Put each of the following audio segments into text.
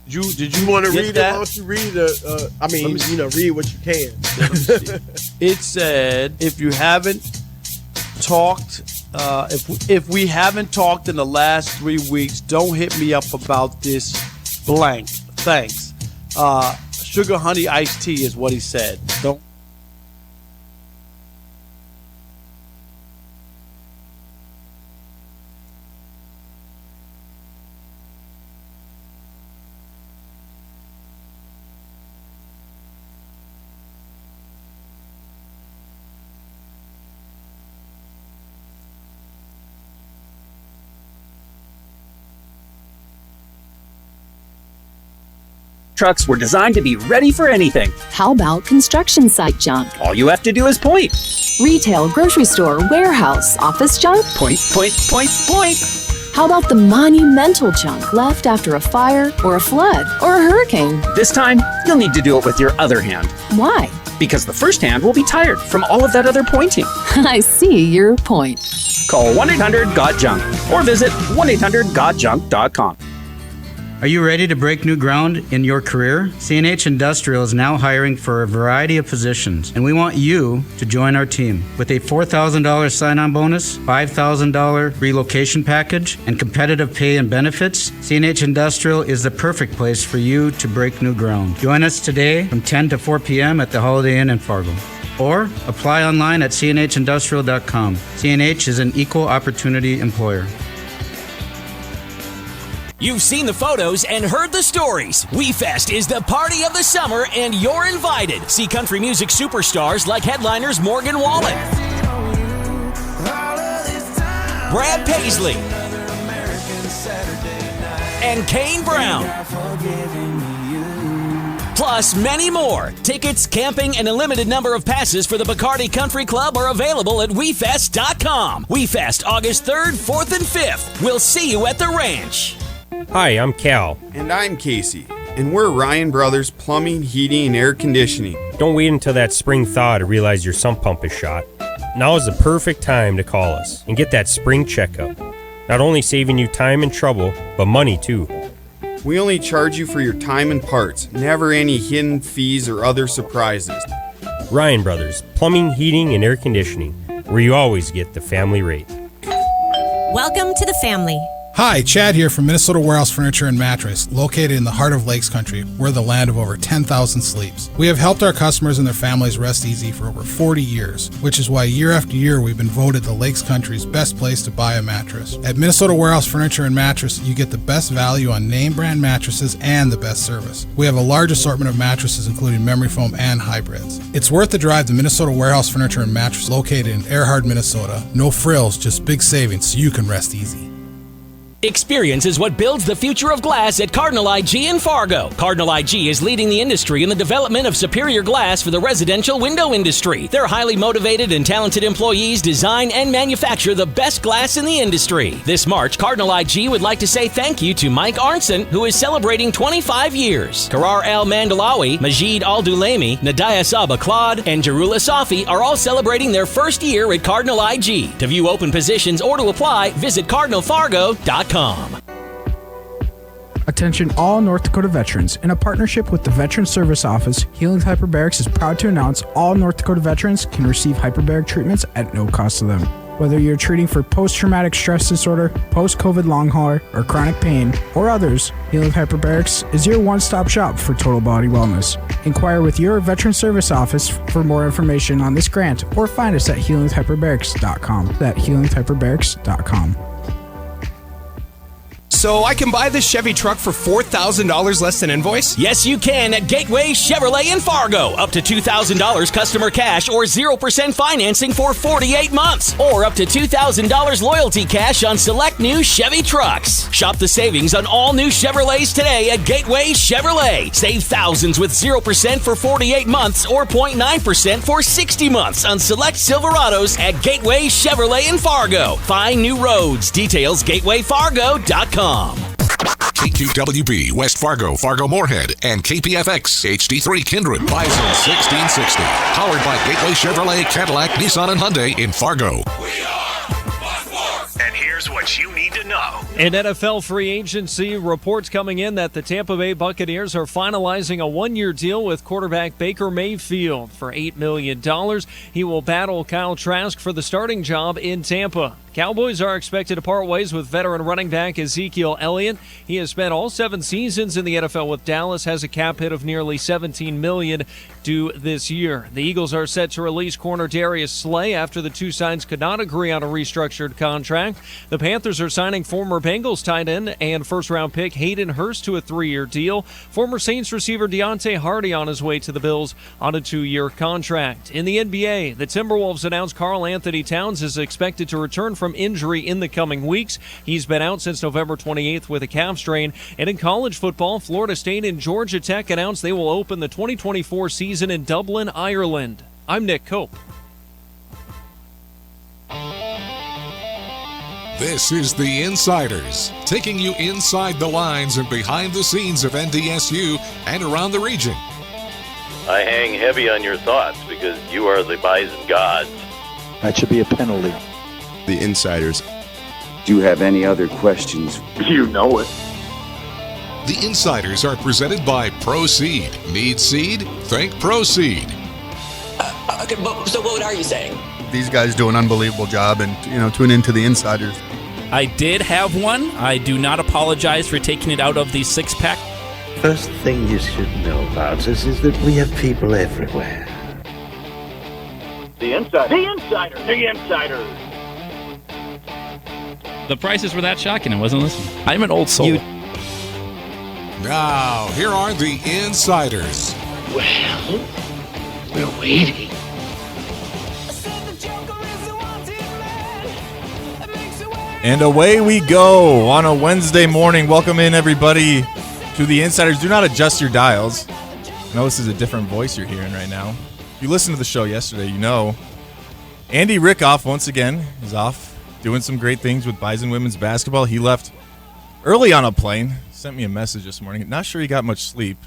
Did you want to get read that? it? Why don't you read read what you can. It said, if you haven't talked, if we haven't talked in the last 3 weeks, don't hit me up about this blank. Thanks. Sugar honey iced tea is what he said. Don't. Trucks were designed to be ready for anything. How about construction site junk? All you have to do is point. Retail, grocery store, warehouse, office junk? Point, point, point, point. How about the monumental junk left after a fire or a flood or a hurricane? This time, you'll need to do it with your other hand. Why? Because the first hand will be tired from all of that other pointing. I see your point. Call 1-800-GOT-JUNK or visit 1-800-GOT-JUNK.com. Are you ready to break new ground in your career? CNH Industrial is now hiring for a variety of positions, and we want you to join our team. With a $4,000 sign-on bonus, $5,000 relocation package, and competitive pay and benefits, CNH Industrial is the perfect place for you to break new ground. Join us today from 10 to 4 p.m. at the Holiday Inn in Fargo. Or apply online at cnhindustrial.com. CNH is an equal opportunity employer. You've seen the photos and heard the stories. WeFest is the party of the summer, and you're invited. See country music superstars like headliners Morgan Wallen, Brad Paisley, and Kane Brown. Plus many more. Tickets, camping, and a limited number of passes for the Bacardi Country Club are available at WeFest.com. WeFest, August 3rd, 4th, and 5th. We'll see you at the ranch. Hi, I'm Cal. And I'm Casey. And we're Ryan Brothers Plumbing, Heating, and Air Conditioning. Don't wait until that spring thaw to realize your sump pump is shot. Now is the perfect time to call us and get that spring checkup. Not only saving you time and trouble, but money too. We only charge you for your time and parts, never any hidden fees or other surprises. Ryan Brothers Plumbing, Heating, and Air Conditioning, where you always get the family rate. Welcome to the family. Hi, Chad here from Minnesota Warehouse Furniture and Mattress, located in the heart of Lakes Country. We're the land of over 10,000 sleeps. We have helped our customers and their families rest easy for over 40 years, which is why year after year we've been voted the Lakes Country's best place to buy a mattress. At Minnesota Warehouse Furniture and Mattress, you get the best value on name brand mattresses and the best service. We have a large assortment of mattresses including memory foam and hybrids. It's worth the drive to Minnesota Warehouse Furniture and Mattress, located in Earhart, Minnesota. No frills, just big savings so you can rest easy. Experience is what builds the future of glass at Cardinal IG in Fargo. Cardinal IG is leading the industry in the development of superior glass for the residential window industry. Their highly motivated and talented employees design and manufacture the best glass in the industry. This March, Cardinal IG would like to say thank you to Mike Arnson, who is celebrating 25 years. Karar Al Mandalawi, Majid Al Dulaimi, Nadaya Saba Claude, and Jarula Safi are all celebrating their first year at Cardinal IG. To view open positions or to apply, visit cardinalfargo.com. Attention all North Dakota veterans. In a partnership with the Veteran Service Office, Healing Hyperbarics is proud to announce all North Dakota veterans can receive hyperbaric treatments at no cost to them. Whether you're treating for post-traumatic stress disorder, post-COVID long hauler, or chronic pain, or others, Healing Hyperbarics is your one-stop shop for total body wellness. Inquire with your Veteran Service Office for more information on this grant, or find us at healinghyperbarics.com. That's healinghyperbarics.com. So I can buy this Chevy truck for $4,000 less than invoice? Yes, you can at Gateway Chevrolet in Fargo. Up to $2,000 customer cash or 0% financing for 48 months. Or up to $2,000 loyalty cash on select new Chevy trucks. Shop the savings on all new Chevrolets today at Gateway Chevrolet. Save thousands with 0% for 48 months or 0.9% for 60 months on select Silverados at Gateway Chevrolet in Fargo. Find new roads. Details gatewayfargo.com. KQWB, West Fargo, Fargo-Moorhead, and KPFX, HD3 Kindred, Bison 1660. Powered by Gateway Chevrolet, Cadillac, Nissan, and Hyundai in Fargo. We are Bucksport. And here's what you need to know. And NFL free agency reports coming in that the Tampa Bay Buccaneers are finalizing a one-year deal with quarterback Baker Mayfield for $8 million. He will battle Kyle Trask for the starting job in Tampa. Cowboys are expected to part ways with veteran running back Ezekiel Elliott. He has spent all 7 seasons in the NFL with Dallas, has a cap hit of nearly $17 million due this year. The Eagles are set to release corner Darius Slay after the two sides could not agree on a restructured contract. The Panthers are signing former Bengals tight end and first-round pick Hayden Hurst to a 3-year deal. Former Saints receiver Deontay Hardy on his way to the Bills on a 2-year contract. In the NBA, the Timberwolves announced Karl Anthony Towns is expected to return from injury in the coming weeks. He's been out since November 28th with a calf strain. And in college football, Florida State and Georgia Tech announced they will open the 2024 season in Dublin, Ireland. I'm Nick Cope. This is The Insiders, taking you inside the lines and behind the scenes of NDSU and around the region. I hang heavy on your thoughts because you are the Bison gods. That should be a penalty. The Insiders. Do you have any other questions? You know it. The Insiders are presented by Proseed. Need seed? Think Proseed. Okay, so what are you saying? These guys do an unbelievable job, and tune into The Insiders. I did have one. I do not apologize for taking it out of the 6-pack. First thing you should know about us is that we have people everywhere. The Insider. The Insider. The Insider. The prices were that shocking. I wasn't listening. I'm an old soul. Now, here are the Insiders. Well, we're waiting. And away we go on a Wednesday morning. Welcome in, everybody, to the Insiders. Do not adjust your dials. I know this is a different voice you're hearing right now. If you listened to the show yesterday, you know Andy Rickoff, once again, is off doing some great things with Bison women's basketball. He left early on a plane, sent me a message this morning. Not sure he got much sleep.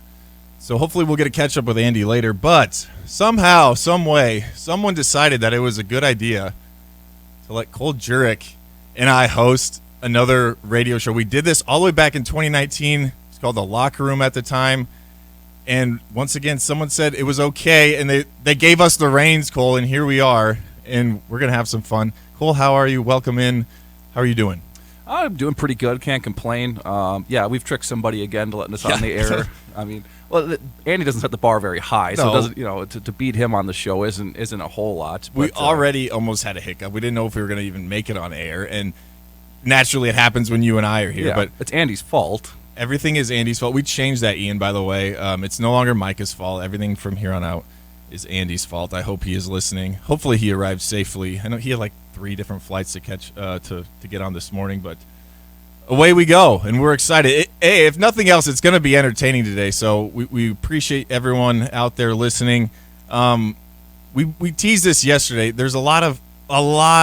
So hopefully we'll get a catch up with Andy later. But somehow, some way, someone decided that it was a good idea to let Cole Jirik and I host another radio show. We did this all the way back in 2019. It's called The Locker Room at the time. And once again, someone said it was okay, and they gave us the reins, Cole, and here we are, and we're going to have some fun. Cole, how are you? Welcome in. How are you doing? I'm doing pretty good. Can't complain. Yeah, we've tricked somebody again to letting us on the air. I mean, well, Andy doesn't set the bar very high, so it doesn't, to beat him on the show isn't a whole lot. But, we already almost had a hiccup. We didn't know if we were going to even make it on air, and naturally it happens when you and I are here. Yeah, but it's Andy's fault. Everything is Andy's fault. We changed that, Ian, by the way. It's no longer Micah's fault. Everything from here on out is Andy's fault. I hope he is listening. Hopefully he arrived safely. I know he had like 3 different flights to catch to get on this morning, but away we go, and we're excited. Hey, if nothing else, it's going to be entertaining today, so we appreciate everyone out there listening. We teased this yesterday. There's a lot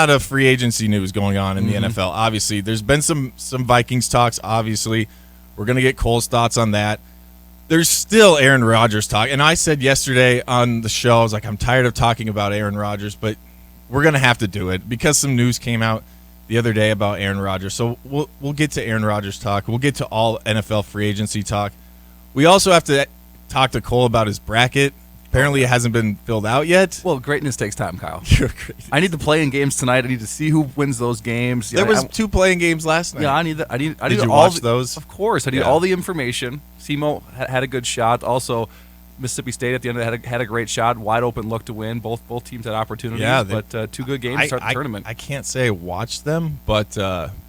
of free agency news going on in the NFL. Obviously, there's been some Vikings talks, obviously. We're going to get Cole's thoughts on that. There's still Aaron Rodgers talk. And I said yesterday on the show, I was like, I'm tired of talking about Aaron Rodgers, but we're going to have to do it because some news came out the other day about Aaron Rodgers. So we'll get to Aaron Rodgers talk. We'll get to all NFL free agency talk. We also have to talk to Cole about his bracket. Apparently it hasn't been filled out yet. Well, greatness takes time, Kyle. You're great. I need the play-in games tonight. I need to see who wins those games. There was 2 play-in games last night. Yeah, I need Did you watch those? Of course. I need all the information. SEMO had a good shot. Also, Mississippi State at the end had a great shot. Wide open look to win. Both teams had opportunities. Yeah, but 2 good games to start the tournament. I can't say I watched them, but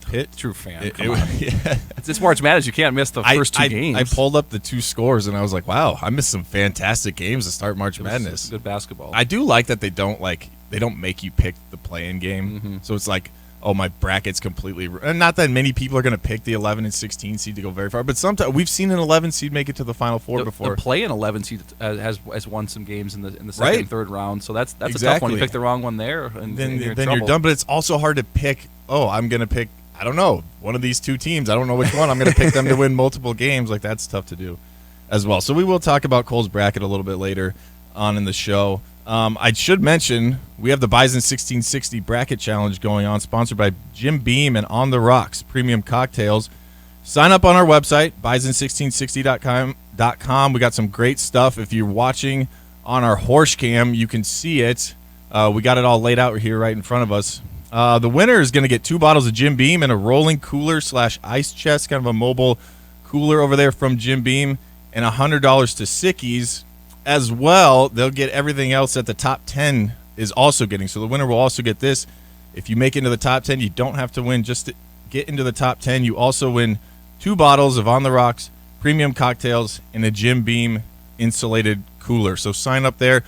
Pitt. True fan. It's March Madness. You can't miss the first 2 games. I pulled up the 2 scores, and I was like, wow, I missed some fantastic games to start March Madness. Good basketball. I do like that they don't make you pick the play-in game. So it's like, oh, my bracket's completely – and not that many people are going to pick the 11 and 16 seed to go very far, but sometimes we've seen an 11 seed make it to the Final Four before. The play-in 11 seed has won some games in the second and third round, so that's exactly a tough one. You pick the wrong one there, and then you're done. But it's also hard to pick, I'm going to pick, I don't know, one of these 2 teams. I don't know which one. I'm going to pick them to win multiple games. That's tough to do as well. So we will talk about Cole's bracket a little bit later on in the show. I should mention we have the Bison 1660 Bracket Challenge going on, sponsored by Jim Beam and On the Rocks Premium Cocktails. Sign up on our website, bison1660.com. We got some great stuff. If you're watching on our horse cam, you can see it. We got it all laid out here right in front of us. The winner is going to get 2 bottles of Jim Beam and a rolling cooler / ice chest, kind of a mobile cooler over there from Jim Beam, and $100 to Sickies. As well, they'll get everything else that the top 10 is also getting. So the winner will also get this. If you make it into the top 10, you don't have to win just to get into the top 10. You also win 2 bottles of On the Rocks premium cocktails and a Jim Beam insulated cooler. So sign up there.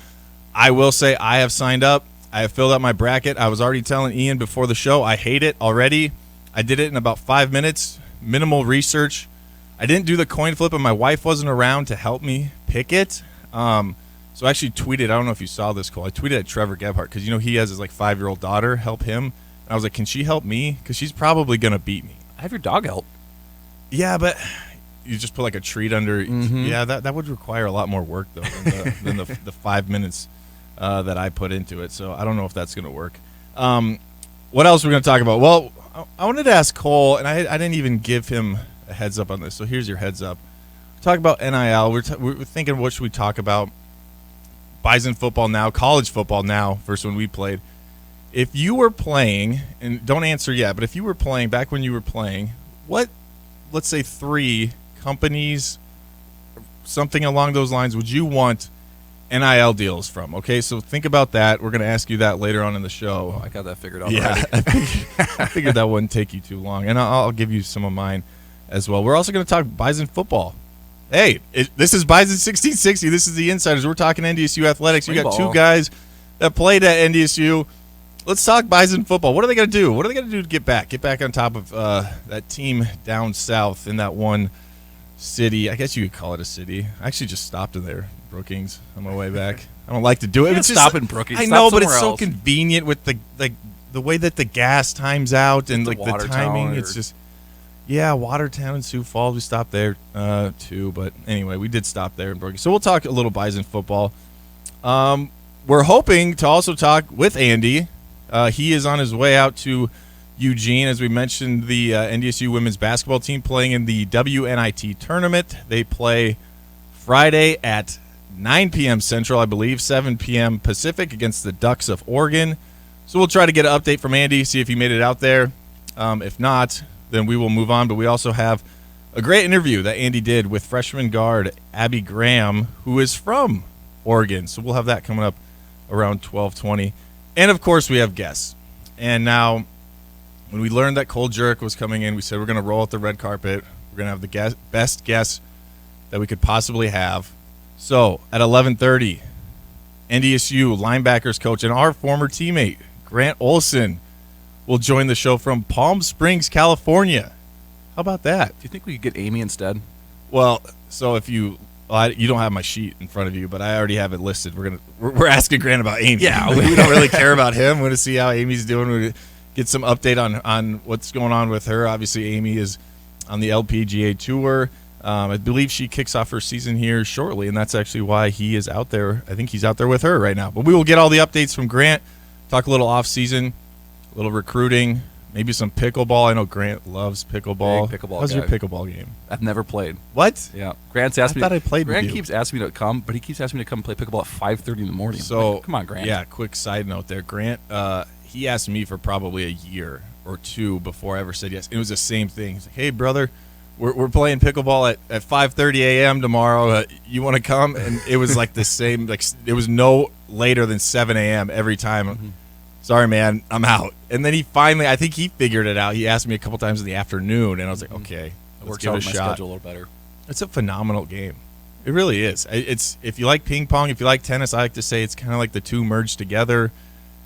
I will say I have signed up. I have filled out my bracket. I was already telling Ian before the show, I hate it already. I did it in about 5 minutes, minimal research. I didn't do the coin flip, and my wife wasn't around to help me pick it. So I actually tweeted, I don't know if you saw this, Cole. I tweeted at Trevor Gebhardt because, he has his 5-year-old daughter help him. And I was like, can she help me? Because she's probably going to beat me. I have your dog help. Yeah, but you just put a treat under. Mm-hmm. Yeah, that would require a lot more work, though, than the 5 minutes that I put into it. So I don't know if that's going to work. What else are we going to talk about? Well, I wanted to ask Cole, and I didn't even give him a heads up on this. So here's your heads up. Talk about NIL. We're thinking, what should we talk about? Bison football now, college football now, versus when we played. If you were playing, and don't answer yet, but if you were playing, back when you were playing, what, let's say 3 companies, something along those lines, would you want NIL deals from? Okay, so think about that. We're going to ask you that later on in the show. Oh, I got that figured out. Yeah, I figured that wouldn't take you too long, and I'll give you some of mine as well. We're also going to talk Bison football. Hey, this is Bison 1660. This is the Insiders. We're talking NDSU athletics. You got 2 guys that played at NDSU. Let's talk Bison football. What are they going to do? What are they going to do to get back? Get back on top of that team down south in that one city. I guess you could call it a city. I actually just stopped in there, Brookings, on my way back. I don't like to do it. It's stop in Brookings. I know, but it's so convenient with the way that the gas times out and the timing. It's just. Yeah, Watertown and Sioux Falls. We stopped there too. But anyway, we did stop there in Brookings. So we'll talk a little Bison football. We're hoping to also talk with Andy. He is on his way out to Eugene. As we mentioned, the NDSU women's basketball team playing in the WNIT tournament. They play Friday at 9 p.m. Central, I believe, 7 p.m. Pacific against the Ducks of Oregon. So we'll try to get an update from Andy, see if he made it out there. If not, then we will move on. But we also have a great interview that Andy did with freshman guard Abby Graham, who is from Oregon. So we'll have that coming up around 12:20. And, of course, we have guests. And now, when we learned that Cole Jirik was coming in, we said we're going to roll out the red carpet. We're going to have the best guests that we could possibly have. So, at 11:30, NDSU linebackers coach and our former teammate, Grant Olson, will join the show from Palm Springs, California. How about that? Do you think we could get Amy instead? Well, so if you don't have my sheet in front of you, but I already have it listed. We're asking Grant about Amy. Yeah, we don't really care about him. We're going to see how Amy's doing. We get some update on what's going on with her. Obviously, Amy is on the LPGA tour. I believe she kicks off her season here shortly, and that's actually why he is out there. I think he's out there with her right now. But we will get all the updates from Grant. Talk a little off season. A little recruiting, maybe some pickleball. I know Grant loves pickleball. Big pickleball How's guy. your pickleball game? I've never played. What? Yeah. Grant's asked me. I thought I played Grant with you. keeps asking me to come, but he keeps asking me to come play pickleball at 5:30 in the morning. So Like, come on, Grant. Yeah. Quick side note there, Grant. He asked me for probably a year or two before I ever said yes. It was the same thing. He's like, "Hey, brother, we're playing pickleball at 5:30 a.m. tomorrow. You want to come?" And it was like the same. Like it was no later than 7 a.m. every time. Mm-hmm. Sorry, man, I'm out. And then he finally, I think he figured it out. He asked me a couple times in the afternoon, and I was like, okay, let's give it a shot. Schedule a little better. It's a phenomenal game. It really is. It's if you like ping pong, if you like tennis, I like to say it's kind of like the two merged together.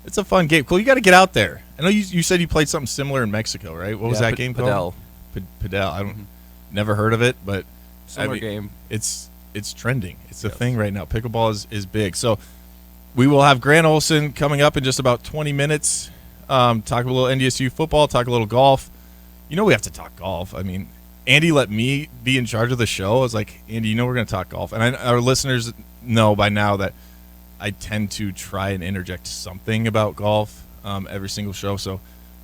It's a fun game. Cool, you got to get out there. I know you said you played something similar in Mexico, right? What was that game called? Padel. I don't never heard of it, but similar game. It's trending. It's a thing right now. Pickleball is big. So we will have Grant Olson coming up in just about 20 minutes. Talk a little NDSU football, talk a little golf. You know we have to talk golf. I mean, Andy let me be in charge of the show. I was like, Andy, we're going to talk golf. And our listeners know by now that I tend to try and interject something about golf every single show. So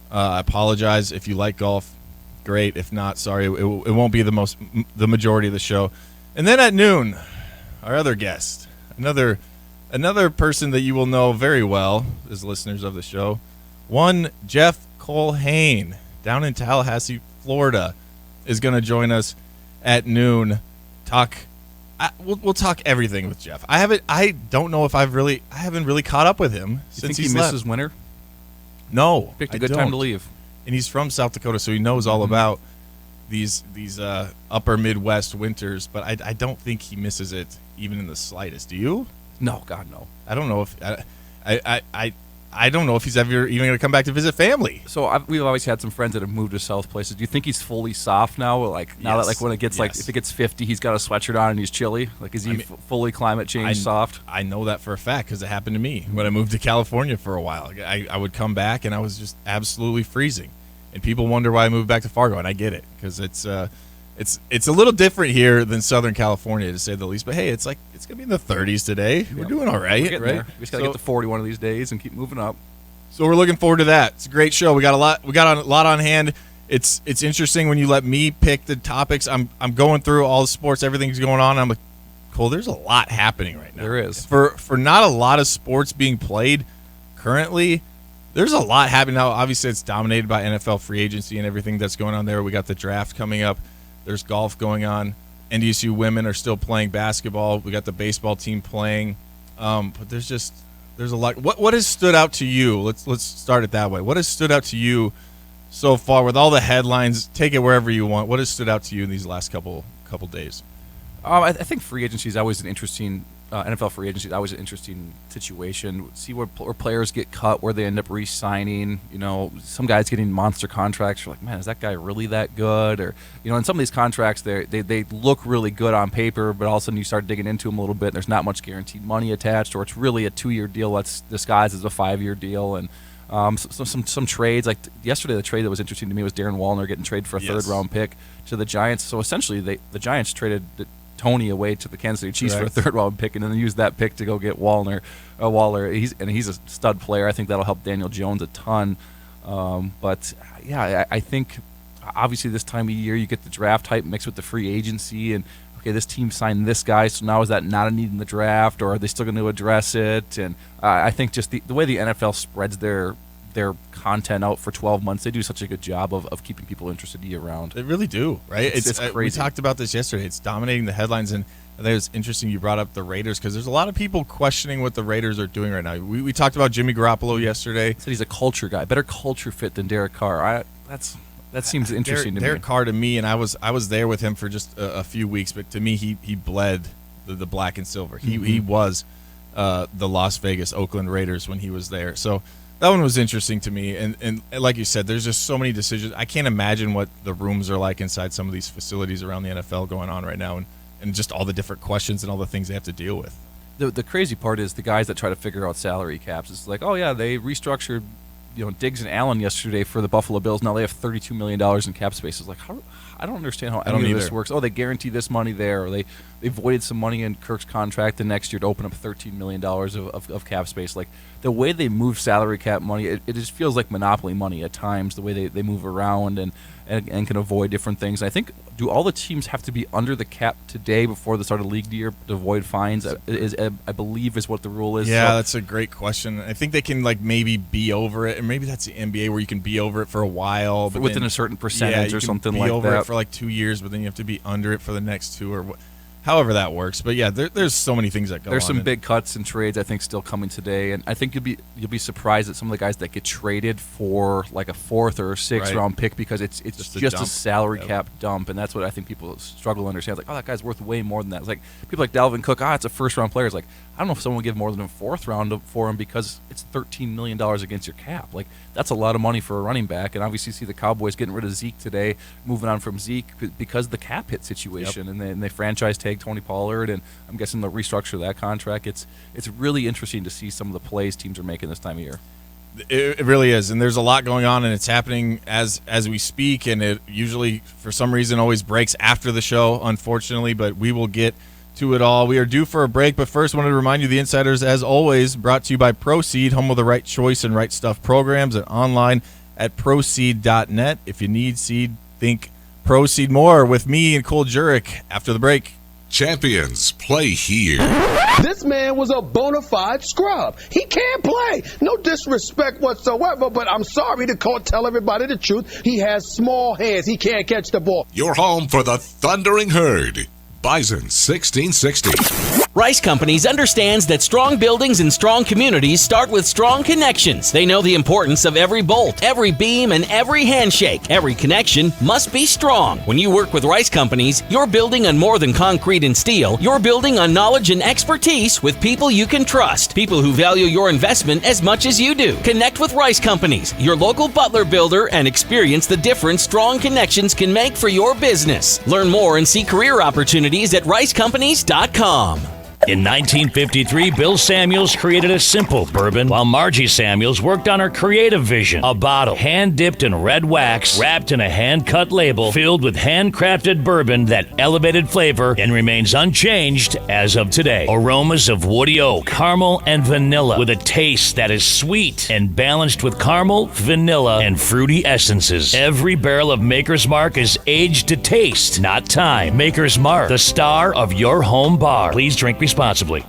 I apologize if you like golf. Great. If not, sorry. It won't be the majority of the show. And then at noon, our other guest, another person that you will know very well as listeners of the show, one Jeff Culhane down in Tallahassee, Florida, is going to join us at noon. We'll talk everything with Jeff. I don't know if I haven't really caught up with him since he misses winter. No, picked a good time to leave. And he's from South Dakota, so he knows all about these upper Midwest winters. But I don't think he misses it even in the slightest. Do you? No, God, no. I don't know if I don't know if he's ever even going to come back to visit family. So we've always had some friends that have moved to south places. Do you think he's fully soft now? That like when it gets if it gets 50, he's got a sweatshirt on and he's chilly. Like is he fully climate change soft? I know that for a fact because it happened to me when I moved to California for a while. I would come back and I was just absolutely freezing, and people wonder why I moved back to Fargo, and I get it because it's a little different here than Southern California, to say the least. But hey, it's going to be in the 30s today. Yep. We're doing all right, right? There. We just got to get to 40 one of these days and keep moving up. So we're looking forward to that. It's a great show. We got a lot on hand. It's interesting when you let me pick the topics. I'm going through all the sports, everything's going on. I'm like, Cole, there's a lot happening right now. There is. For not a lot of sports being played currently, there's a lot happening now. Obviously, it's dominated by NFL free agency and everything that's going on there. We got the draft coming up. There's golf going on. NDSU women are still playing basketball. We got the baseball team playing. But there's a lot. What has stood out to you? Let's start it that way. What has stood out to you so far with all the headlines? Take it wherever you want. What has stood out to you in these last couple days? I think free agency is always an interesting NFL free agency is always an interesting situation. See where players get cut, where they end up re-signing. Some guys getting monster contracts. You're like, man, is that guy really that good? Or in some of these contracts, they look really good on paper, but all of a sudden you start digging into them a little bit, and there's not much guaranteed money attached, or it's really a 2-year deal that's disguised as a 5-year deal. And some trades, like yesterday, the trade that was interesting to me was Darren Wallner getting traded for a third-round pick to the Giants. So essentially, the Giants traded Tony away to the Kansas City Chiefs for a third-round pick, and then used that pick to go get Waller. He's a stud player. I think that'll help Daniel Jones a ton. But yeah, I think obviously this time of year you get the draft hype mixed with the free agency, and okay, this team signed this guy, so now is that not a need in the draft, or are they still going to address it? And I think just the way the NFL spreads their content out for 12 months, they do such a good job of keeping people interested year-round. They really do, right? It's crazy. We talked about this yesterday. It's dominating the headlines, and I think it's interesting you brought up the Raiders because there's a lot of people questioning what the Raiders are doing right now. We talked about Jimmy Garoppolo yesterday. Said he's a culture guy, better culture fit than Derek Carr. That seems interesting to me. Derek Carr to me, and I was there with him for just a few weeks, but to me he bled the black and silver. He was the Las Vegas Oakland Raiders when he was there. So that one was interesting to me, and like you said, there's just so many decisions. I can't imagine what the rooms are like inside some of these facilities around the NFL going on right now, and just all the different questions and all the things they have to deal with. The crazy part is the guys that try to figure out salary caps. It's like, oh yeah, they restructured Diggs and Allen yesterday for the Buffalo Bills. Now they have $32 million in cap space. It's like, I don't understand how any of this works. Oh, they guarantee this money there, or they voided some money in Kirk's contract the next year to open up $13 million of cap space. Like, the way they move salary cap money, it just feels like monopoly money at times, the way they move around and can avoid different things. And I think, do all the teams have to be under the cap today before the start of league year to avoid fines? I believe is what the rule is. Yeah, that's a great question. I think they can maybe be over it, and maybe that's the NBA where you can be over it for a while, but within a certain percentage or something like that. You can be over it for 2 years, but then you have to be under it for the next 2 or however that works. But yeah, there's so many things that go on. There's some big cuts and trades I think still coming today, and I think you'll be surprised at some of the guys that get traded for like a 4th or 6th round pick because it's just a salary cap dump, and that's what I think people struggle to understand. It's like, oh, that guy's worth way more than that. It's like people like Dalvin Cook, it's a 1st-round player. It's like, I don't know if someone would give more than a 4th round for him because it's $13 million against your cap. Like, that's a lot of money for a running back, and obviously you see the Cowboys getting rid of Zeke today, moving on from Zeke because of the cap hit situation, and they franchise tag Tony Pollard, and I'm guessing they'll restructure that contract. It's really interesting to see some of the plays teams are making this time of year. It really is, and there's a lot going on, and it's happening as we speak, and it usually, for some reason, always breaks after the show, unfortunately, but we will get to it all. We are due for a break, but first wanted to remind you the Insiders, as always, brought to you by Proceed, home of the Right Choice and Right Stuff programs, and online at proceed.net. If you need seed, think Proceed more with me and Cole Jirik after the break. Champions play here. This man was a bona fide scrub. He can't play. No disrespect whatsoever, but I'm sorry to tell everybody the truth. He has small hands. He can't catch the ball. You're home for the Thundering Herd. Bison 1660. Rice Companies understands that strong buildings and strong communities start with strong connections. They know the importance of every bolt, every beam, and every handshake. Every connection must be strong. When you work with Rice Companies, you're building on more than concrete and steel. You're building on knowledge and expertise with people you can trust. People who value your investment as much as you do. Connect with Rice Companies, your local Butler builder, and experience the difference strong connections can make for your business. Learn more and see career opportunities at ricecompanies.com. In 1953, Bill Samuels created a simple bourbon, while Margie Samuels worked on her creative vision. A bottle hand-dipped in red wax, wrapped in a hand-cut label, filled with handcrafted bourbon that elevated flavor and remains unchanged as of today. Aromas of woody oak, caramel, and vanilla, with a taste that is sweet and balanced with caramel, vanilla, and fruity essences. Every barrel of Maker's Mark is aged to taste, not time. Maker's Mark, the star of your home bar. Please drink responsibly.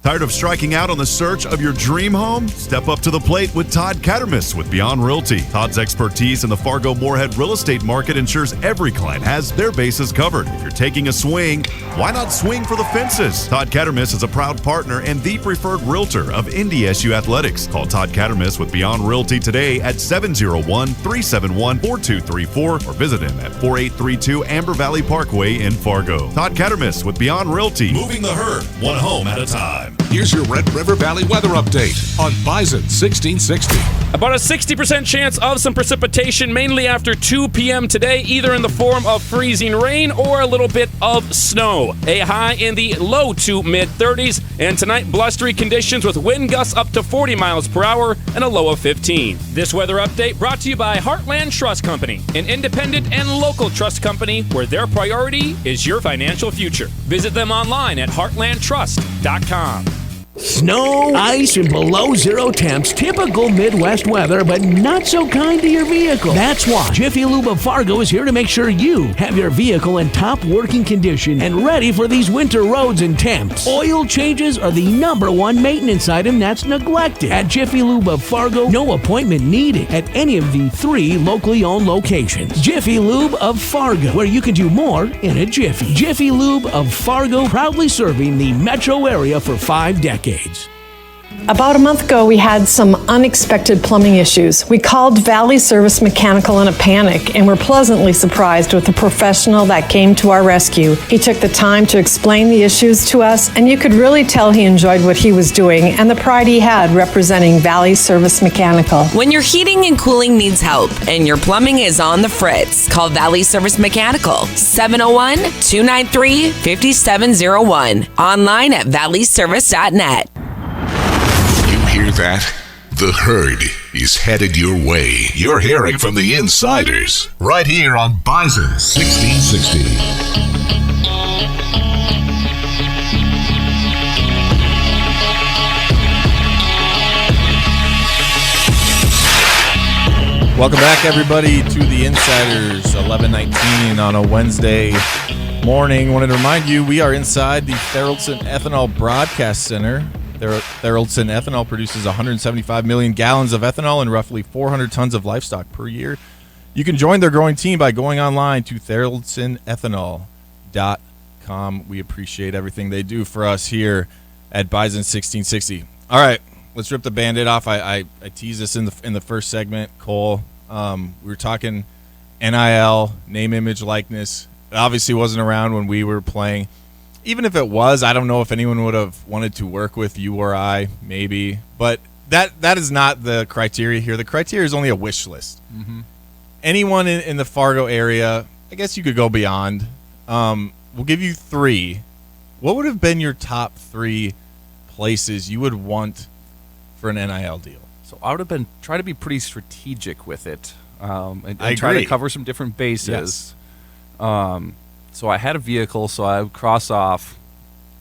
Tired of striking out on the search of your dream home? Step up to the plate with Todd Cattermas with Beyond Realty. Todd's expertise in the Fargo-Moorhead real estate market ensures every client has their bases covered. If you're taking a swing, why not swing for the fences? Todd Cattermas is a proud partner and the preferred realtor of NDSU Athletics. Call Todd Cattermas with Beyond Realty today at 701-371-4234 or visit him at 4832 Amber Valley Parkway in Fargo. Todd Cattermas with Beyond Realty. Moving the herd, one home at a time. Here's your Red River Valley weather update on Bison 1660. About a 60% chance of some precipitation, mainly after 2 p.m. today, either in the form of freezing rain or a little bit of snow. A high in the low to mid-30s, and tonight blustery conditions with wind gusts up to 40 miles per hour and a low of 15. This weather update brought to you by Heartland Trust Company, an independent and local trust company where their priority is your financial future. Visit them online at heartlandtrust.com. Snow, ice, and below zero temps. Typical Midwest weather, but not so kind to your vehicle. That's why Jiffy Lube of Fargo is here to make sure you have your vehicle in top working condition and ready for these winter roads and temps. Oil changes are the #1 maintenance item that's neglected. At Jiffy Lube of Fargo, no appointment needed at any of the 3 locally owned locations. Jiffy Lube of Fargo, where you can do more in a jiffy. Jiffy Lube of Fargo, proudly serving the metro area for 5 decades. About a month ago, we had some unexpected plumbing issues. We called Valley Service Mechanical in a panic and were pleasantly surprised with the professional that came to our rescue. He took the time to explain the issues to us, and you could really tell he enjoyed what he was doing and the pride he had representing Valley Service Mechanical. When your heating and cooling needs help and your plumbing is on the fritz, call Valley Service Mechanical, 701-293-5701. Online at valleyservice.net. Hear that? The herd is headed your way. You're hearing from the Insiders right here on Bison 1660. Welcome back, everybody, to the Insiders, 11:19 on a Wednesday morning. Wanted to remind you, we are inside the Theraldson Ethanol Broadcast Center. Theraldson Ethanol produces 175 million gallons of ethanol and roughly 400 tons of livestock per year. You can join their growing team by going online to theraldsonethanol.com. We appreciate everything they do for us here at Bison 1660. All right, let's rip the Band-Aid off. I teased this in the first segment, Cole. We were talking NIL, name, image, likeness. It obviously wasn't around when we were playing. Even if it was, I don't know if anyone would have wanted to work with you or I, maybe. But that is not the criteria here. The criteria is only a wish list. Mm-hmm. Anyone in the Fargo area, I guess you could go beyond. We'll give you 3. What would have been your top 3 places you would want for an NIL deal? So I would have been try to be pretty strategic with it, and I try agree. to cover some different bases. Yes. So I had a vehicle, so I would cross off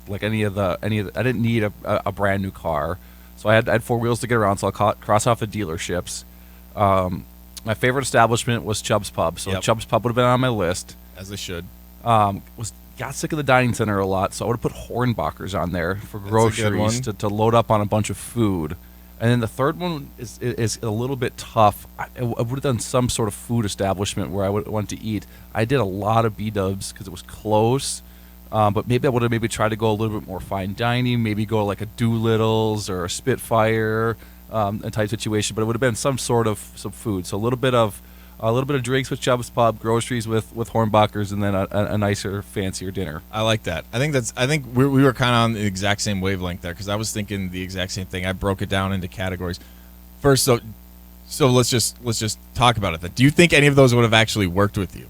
like any of the. I didn't need a brand new car, so I had 4 wheels to get around. So I'll cross off the dealerships. My favorite establishment was Chubb's Pub, so Chubb's Pub would have been on my list. As they should. Got sick of the dining center a lot, so I would have put Hornbachers on there for groceries to load up on a bunch of food. And then the third one is a little bit tough. I would have done some sort of food establishment where I would want to eat. I did a lot of B-dubs because it was close, but maybe I would have tried to go a little bit more fine dining, maybe go like a Doolittle's or a Spitfire type situation. But it would have been some food. So a little bit of drinks with Chubb's Pub, groceries with Hornbachers, and then a nicer, fancier dinner. I like that. I think we were kind of on the exact same wavelength there because I was thinking the exact same thing. I broke it down into categories. First, so let's just talk about it. Do you think any of those would have actually worked with you?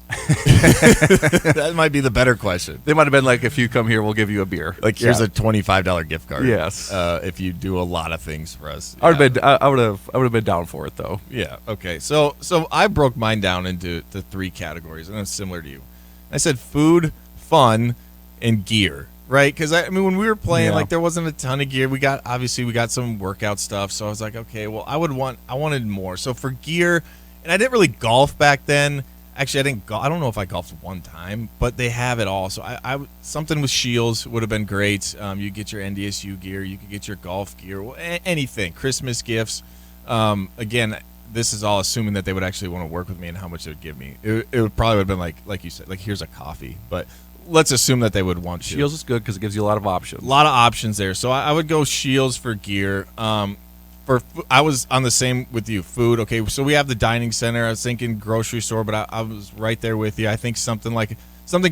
That might be the better question. They might have been like, if you come here, we'll give you a beer. Like, here's a $25 gift card. Yes. If you do a lot of things for us. I would have been down for it though. Yeah. Okay. So I broke mine down into the 3 categories, and I'm similar to you. I said food, fun, and gear. Right? Because when we were playing, like, there wasn't a ton of gear. We got some workout stuff. So I was like, okay, well, I wanted more. So for gear, and I didn't really golf back then. Actually, I didn't. I don't know if I golfed one time, but they have it all. So I something with Shields would have been great. You get your NDSU gear, you could get your golf gear, anything. Christmas gifts. Again, this is all assuming that they would actually want to work with me and how much they would give me. It would probably would have been like you said, like, here's a coffee. But let's assume that they would want to. Shields is good because it gives you a lot of options. A lot of options there. So I would go Shields for gear. I was on the same with you. Food, okay. So we have the dining center. I was thinking grocery store, but I was right there with you. I think something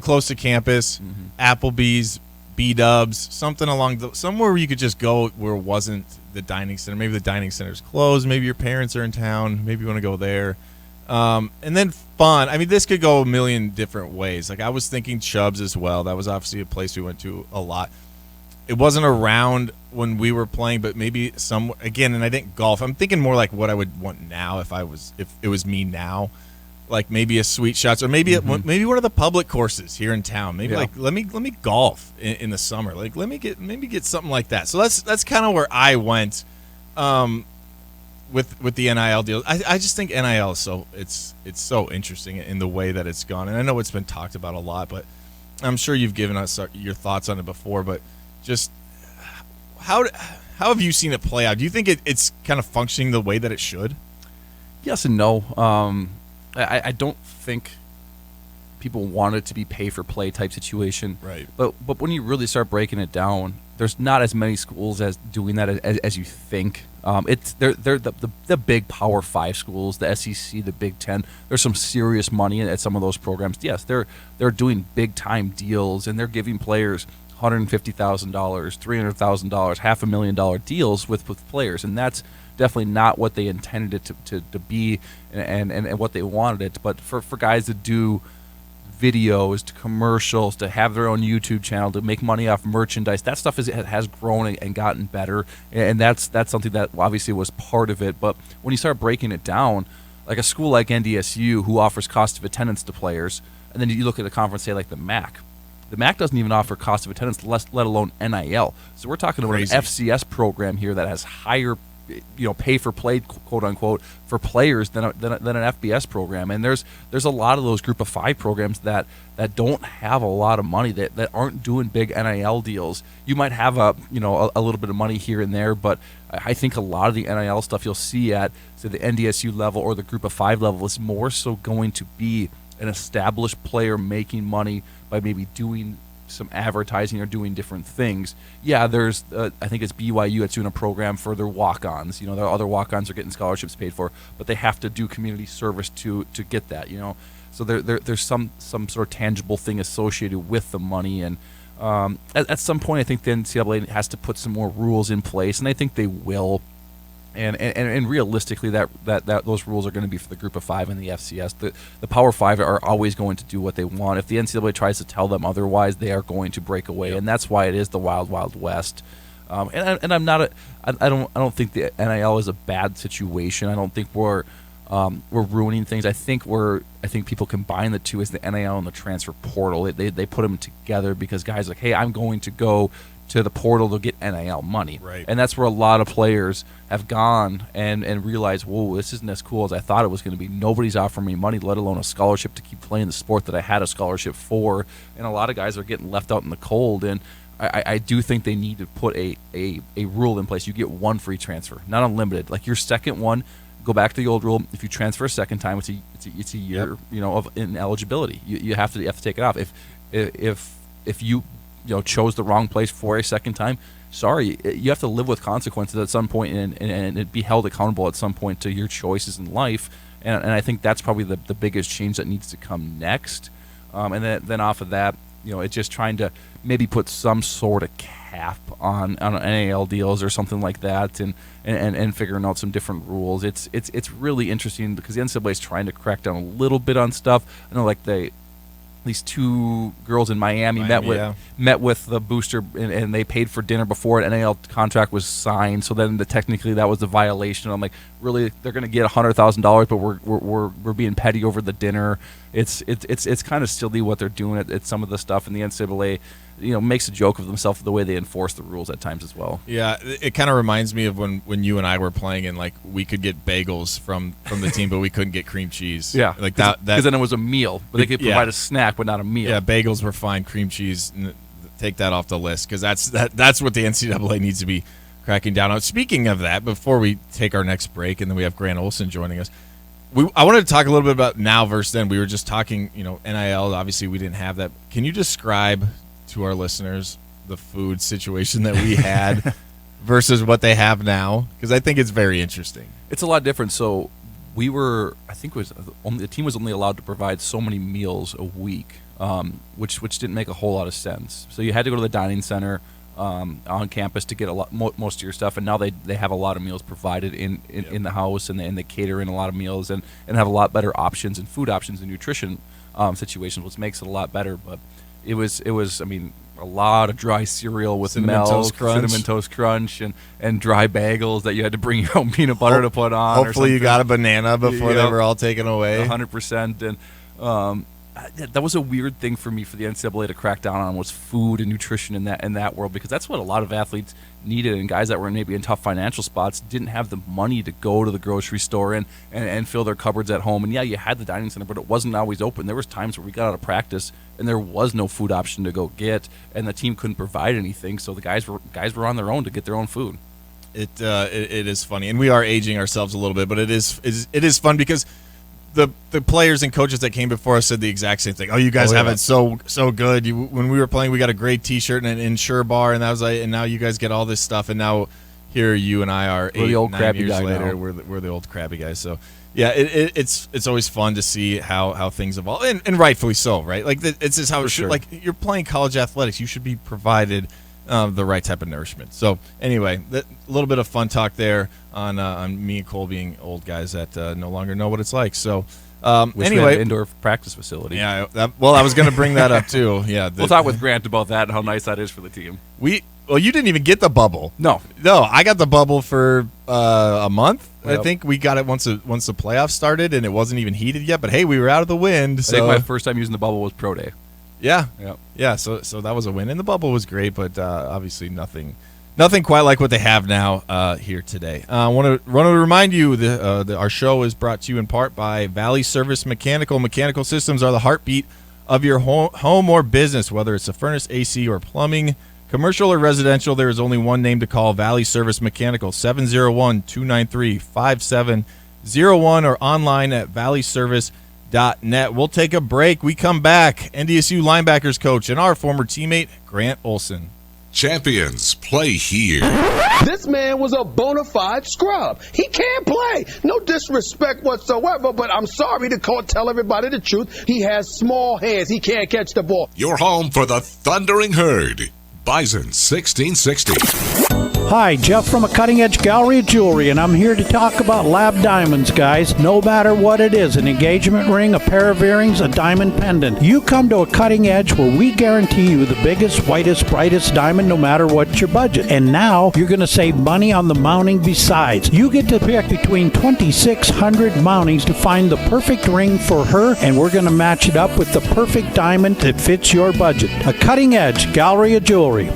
close to campus, Applebee's, B-Dubs, something somewhere where you could just go where it wasn't the dining center. Maybe the dining center's closed. Maybe your parents are in town. Maybe you want to go there. And then fun. I mean, this could go a million different ways. Like, I was thinking Chubb's as well. That was obviously a place we went to a lot. It wasn't around when we were playing, but maybe again, and I didn't golf. I'm thinking more like what I would want now if it was me now, like maybe a Sweet Shots or maybe maybe one of the public courses here in town. Maybe like let me golf in the summer. Like let me get something like that. So that's kind of where I went with the NIL deal. I just think NIL is it's so interesting in the way that it's gone, and I know it's been talked about a lot, but I'm sure you've given us your thoughts on it before, but. Just how have you seen it play out? Do you think it's kind of functioning the way that it should? Yes and no. I don't think people want it to be pay-for-play type situation. Right. But when you really start breaking it down, there's not as many schools as doing that as you think. They're the big Power 5 schools, the SEC, the Big Ten. There's some serious money at some of those programs. Yes, they're doing big-time deals, and they're giving players $150,000, $300,000, $500,000 deals with players, and that's definitely not what they intended it to be and what they wanted it. But for guys to do videos, to commercials, to have their own YouTube channel, to make money off merchandise, that stuff has grown and gotten better, and that's something that obviously was part of it. But when you start breaking it down, like a school like NDSU, who offers cost of attendance to players, and then you look at a conference, say like the MAC. The MAC doesn't even offer cost of attendance, let alone NIL. So we're talking about an FCS program here that has higher, pay for play, quote unquote, for players than an FBS program. And there's a lot of those Group of 5 programs that don't have a lot of money, that aren't doing big NIL deals. You might have a little bit of money here and there, but I think a lot of the NIL stuff you'll see at, say, the NDSU level or the Group of 5 level is more so going to be an established player making money by maybe doing some advertising or doing different things. Yeah, there's I think it's BYU that's doing a program for their walk-ons. Their other walk-ons are getting scholarships paid for, but they have to do community service to get that. So there's some sort of tangible thing associated with the money, and at some point I think the NCAA has to put some more rules in place, and I think they will. And realistically, that those rules are going to be for the Group of 5 and the FCS. The Power 5 are always going to do what they want. If the NCAA tries to tell them otherwise, they are going to break away, and that's why it is the Wild Wild West. And I'm not I don't think the NIL is a bad situation. I don't think we're we're ruining things. I think people combine the two as the NIL and the transfer portal. They put them together because guys are like, hey, I'm going to go to the portal to get NIL money. Right. And that's where a lot of players have gone and realized, whoa, this isn't as cool as I thought it was going to be. Nobody's offering me money, let alone a scholarship to keep playing the sport that I had a scholarship for. And a lot of guys are getting left out in the cold. And I do think they need to put a rule in place. You get one free transfer, not unlimited. Like your second one, go back to the old rule. If you transfer a second time, it's a year, of ineligibility. You have to take it off. If you chose the wrong place for a second time, sorry, you have to live with consequences at some point and be held accountable at some point to your choices in life. And I think that's probably the biggest change that needs to come next. And then off of that, it's just trying to maybe put some sort of cap on NAL deals or something like that, and figuring out some different rules. It's really interesting because the NCAA is trying to crack down a little bit on stuff. I know, like these two girls in Miami met with the booster and they paid for dinner before an NAL contract was signed. So then technically that was a violation. I'm like, really, they're going to get $100,000, but we're being petty over the dinner. It's kind of silly what they're doing at some of the stuff, and the NCAA makes a joke of themselves the way they enforce the rules at times as well. Yeah, it kind of reminds me of when you and I were playing and like we could get bagels from the team, but we couldn't get cream cheese. Yeah, like that because then it was a meal, but they could provide a snack, but not a meal. Yeah, bagels were fine. Cream cheese, take that off the list because that's what the NCAA needs to be cracking down on. Speaking of that, before we take our next break, and then we have Grant Olson joining us. I wanted to talk a little bit about now versus then. We were just talking, NIL. Obviously, we didn't have that. Can you describe to our listeners the food situation that we had versus what they have now? Because I think it's very interesting. It's a lot different. So we were, I think the team was only allowed to provide so many meals a week, which didn't make a whole lot of sense. So you had to go to the dining center on campus to get most of your stuff, and now they have a lot of meals provided in the house, and they cater in a lot of meals and have a lot better options and food options and nutrition situations, which makes it a lot better. But it was a lot of dry cereal with milk, Cinnamon Toast Crunch, and dry bagels that you had to bring your own peanut butter to put on. Hopefully you got a banana before they were all taken away. 100%. And that was a weird thing for me for the NCAA to crack down on, was food and nutrition in that world, because that's what a lot of athletes needed, and guys that were maybe in tough financial spots didn't have the money to go to the grocery store and fill their cupboards at home. And yeah, you had the dining center, but it wasn't always open. There was times where we got out of practice and there was no food option to go get, and the team couldn't provide anything, so the guys were on their own to get their own food. It is funny, and we are aging ourselves a little bit, but it is fun because the players and coaches that came before us said the exact same thing. Oh, you guys have it so good. When we were playing, we got a great T-shirt and an Insure bar, and that was and now you guys get all this stuff, and now here you and I are 8-9 years later. We're the old crabby guys. So yeah, it's always fun to see how things evolve, and rightfully so, right? Like it's just how it should. Like you're playing college athletics, you should be provided the right type of nourishment. So anyway, a little bit of fun talk there on me and Cole being old guys that no longer know what it's like. So anyway, we had an indoor practice facility. Yeah, I was going to bring that up too. Yeah, we'll talk with Grant about that and how nice that is for the team. Well, you didn't even get the bubble. No, I got the bubble for a month. Yep. I think we got it once the playoffs started, and it wasn't even heated yet. But hey, we were out of the wind. I think my first time using the bubble was pro day. Yeah. So that was a win, and the bubble was great, but obviously nothing quite like what they have now here today. I want to remind you our show is brought to you in part by Valley Service Mechanical. Mechanical systems are the heartbeat of your home or business, whether it's a furnace, AC, or plumbing, commercial or residential. There is only one name to call: Valley Service Mechanical. 701-293-5701 or online at valleyservice.net. We'll take a break. We come back. NDSU linebackers coach and our former teammate, Grant Olson. Champions play here. This man was a bona fide scrub. He can't play. No disrespect whatsoever, but I'm sorry to tell everybody the truth. He has small hands. He can't catch the ball. You're home for the Thundering Herd. Bison 1660. Hi, Jeff from a Cutting Edge Gallery of Jewelry, and I'm here to talk about lab diamonds, guys. No matter what it is, an engagement ring, a pair of earrings, a diamond pendant. You come to a Cutting Edge where we guarantee you the biggest, whitest, brightest diamond no matter what your budget. And now you're going to save money on the mounting besides. You get to pick between 2,600 mountings to find the perfect ring for her, and we're going to match it up with the perfect diamond that fits your budget. A Cutting Edge Gallery of Jewelry.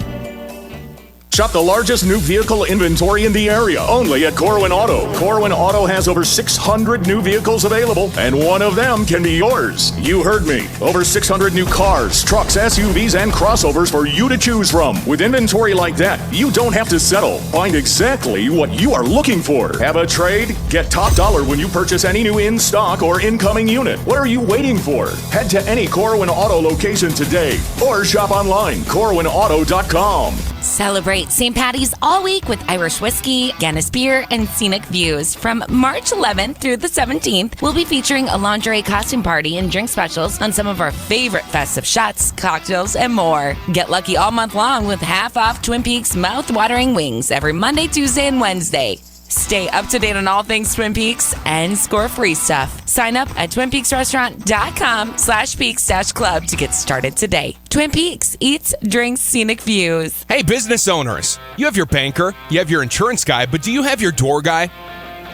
Shop the largest new vehicle inventory in the area, only at Corwin Auto. Corwin Auto has over 600 new vehicles available, and one of them can be yours. You heard me. Over 600 new cars, trucks, SUVs, and crossovers for you to choose from. With inventory like that, you don't have to settle. Find exactly what you are looking for. Have a trade? Get top dollar when you purchase any new in-stock or incoming unit. What are you waiting for? Head to any Corwin Auto location today, or shop online, corwinauto.com. Celebrate St. Patty's all week with Irish whiskey, Guinness beer, and scenic views. From March 11th through the 17th, we'll be featuring a lingerie costume party and drink specials on some of our favorite festive shots, cocktails, and more. Get lucky all month long with half-off Twin Peaks mouth-watering wings every Monday, Tuesday, and Wednesday. Stay up to date on all things Twin Peaks and score free stuff. Sign up at twinpeaksrestaurant.com/peaks-club to get started today. Twin Peaks, eats, drinks, scenic views. Hey, business owners. You have your banker, you have your insurance guy, but do you have your door guy?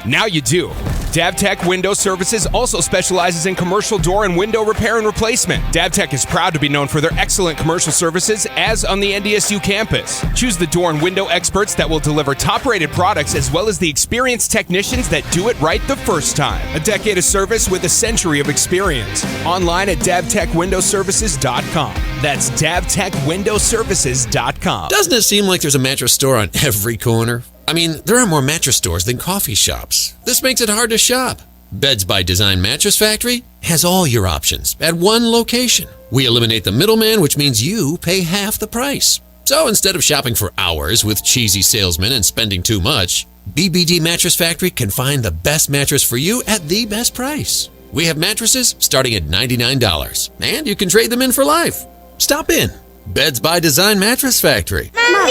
Now you do. DavTech Window Services also specializes in commercial door and window repair and replacement. DavTech is proud to be known for their excellent commercial services as on the NDSU campus. Choose the door and window experts that will deliver top-rated products as well as the experienced technicians that do it right the first time. A decade of service with a century of experience. Online at DavTechWindowServices.com. That's DavTechWindowServices.com. Doesn't it seem like there's a mattress store on every corner? I mean, there are more mattress stores than coffee shops. This makes it hard to shop. Beds by Design Mattress Factory has all your options at one location. We eliminate the middleman, which means you pay half the price. So instead of shopping for hours with cheesy salesmen and spending too much, BBD Mattress Factory can find the best mattress for you at the best price. We have mattresses starting at $99, and you can trade them in for life. Stop in. Beds by Design Mattress Factory. Mama.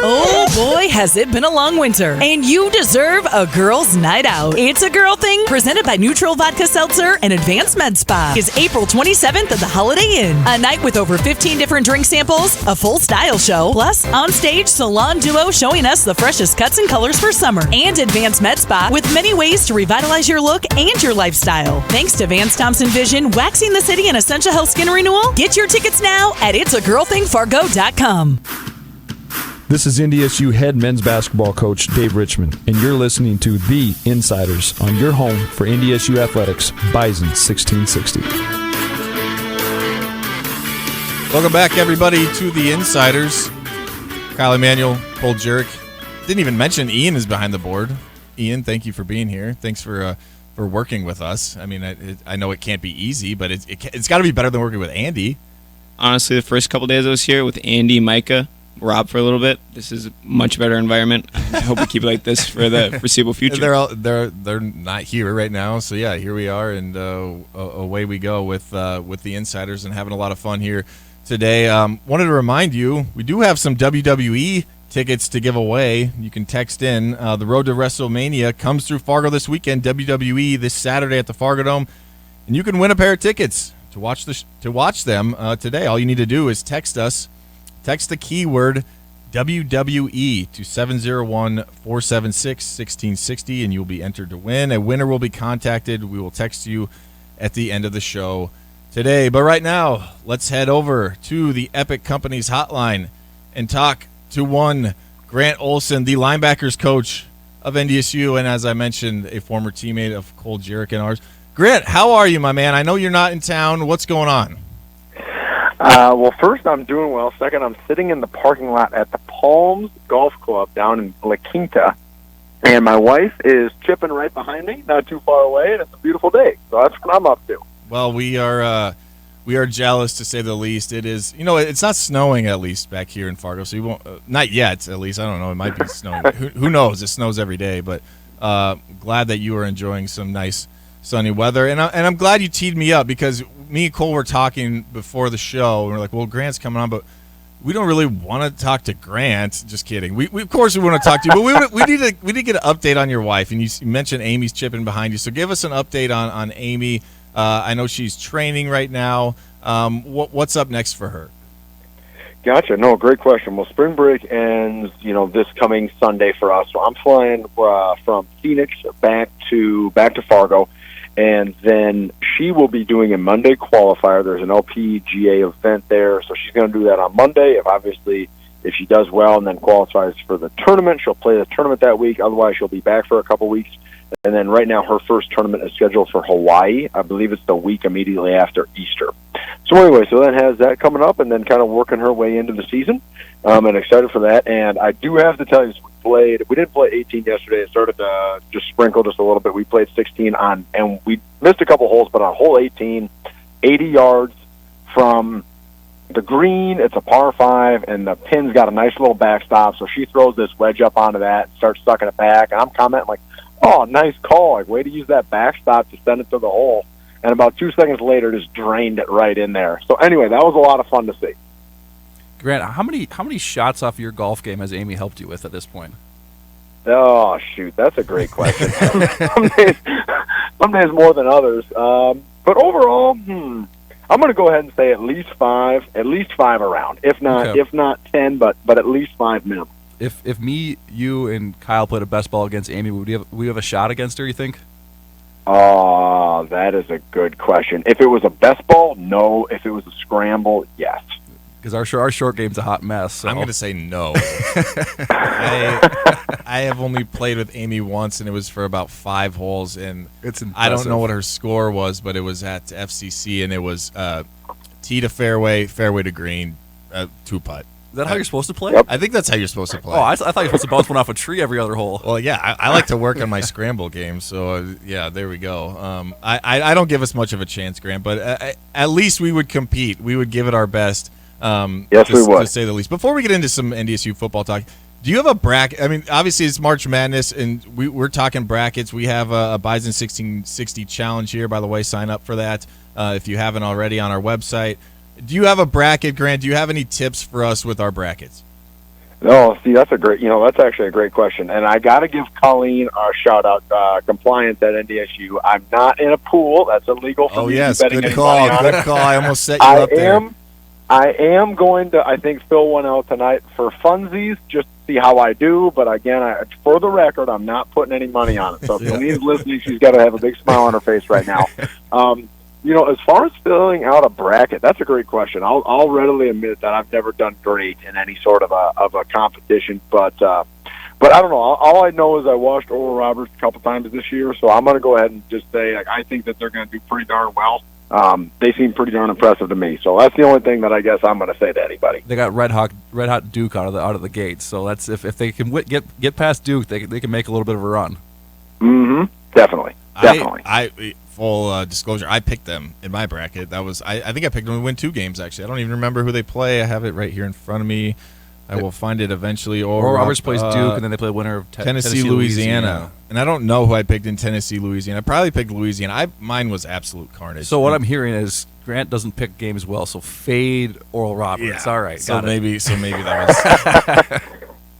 Oh boy, has it been a long winter. And you deserve a girl's night out. It's a Girl Thing, presented by Neutral Vodka Seltzer and Advanced Med Spa. Is April 27th at the Holiday Inn. A night with over 15 different drink samples, a full style show, plus on stage salon duo showing us the freshest cuts and colors for summer. And Advanced Med Spa with many ways to revitalize your look and your lifestyle. Thanks to Vance Thompson Vision, waxing the city and Essential Health Skin Renewal. Get your tickets now at itsagirlthingfargo.com. This is NDSU head men's basketball coach Dave Richmond, and you're listening to The Insiders on your home for NDSU athletics, Bison 1660. Welcome back, everybody, to The Insiders. Kyle Emanuel, Cole Jirik. Didn't even mention Ian is behind the board. Ian, thank you for being here. Thanks for working with us. I mean, I know it can't be easy, but it's got to be better than working with Andy. Honestly, the first couple days I was here with Andy, Micah, Rob for a little bit. This is a much better environment. I hope we keep it like this for the foreseeable future. They're not here right now, so yeah, here we are, and away we go with the Insiders and having a lot of fun here today. Wanted to remind you, we do have some WWE tickets to give away. You can text in. The Road to WrestleMania comes through Fargo this weekend. WWE this Saturday at the Fargo Dome, and you can win a pair of tickets to watch them today. All you need to do is text us. Text the keyword WWE to 701-476-1660, and you'll be entered to win. A winner will be contacted. We will text you at the end of the show today. But right now, let's head over to the Epic Companies hotline and talk to one Grant Olson, the linebackers coach of NDSU, and as I mentioned, a former teammate of Cole Jirik and ours. Grant, how are you, my man? I know you're not in town. What's going on? Well, first, I'm doing well. Second, I'm sitting in the parking lot at the Palms Golf Club down in La Quinta, and my wife is chipping right behind me, not too far away, and it's a beautiful day. So that's what I'm up to. Well, we are jealous, to say the least. It is, it's not snowing, at least back here in Fargo, so you won't, not yet, at least. I don't know. It might be snowing. Who knows? It snows every day, but glad that you are enjoying some nice sunny weather, and I'm glad you teed me up, because me and Cole were talking before the show, and we're like, well, Grant's coming on, but we don't really want to talk to Grant. Just kidding. We of course we want to talk to you, but we need to get an update on your wife. And you mentioned Amy's chipping behind you, so give us an update on Amy. I know she's training right now. What's up next for her? Gotcha. No, great question. Well, spring break ends, this coming Sunday for us. So I'm flying from Phoenix back to Fargo, and then she will be doing a Monday qualifier. There's an LPGA event there, so she's going to do that on Monday. If she does well and then qualifies for the tournament, she'll play the tournament that week. Otherwise, she'll be back for a couple weeks. And then right now, her first tournament is scheduled for Hawaii. I believe it's the week immediately after Easter. So anyway, then has that coming up, and then kind of working her way into the season. And excited for that. And I do have to tell you, we didn't play 18 yesterday. It started to just sprinkle just a little bit. We played 16 and we missed a couple holes, but on hole 18, 80 yards from the green, it's a par 5, and the pin's got a nice little backstop. So she throws this wedge up onto that and starts sucking it back. And I'm commenting like, oh, nice call. Like, way to use that backstop to send it to the hole. And about 2 seconds later, just drained it right in there. So anyway, that was a lot of fun to see. Grant, how many shots off your golf game has Amy helped you with at this point? Oh, shoot, that's a great question. some days more than others. But overall, I'm going to go ahead and say at least five around. If not 10, but at least 5 minimum. If me, you, and Kyle played a best ball against Amy, would we have a shot against her, you think? Oh, that is a good question. If it was a best ball, no. If it was a scramble, yes. Because our short game's a hot mess. So. I'm going to say no. I have only played with Amy once, and it was for about 5 holes. And it's impressive. I don't know what her score was, but it was at FCC, and it was tee to fairway, fairway to green, 2-putt. Is that how you're supposed to play? Yep. I think that's how you're supposed to play. Oh, I thought you were supposed to bounce one off a tree every other hole. Well, yeah, I like to work on my scramble game, so yeah, there we go. I don't give us much of a chance, Grant, but at least we would compete. We would give it our best. Yes, we would. To say the least. Before we get into some NDSU football talk, do you have a bracket? I mean, obviously it's March Madness, and we're talking brackets. We have a Bison 1660 challenge here, by the way. Sign up for that if you haven't already on our website. Do you have a bracket, Grant? Do you have any tips for us with our brackets? No, see, that's actually a great question. And I got to give Colleen a shout-out, compliance at NDSU. I'm not in a pool. That's illegal for me. Oh, yes, good call. I almost set you up there. I am going to, I think, fill one out tonight for funsies, just to see how I do. But again, for the record, I'm not putting any money on it. So if Colleen's listening, she's got to have a big smile on her face right now. As far as filling out a bracket, that's a great question. I'll readily admit that I've never done great in any sort of a competition, but I don't know. All I know is I watched Oral Roberts a couple times this year, so I'm going to go ahead and just say I think that they're going to do pretty darn well. They seem pretty darn impressive to me, so that's the only thing that I guess I'm going to say to anybody. They got red hot Duke out of the gate, so that's if they can get past Duke, they can make a little bit of a run. Mm-hmm. Definitely. I full disclosure, I picked them in my bracket. That was I think I picked them to win 2 games. Actually, I don't even remember who they play. I have it right here in front of me. I will find it eventually. Or Roberts plays Duke, and then they play the winner of Tennessee, Louisiana. And I don't know who I picked in Tennessee, Louisiana. I probably picked Louisiana. Mine was absolute carnage. So what I'm hearing is Grant doesn't pick games well, so fade Oral Roberts. Yeah. All right, so maybe that was.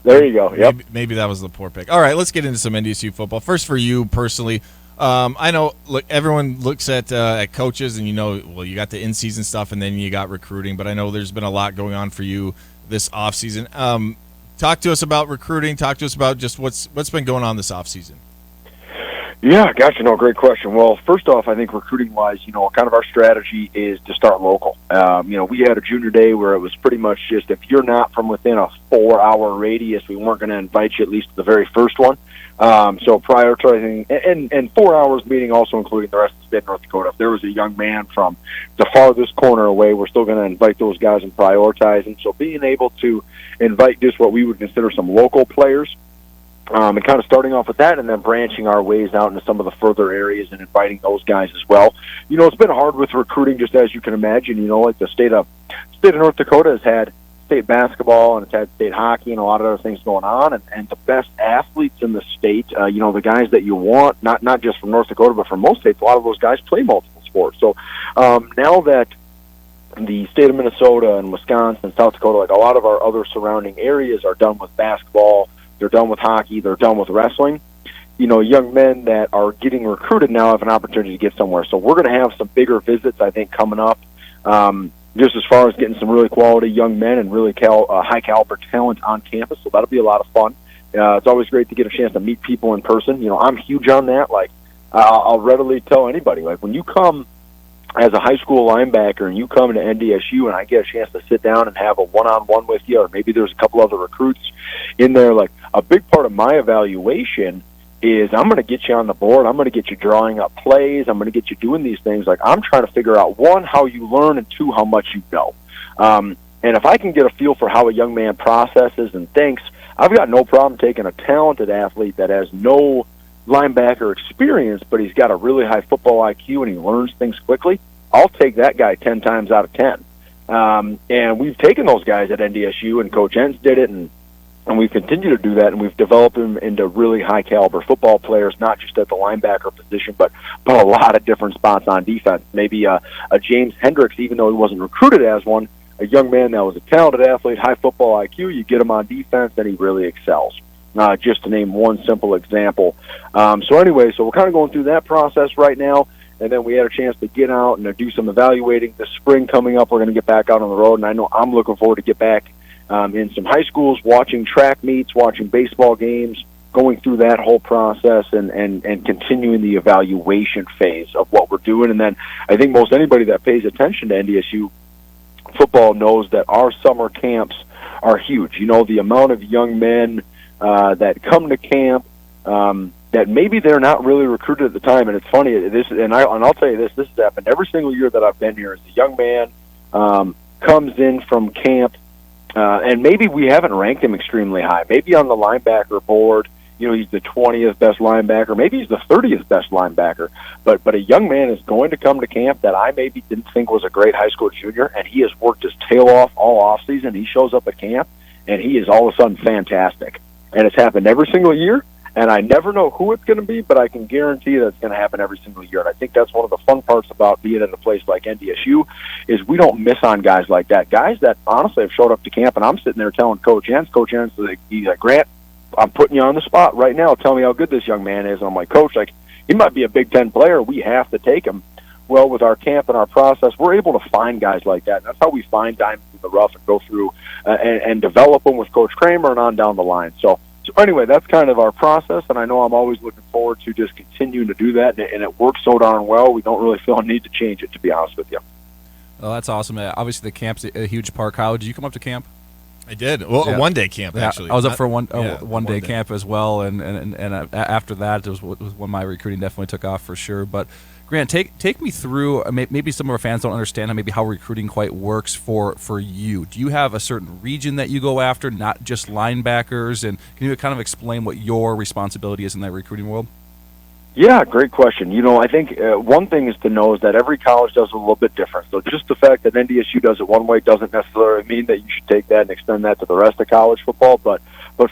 There you go. Yep. Maybe that was the poor pick. All right, let's get into some NDSU football. First, for you personally, I know everyone looks at coaches, and you got the in-season stuff, and then you got recruiting. But I know there's been a lot going on for you this offseason. Talk to us about recruiting. Talk to us about just what's been going on this offseason. Yeah, gotcha. No, great question. Well, first off, I think recruiting-wise, kind of our strategy is to start local. We had a junior day where it was pretty much just if you're not from within a 4-hour radius, we weren't going to invite you at least to the very first one. So prioritizing, and 4 hours meeting also including the rest of the state of North Dakota. If there was a young man from the farthest corner away, we're still going to invite those guys and prioritize them. So being able to invite just what we would consider some local players, and kind of starting off with that and then branching our ways out into some of the further areas and inviting those guys as well. It's been hard with recruiting, just as you can imagine. Like the state of North Dakota has had state basketball and it's had state hockey and a lot of other things going on, and the best athletes in the state, the guys that you want, not just from North Dakota, but from most states, a lot of those guys play multiple sports. So now that the state of Minnesota and Wisconsin, South Dakota, like a lot of our other surrounding areas are done with basketball, they're done with hockey, they're done with wrestling. Young men that are getting recruited now have an opportunity to get somewhere. So we're going to have some bigger visits, I think, coming up, just as far as getting some really quality young men and really high-caliber talent on campus. So that'll be a lot of fun. It's always great to get a chance to meet people in person. I'm huge on that. Like, I'll readily tell anybody, like, when you come as a high school linebacker and you come to NDSU and I get a chance to sit down and have a one-on-one with you, or maybe there's a couple other recruits in there, like, a big part of my evaluation is I'm going to get you on the board. I'm going to get you drawing up plays. I'm going to get you doing these things. Like, I'm trying to figure out, one, how you learn, and two, how much you know. And if I can get a feel for how a young man processes and thinks, I've got no problem taking a talented athlete that has no linebacker experience, but he's got a really high football IQ and he learns things quickly. I'll take that guy 10 times out of 10. And we've taken those guys at NDSU, and Coach Entz did it, and we continue to do that, and we've developed them into really high-caliber football players, not just at the linebacker position, but a lot of different spots on defense. Maybe a James Hendricks, even though he wasn't recruited as one, a young man that was a talented athlete, high football IQ, you get him on defense, and he really excels. Just to name one simple example. So we're kind of going through that process right now, and then we had a chance to get out and do some evaluating. This spring coming up, we're going to get back out on the road, and I know I'm looking forward to get back in some high schools, watching track meets, watching baseball games, going through that whole process and continuing the evaluation phase of what we're doing. And then I think most anybody that pays attention to NDSU football knows that our summer camps are huge. The amount of young men that come to camp that maybe they're not really recruited at the time. And it's funny, I'll tell you this has happened every single year that I've been here. Is a young man comes in from camp, and maybe we haven't ranked him extremely high. Maybe on the linebacker board, he's the 20th best linebacker. Maybe he's the 30th best linebacker. But a young man is going to come to camp that I maybe didn't think was a great high school junior, and he has worked his tail off all offseason. He shows up at camp, and he is all of a sudden fantastic. And it's happened every single year, and I never know who it's going to be, but I can guarantee that it's going to happen every single year. And I think that's one of the fun parts about being in a place like NDSU is we don't miss on guys like that. Guys that honestly have showed up to camp, and I'm sitting there telling Coach Entz, he's like, Grant, I'm putting you on the spot right now. Tell me how good this young man is. And I'm like, Coach, he might be a Big Ten player. We have to take him. Well, with our camp and our process, we're able to find guys like that. And that's how we find diamonds in the rough and go through and develop them with Coach Kramer and on down the line. So anyway, that's kind of our process, and I know I'm always looking forward to just continuing to do that, and it works so darn well, we don't really feel a need to change it, to be honest with you. Well, that's awesome. Obviously, the camp's a huge part. Kyle, did you come up to camp? I did. Well, a one-day camp, actually. I was up for a one-day camp as well, and after that, it was when my recruiting definitely took off for sure. But Grant, take me through. Maybe some of our fans don't understand how recruiting quite works for you. Do you have a certain region that you go after, not just linebackers? And can you kind of explain what your responsibility is in that recruiting world? Yeah, great question. I think one thing is to know is that every college does it a little bit different. So just the fact that NDSU does it one way doesn't necessarily mean that you should take that and extend that to the rest of college football. But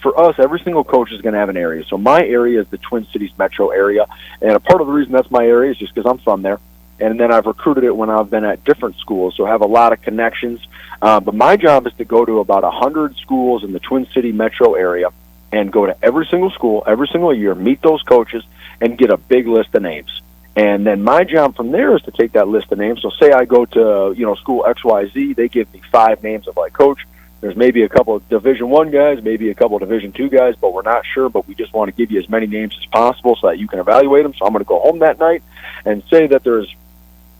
for us, every single coach is going to have an area. So my area is the Twin Cities metro area, and a part of the reason that's my area is just because I'm from there. And then I've recruited it when I've been at different schools, so I have a lot of connections. But my job is to go to about 100 schools in the Twin City metro area and go to every single school, every single year, meet those coaches, and get a big list of names. And then my job from there is to take that list of names. So say I go to, school XYZ, they give me 5 names of, like, coach, there's maybe a couple of Division I guys, maybe a couple of Division II guys, but we're not sure, but we just want to give you as many names as possible so that you can evaluate them. So I'm going to go home that night and say that there's,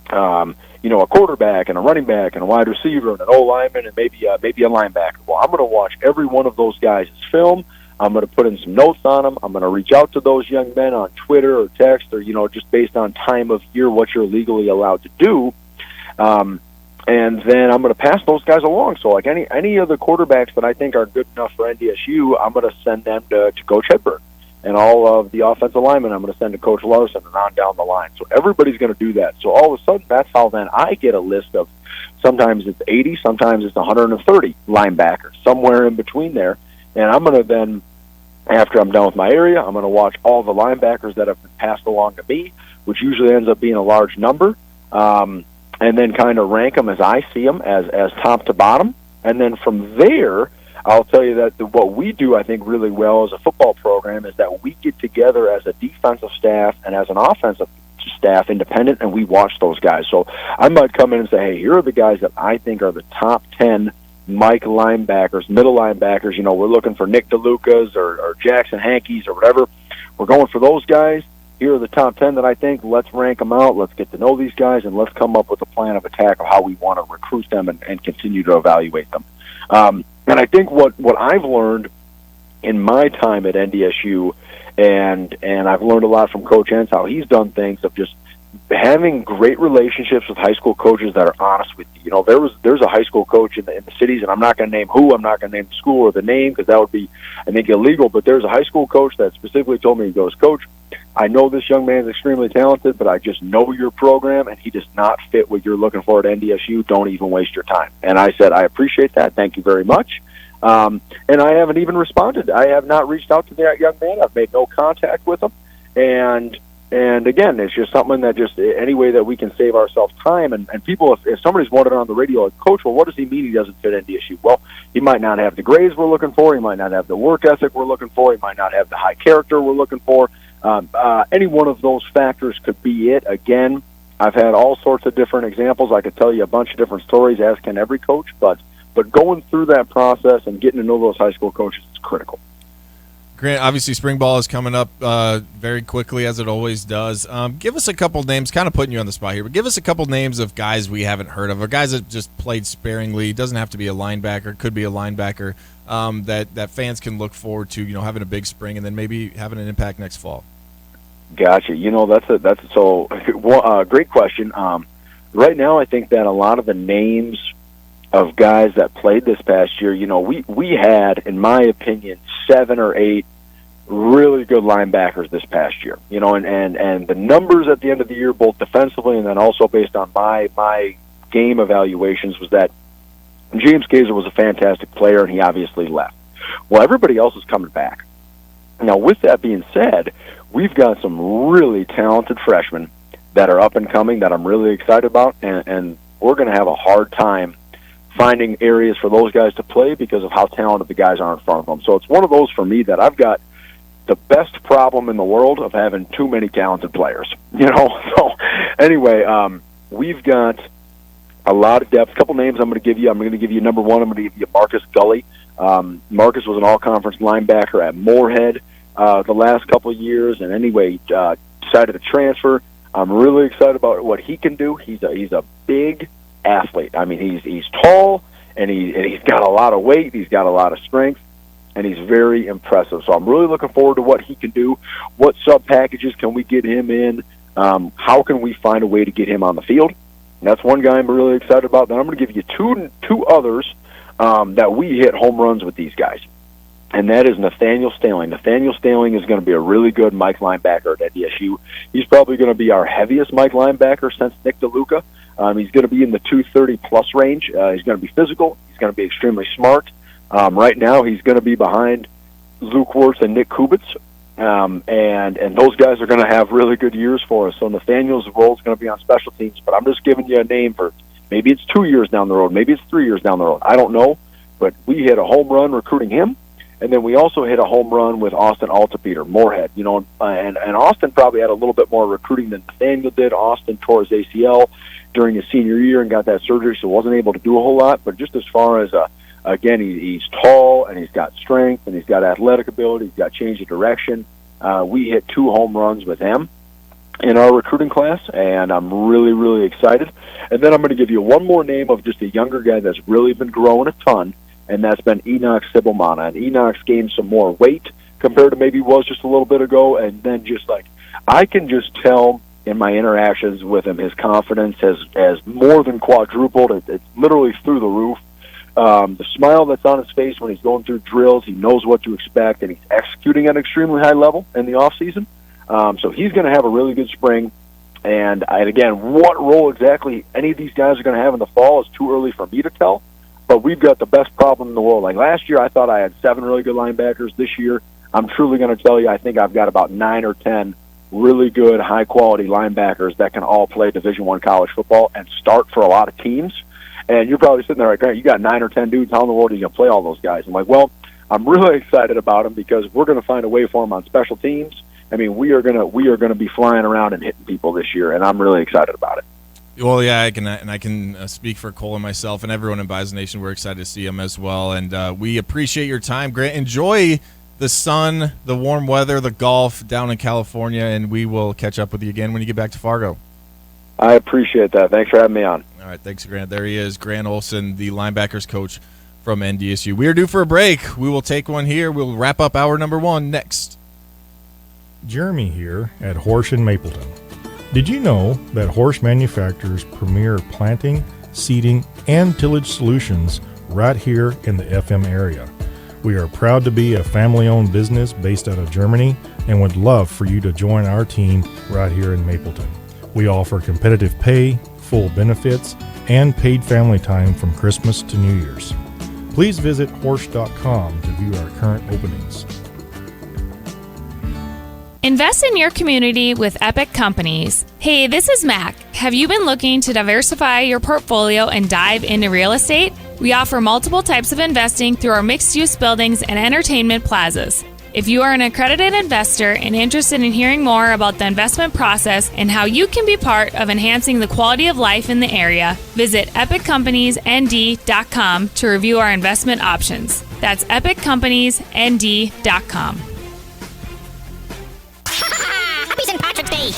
a quarterback and a running back and a wide receiver and an O-lineman and maybe a linebacker. Well, I'm going to watch every one of those guys' film. I'm going to put in some notes on them. I'm going to reach out to those young men on Twitter or text or, just based on time of year, what you're legally allowed to do. And then I'm going to pass those guys along. So like any of the quarterbacks that I think are good enough for NDSU, I'm going to send them to Coach Hedberg. And all of the offensive linemen, I'm going to send to Coach Larson and on down the line. So everybody's going to do that. So all of a sudden, that's how then I get a list of sometimes it's 80, sometimes it's 130 linebackers, somewhere in between there. And I'm going to then, after I'm done with my area, I'm going to watch all the linebackers that have been passed along to me, which usually ends up being a large number. and then kind of rank them as I see them, as top to bottom. And then from there, I'll tell you that what we do, I think, really well as a football program is that we get together as a defensive staff and as an offensive staff independent, and we watch those guys. So I might come in and say, hey, here are the guys that I think are the top 10 Mike linebackers, middle linebackers. We're looking for Nick DeLucas or Jackson Hankies or whatever. We're going for those guys. Here are the top 10 that I think. Let's rank them out. Let's get to know these guys, and let's come up with a plan of attack of how we want to recruit them and continue to evaluate them. And I think what I've learned in my time at NDSU, and I've learned a lot from Coach Entz, how he's done things of just having great relationships with high school coaches that are honest with you. There's a high school coach in the cities, and I'm not going to name who, I'm not going to name the school or the name because that would be, I think, illegal, but there's a high school coach that specifically told me, he goes, Coach, I know this young man is extremely talented, but I just know your program, and he does not fit what you're looking for at NDSU. Don't even waste your time. And I said, I appreciate that. Thank you very much. And I haven't even responded. I have not reached out to that young man. I've made no contact with him. And again, it's just something that just any way that we can save ourselves time. And people, if somebody's wondering on the radio, like, Coach, well, what does he mean he doesn't fit NDSU? Well, he might not have the grades we're looking for. He might not have the work ethic we're looking for. He might not have the high character we're looking for. Any one of those factors could be it. Again, I've had all sorts of different examples. I could tell you a bunch of different stories, as can every coach, but going through that process and getting to know those high school coaches is critical. Grant, obviously spring ball is coming up very quickly, as it always does. Give us a couple names, kind of putting you on the spot here, but give us a couple names of guys we haven't heard of, or guys that just played sparingly. Doesn't have to be a linebacker, could be a linebacker, that fans can look forward to, having a big spring and then maybe having an impact next fall. Gotcha. That's great question. Right now, I think that a lot of the names of guys that played this past year, we had, in my opinion, 7 or 8 really good linebackers this past year. And the numbers at the end of the year, both defensively and then also based on my game evaluations, was that James Gazer was a fantastic player, and he obviously left. Well, everybody else is coming back. Now, with that being said, we've got some really talented freshmen that are up and coming that I'm really excited about, and we're going to have a hard time finding areas for those guys to play because of how talented the guys are in front of them. So it's one of those for me that I've got the best problem in the world of having too many talented players. So anyway, we've got a lot of depth. A couple names I'm going to give you. I'm going to give you number one. I'm going to give you Marcus Gully. Marcus was an all-conference linebacker at Moorhead the last couple of years, and anyway, decided to transfer. I'm really excited about what he can do. He's a big athlete. I mean, he's tall, and he's got a lot of weight. He's got a lot of strength, and he's very impressive. So I'm really looking forward to what he can do. What sub-packages can we get him in? How can we find a way to get him on the field? And that's one guy I'm really excited about. Then I'm going to give you two others that we hit home runs with these guys, and that is Nathaniel Staling. Nathaniel Staling is going to be a really good Mike linebacker at NDSU. He's probably going to be our heaviest Mike linebacker since Nick DeLuca. He's going to be in the 230-plus range. He's going to be physical. He's going to be extremely smart. Right now, he's going to be behind Luke Wirtz and Nick Kubitz, and those guys are going to have really good years for us. So Nathaniel's role is going to be on special teams, but I'm just giving you a name for maybe it's 2 years down the road, maybe it's 3 years down the road. I don't know, but we hit a home run recruiting him, and then we also hit a home run with Austin Altapeter, Moorhead. And Austin probably had a little bit more recruiting than Nathaniel did. Austin tore his ACL during his senior year and got that surgery, so wasn't able to do a whole lot. But just as far as, again, he's tall, and he's got strength, and he's got athletic ability, he's got change of direction. We hit 2 home runs with him in our recruiting class, and I'm really, really excited. And then I'm going to give you one more name of just a younger guy that's really been growing a ton, and that's been Enoch Sibomana. And Enoch's gained some more weight compared to maybe was just a little bit ago, and then just like I can just tell in my interactions with him, his confidence has more than quadrupled. It's literally through the roof. The smile that's on his face when he's going through drills, he knows what to expect, and he's executing at an extremely high level in the offseason. So he's going to have a really good spring. And again, what role exactly any of these guys are going to have in the fall is too early for me to tell. But we've got the best problem in the world. Like last year, I thought I had 7 really good linebackers. This year, I'm truly going to tell you, I think I've got about 9 or 10 really good, high-quality linebackers that can all play Division I college football and start for a lot of teams. And you're probably sitting there like, Grant, you got 9 or 10 dudes. How in the world are you going to play all those guys? I'm like, well, I'm really excited about them because we're going to find a way for them on special teams. I mean, we are going to be flying around and hitting people this year, and I'm really excited about it. Well, yeah, I can speak for Cole and myself and everyone in Bison Nation. We're excited to see him as well, and we appreciate your time, Grant. Enjoy the sun, the warm weather, the golf down in California, and we will catch up with you again when you get back to Fargo. I appreciate that. Thanks for having me on. All right, thanks, Grant. There he is, Grant Olson, the linebackers coach from NDSU. We are due for a break. We will take one here. We'll wrap up hour number 1 next. Jeremy here at Horsch in Mapleton. Did you know that Horsch manufactures premier planting, seeding, and tillage solutions right here in the FM area? We are proud to be a family-owned business based out of Germany and would love for you to join our team right here in Mapleton. We offer competitive pay, full benefits, and paid family time from Christmas to New Year's. Please visit Horsch.com to view our current openings. Invest in your community with Epic Companies. Hey, this is Mac. Have you been looking to diversify your portfolio and dive into real estate? We offer multiple types of investing through our mixed-use buildings and entertainment plazas. If you are an accredited investor and interested in hearing more about the investment process and how you can be part of enhancing the quality of life in the area, visit epiccompaniesnd.com to review our investment options. That's epiccompaniesnd.com.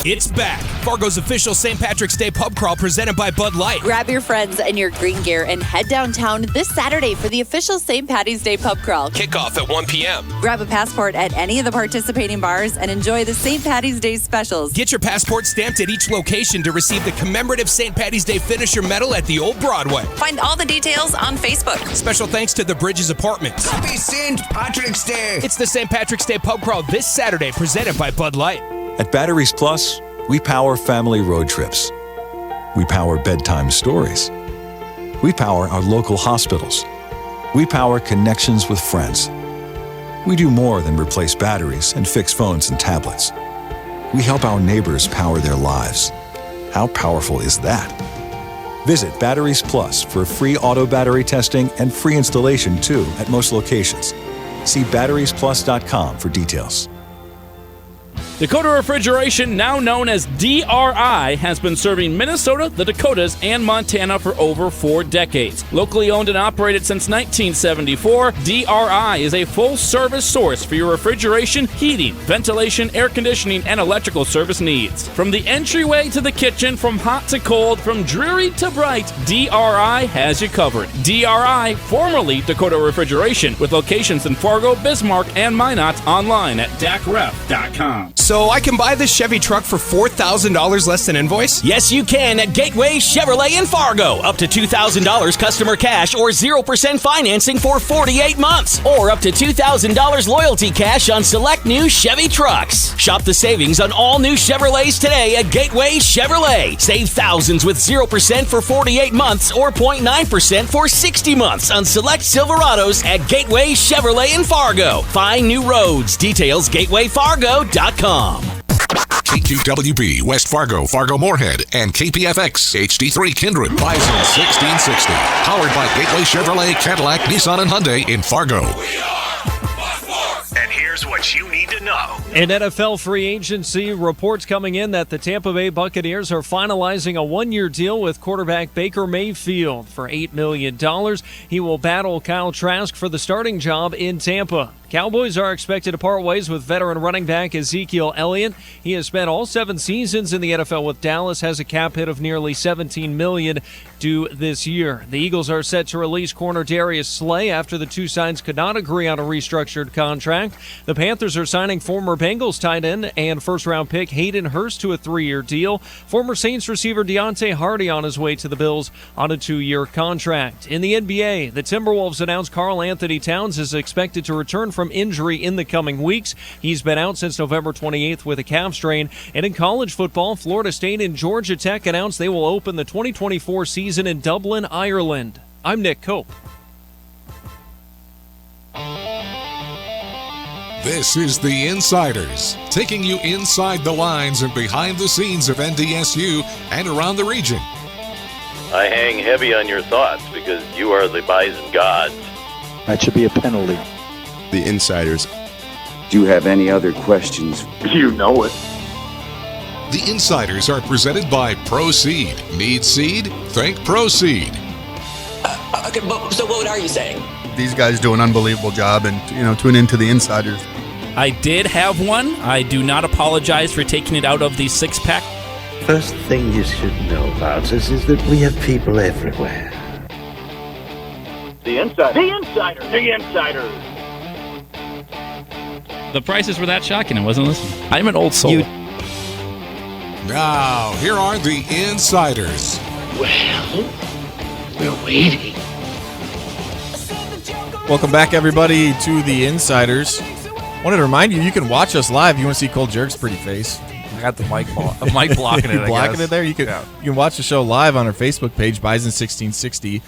It's back. Fargo's official St. Patrick's Day pub crawl presented by Bud Light. Grab your friends and your green gear and head downtown this Saturday for the official St. Patty's Day pub crawl. Kickoff at 1 p.m. Grab a passport at any of the participating bars and enjoy the St. Patty's Day specials. Get your passport stamped at each location to receive the commemorative St. Patty's Day finisher medal at the Old Broadway. Find all the details on Facebook. Special thanks to the Bridges Apartments. Happy St. Patrick's Day! It's the St. Patrick's Day pub crawl this Saturday presented by Bud Light. At Batteries Plus, we power family road trips. We power bedtime stories. We power our local hospitals. We power connections with friends. We do more than replace batteries and fix phones and tablets. We help our neighbors power their lives. How powerful is that? Visit Batteries Plus for free auto battery testing and free installation too at most locations. See batteriesplus.com for details. Dakota Refrigeration, now known as DRI, has been serving Minnesota, the Dakotas, and Montana for over 4 decades. Locally owned and operated since 1974, DRI is a full-service source for your refrigeration, heating, ventilation, air conditioning, and electrical service needs. From the entryway to the kitchen, from hot to cold, from dreary to bright, DRI has you covered. DRI, formerly Dakota Refrigeration, with locations in Fargo, Bismarck, and Minot, online at dacref.com. So I can buy this Chevy truck for $4,000 less than invoice? Yes, you can at Gateway Chevrolet in Fargo. Up to $2,000 customer cash or 0% financing for 48 months. Or up to $2,000 loyalty cash on select new Chevy trucks. Shop the savings on all new Chevrolets today at Gateway Chevrolet. Save thousands with 0% for 48 months or 0.9% for 60 months on select Silverados at Gateway Chevrolet in Fargo. Find new roads. Details gatewayfargo.com. KQWB, West Fargo, Fargo Moorhead, and KPFX, HD3 Kindred, Bison 1660. Powered by Gateway Chevrolet, Cadillac, Nissan, and Hyundai in Fargo. And here's what you need to know. In NFL free agency, reports coming in that the Tampa Bay Buccaneers are finalizing a 1-year deal with quarterback Baker Mayfield for $8 million. He will battle Kyle Trask for the starting job in Tampa. Cowboys are expected to part ways with veteran running back Ezekiel Elliott. He has spent all 7 seasons in the NFL with Dallas, has a cap hit of nearly $17 million due this year. The Eagles are set to release corner Darius Slay after the two sides could not agree on a restructured contract. The Panthers are signing former Bengals tight end and first-round pick Hayden Hurst to a 3-year deal. Former Saints receiver Deontay Hardy on his way to the Bills on a 2-year contract. In the NBA, the Timberwolves announced Karl Anthony Towns is expected to return from injury in the coming weeks. He's been out since November 28th with a calf strain. And in college football, Florida State and Georgia Tech announced they will open the 2024 season in Dublin, Ireland. I'm Nick Cope. This is The Insiders, taking you inside the lines and behind the scenes of NDSU and around the region. I hang heavy on your thoughts because you are the Bison gods. That should be a penalty. The Insiders. Do you have any other questions? You know it. The Insiders are presented by Proseed. Need seed? Think Proseed. Okay, so what are you saying? These guys do an unbelievable job, and tune into The Insiders. I did have one. I do not apologize for taking it out of the six-pack. First thing you should know about us is that we have people everywhere. The Insiders. The Insiders. The Insiders. The prices were that shocking. I wasn't listening. I'm an old soul. Now, here are the Insiders. Well, we're waiting. Welcome back, everybody, to the Insiders. Wanted to remind you, you can watch us live. You want to see Cole Jirik's pretty face? I got the mic blocking it. Blocking it there. You can watch the show live on our Facebook page, Bison 1660,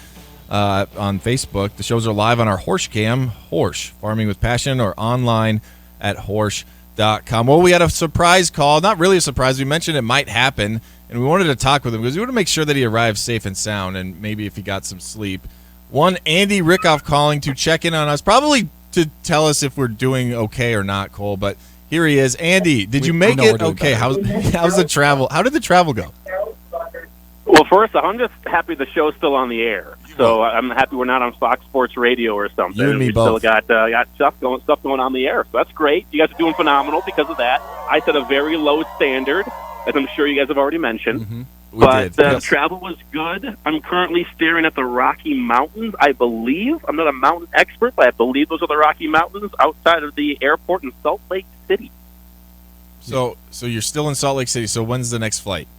on Facebook. The shows are live on our Horsch Cam, Horsch Farming with Passion, or online at horsch.com. Well, we had a surprise call. Not really a surprise. We mentioned it might happen, and we wanted to talk with him because we want to make sure that he arrived safe and sound, and maybe if he got some sleep. One, Andy Rickoff calling to check in on us, probably to tell us if we're doing okay or not, Cole. But here he is. Andy, did you make it okay? How's the travel? How did the travel go? Well, first, I'm just happy the show's still on the air. So I'm happy we're not on Fox Sports Radio or something. You and me we both. Still got stuff going on the air. So that's great. You guys are doing phenomenal because of that. I set a very low standard, as I'm sure you guys have already mentioned. Mm-hmm. But travel was good. I'm currently staring at the Rocky Mountains, I believe. I'm not a mountain expert, but I believe those are the Rocky Mountains outside of the airport in Salt Lake City. So you're still in Salt Lake City. So when's the next flight?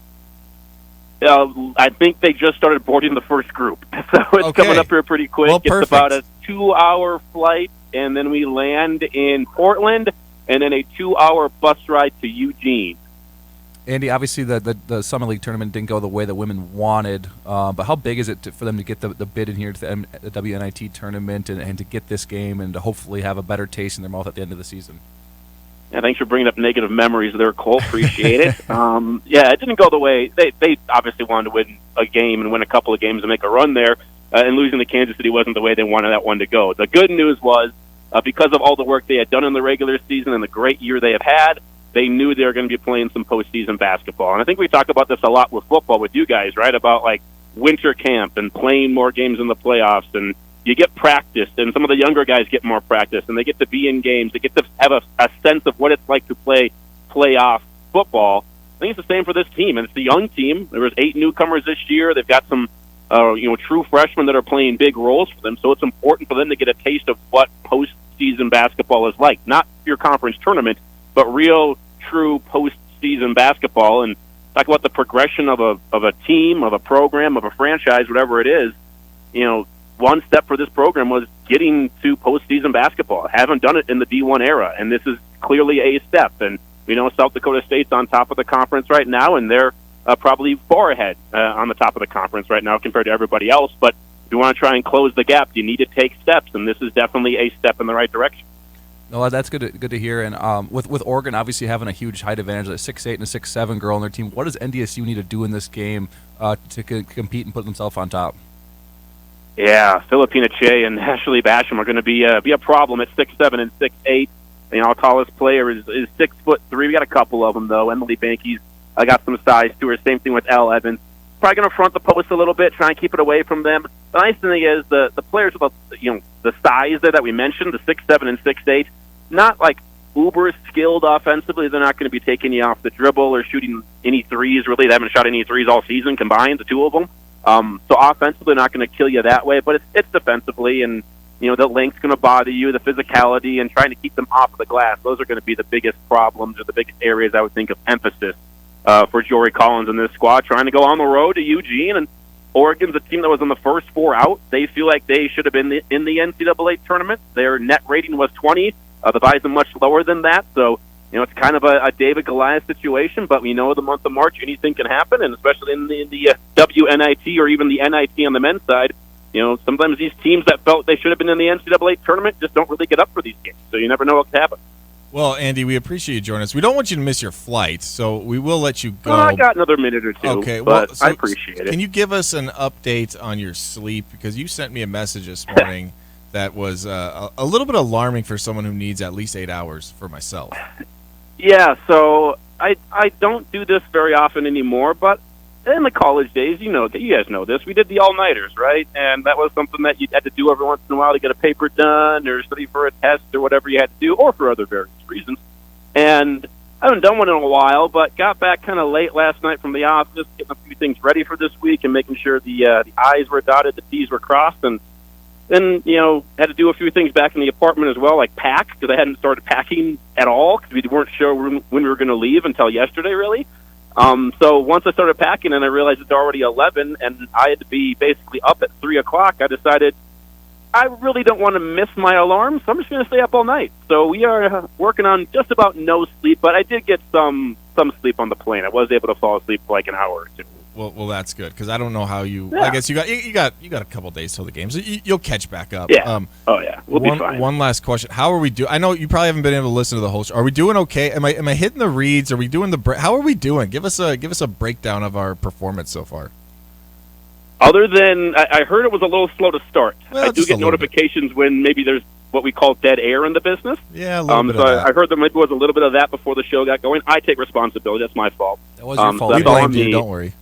I think they just started boarding the first group. So it's coming up here pretty quick. Well, it's about a 2-hour flight, and then we land in Portland, and then a 2-hour bus ride to Eugene. Andy, obviously the Summer League tournament didn't go the way the women wanted, but how big is it for them to get the bid in here to the WNIT tournament and to get this game and to hopefully have a better taste in their mouth at the end of the season? Yeah, thanks for bringing up negative memories there, Cole. Appreciate it. It didn't go the way they obviously wanted to win a game and win a couple of games and make a run there, and losing to Kansas City wasn't the way they wanted that one to go. The good news was because of all the work they had done in the regular season and the great year they have had, they knew they were going to be playing some postseason basketball. And I think we talk about this a lot with football with you guys, right, about like winter camp and playing more games in the playoffs, and you get practice, and some of the younger guys get more practice, and they get to be in games. They get to have a sense of what it's like to play playoff football. I think it's the same for this team, and it's the young team. There was 8 newcomers this year. They've got some true freshmen that are playing big roles for them, so it's important for them to get a taste of what postseason basketball is like. Not your conference tournament, but real, true postseason basketball, and talk about the progression of a team, of a program, of a franchise, whatever it is. One step for this program was getting to postseason basketball. Haven't done it in the D1 era, and this is clearly a step. And we know South Dakota State's on top of the conference right now, and they're probably far ahead on the top of the conference right now compared to everybody else. But if you want to try and close the gap, you need to take steps, and this is definitely a step in the right direction. No, that's good to hear. And with Oregon obviously having a huge height advantage, a 6'8" and a 6'7" girl on their team, what does NDSU need to do in this game to compete and put themselves on top? Yeah, Filipina Che and Ashley Basham are going to be a problem at 6'7" and 6'8". Our tallest player is 6'3". We got a couple of them though. Emily Banky's got some size to her. Same thing with Elle Evans. Probably going to front the post a little bit, try and keep it away from them. The nice thing is the players with the size there that we mentioned, the 6'7" and 6'8", not like uber skilled offensively. They're not going to be taking you off the dribble or shooting any threes. Really, they haven't shot any threes all season combined, the two of them. So offensively, not going to kill you that way, but it's defensively, and the length's going to bother you, the physicality, and trying to keep them off of the glass. Those are going to be the biggest problems or the biggest areas I would think of emphasis for Jory Collins and this squad, trying to go on the road to Eugene. And Oregon's a team that was in the first 4 out. They feel like they should have been in the NCAA tournament. Their net rating was 20. The Bison much lower than that, so it's kind of a David Goliath situation, but we know the month of March anything can happen, and especially in the WNIT or even the NIT on the men's side, sometimes these teams that felt they should have been in the NCAA tournament just don't really get up for these games, so you never know what could happen. Well, Andy, we appreciate you joining us. We don't want you to miss your flight, so we will let you go. Well, I got another minute or two, okay, but so I appreciate it. Can you give us an update on your sleep? Because you sent me a message this morning that was a little bit alarming for someone who needs at least 8 hours for myself. Yeah, so I don't do this very often anymore, but in the college days, you guys know this, we did the all-nighters, right? And that was something that you had to do every once in a while to get a paper done or study for a test or whatever you had to do, or for other various reasons. And I haven't done one in a while, but got back kind of late last night from the office, getting a few things ready for this week and making sure the I's were dotted, the T's were crossed, and then, had to do a few things back in the apartment as well, like pack, because I hadn't started packing at all because we weren't sure when we were going to leave until yesterday, really. So once I started packing and I realized it's already 11 and I had to be basically up at 3 o'clock, I decided I really don't want to miss my alarm, so I'm just going to stay up all night. So we are working on just about no sleep, but I did get some sleep on the plane. I was able to fall asleep for like an hour or two. Well, that's good because I don't know how you. Yeah. I guess you got a couple days till the game, so you'll catch back up. Yeah. We'll be fine. One last question: how are we doing? I know you probably haven't been able to listen to the host. Are we doing okay? Am I hitting the reads? Are we doing how are we doing? Give us a breakdown of our performance so far. Other than I heard it was a little slow to start. Well, I do get notifications when maybe there's what we call dead air in the business. Yeah, a little bit so of that. I heard there maybe was a little bit of that before the show got going. I take responsibility. That's my fault. That was your fault. So We blamed you. Don't worry.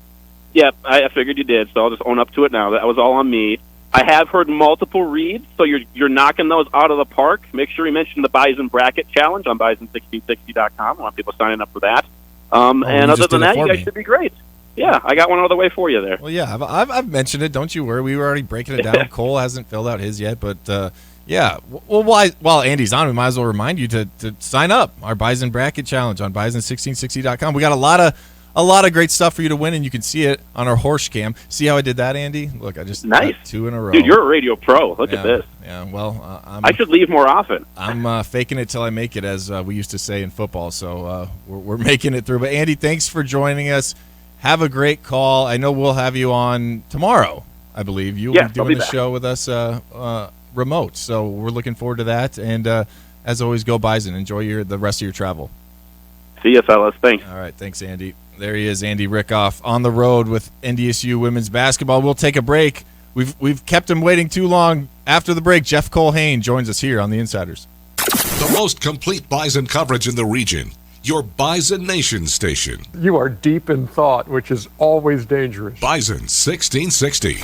Yeah, I figured you did, so I'll just own up to it now. That was all on me. I have heard multiple reads, so you're knocking those out of the park. Make sure you mention the Bison Bracket Challenge on Bison1660.com. I want people signing up for that. And other than that, you guys should be great. Yeah, I got one all the way for you there. Well, yeah, I've mentioned it. Don't you worry. We were already breaking it down. Cole hasn't filled out his yet, but yeah. Well, while Andy's on, we might as well remind you to sign up. Our Bison Bracket Challenge on Bison1660.com. We got a lot of great stuff for you to win, and you can see it on our horse cam. See how I did that, Andy? Look, I just got 2 in a row. Dude, you're a radio pro. Look at this. Yeah, well, I should leave more often. I'm faking it till I make it, as we used to say in football. So we're making it through. But Andy, thanks for joining us. Have a great call. I know we'll have you on tomorrow, I believe. You'll be doing the show with us remote. So we're looking forward to that. And as always, go Bison. Enjoy the rest of your travel. See you, fellas. Thanks. All right. Thanks, Andy. There he is, Andy Rickoff, on the road with NDSU women's basketball. We'll take a break. We've kept him waiting too long. After the break, Jeff Culhane joins us here on the Insiders. The most complete Bison coverage in the region. Your Bison Nation station. You are deep in thought, which is always dangerous. Bison 1660.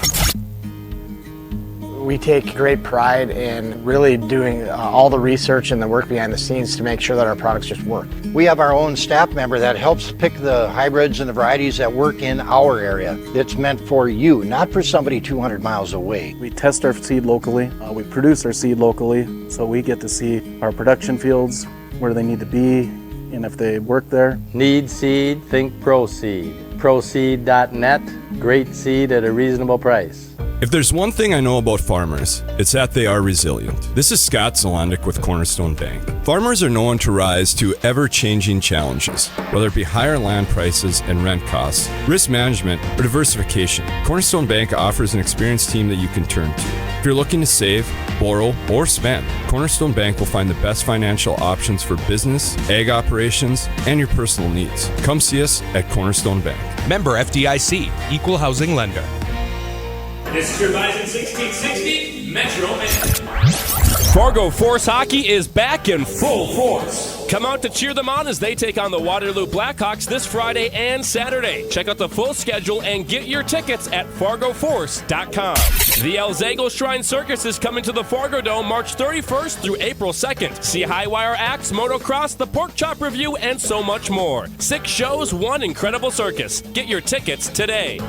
We take great pride in really doing all the research and the work behind the scenes to make sure that our products just work. We have our own staff member that helps pick the hybrids and the varieties that work in our area. It's meant for you, not for somebody 200 miles away. We test our seed locally. We produce our seed locally, so we get to see our production fields, where they need to be, and if they work there. Need seed? Think ProSeed. ProSeed.net. Great seed at a reasonable price. If there's one thing I know about farmers, it's that they are resilient. This is Scott Zolandic with Cornerstone Bank. Farmers are known to rise to ever-changing challenges, whether it be higher land prices and rent costs, risk management, or diversification. Cornerstone Bank offers an experienced team that you can turn to. If you're looking to save, borrow, or spend, Cornerstone Bank will find the best financial options for business, ag operations, and your personal needs. Come see us at Cornerstone Bank. Member FDIC, Equal Housing Lender. This is your Bison 1660 Metro Man. Fargo Force Hockey is back in full force. Come out to cheer them on as they take on the Waterloo Blackhawks this Friday and Saturday. Check out the full schedule and get your tickets at FargoForce.com. The El Zago Shrine Circus is coming to the Fargo Dome March 31st through April 2nd. See high wire acts, motocross, the Pork Chop Review, and so much more. 6 shows, 1 incredible circus. Get your tickets today.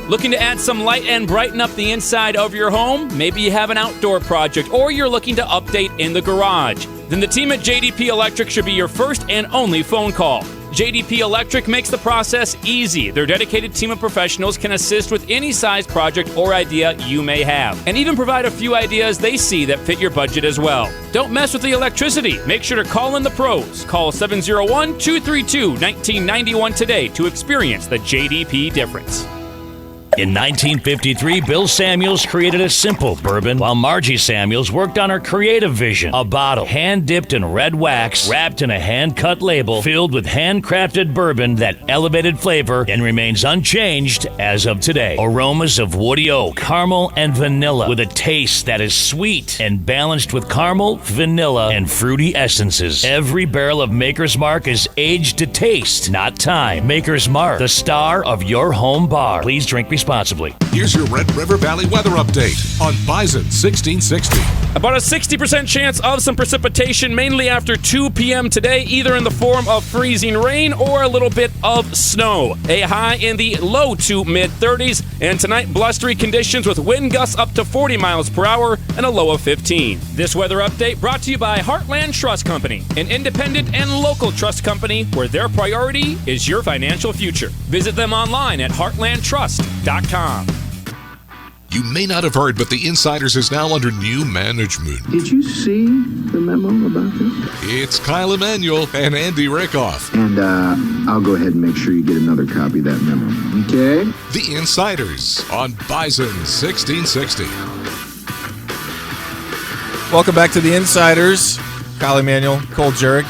Looking to add some light and brighten up the inside of your home? Maybe you have an outdoor project or you're looking to update in the garage. Then the team at JDP Electric should be your first and only phone call. JDP Electric makes the process easy. Their dedicated team of professionals can assist with any size project or idea you may have, and even provide a few ideas they see that fit your budget as well. Don't mess with the electricity. Make sure to call in the pros. Call 701-232-1991 today to experience the JDP difference. In 1953, Bill Samuels created a simple bourbon, while Margie Samuels worked on her creative vision. A bottle, hand-dipped in red wax, wrapped in a hand-cut label, filled with handcrafted bourbon that elevated flavor and remains unchanged as of today. Aromas of woody oak, caramel, and vanilla, with a taste that is sweet and balanced with caramel, vanilla, and fruity essences. Every barrel of Maker's Mark is aged to taste, not time. Maker's Mark, the star of your home bar. Please drink responsibly. Here's your Red River Valley weather update on Bison 1660. About a 60% chance of some precipitation, mainly after 2 p.m. today, either in the form of freezing rain or a little bit of snow. A high in the low to mid-30s, and tonight blustery conditions with wind gusts up to 40 miles per hour and a low of 15. This weather update brought to you by Heartland Trust Company, an independent and local trust company where their priority is your financial future. Visit them online at heartlandtrust.com. You may not have heard, but the Insiders is now under new management. Did you see the memo about this? It's Kyle Emanuel and Andy Rickoff. And I'll go ahead and make sure you get another copy of that memo. Okay? The Insiders on Bison 1660. Welcome back to the Insiders. Kyle Emanuel, Cole Jirik,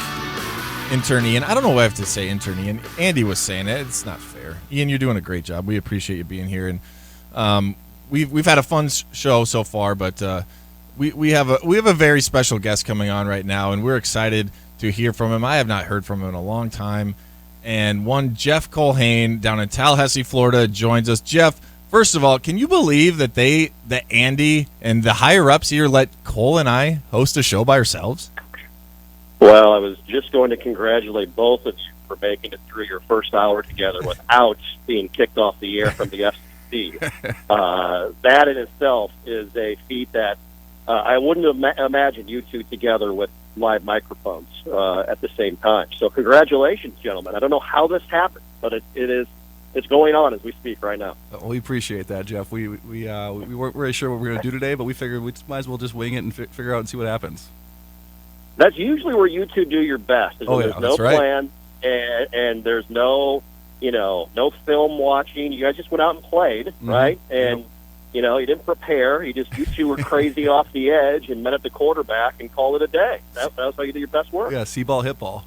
intern Ian. I don't know why I have to say intern Ian. Andy was saying it. It's not fair. Ian, you're doing a great job. We appreciate you being here, and we've had a fun show so far, but we have a very special guest coming on right now, and we're excited to hear from him. I have not heard from him in a long time, and one Jeff Culhane down in Tallahassee, Florida, joins us. Jeff, first of all, can you believe that Andy and the higher ups here let Cole and I host a show by ourselves? Well, I was just going to congratulate both of you for making it through your first hour together without being kicked off the air from the FCC. That in itself is a feat that I wouldn't imagine you two together with live microphones at the same time. So congratulations, gentlemen. I don't know how this happened, but it's going on as we speak right now. We appreciate that, Jeff. We weren't really sure what we were going to do today, but we figured we might as well just wing it and figure out and see what happens. That's usually where you two do your best. Oh, yeah, there's no that's right. plan and there's no film watching. You guys just went out and played, right? And you didn't prepare. You two were crazy off the edge and met at the quarterback and called it a day. That was how you did your best work. Yeah, see-ball, hit ball.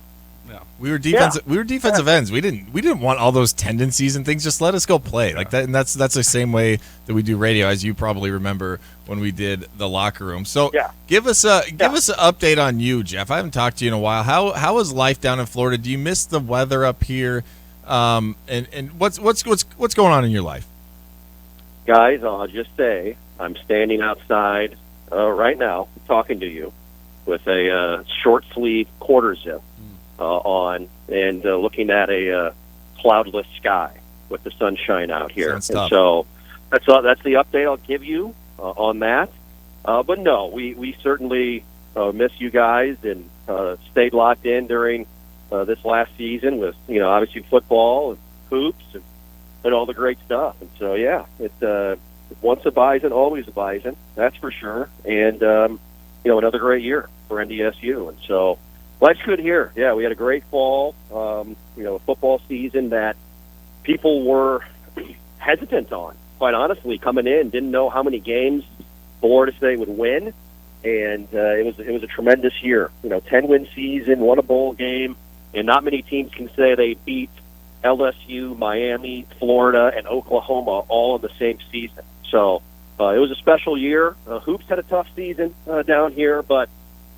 Yeah, we were defensive. Yeah. We were defensive ends. We didn't want all those tendencies and things. Just let us go play like that. And that's the same way that we do radio, as you probably remember when we did the locker room. So give us an update on you, Jeff. I haven't talked to you in a while. How is life down in Florida? Do you miss the weather up here? And what's going on in your life? Guys, I'll just say I'm standing outside right now talking to you with a short sleeve quarter zip on and looking at a cloudless sky with the sunshine out here. And so that's the update I'll give you on that. But no, we certainly miss you guys and stayed locked in during this last season with obviously football and hoops and all the great stuff. And so it's once a Bison, always a Bison, that's for sure. And another great year for NDSU. And so life's good here. Yeah, we had a great fall. A football season that people were hesitant on. Quite honestly, coming in, didn't know how many games Florida State would win, and it was a tremendous year. 10-win season, won a bowl game, and not many teams can say they beat LSU, Miami, Florida, and Oklahoma all in the same season. So it was a special year. Hoops had a tough season down here, but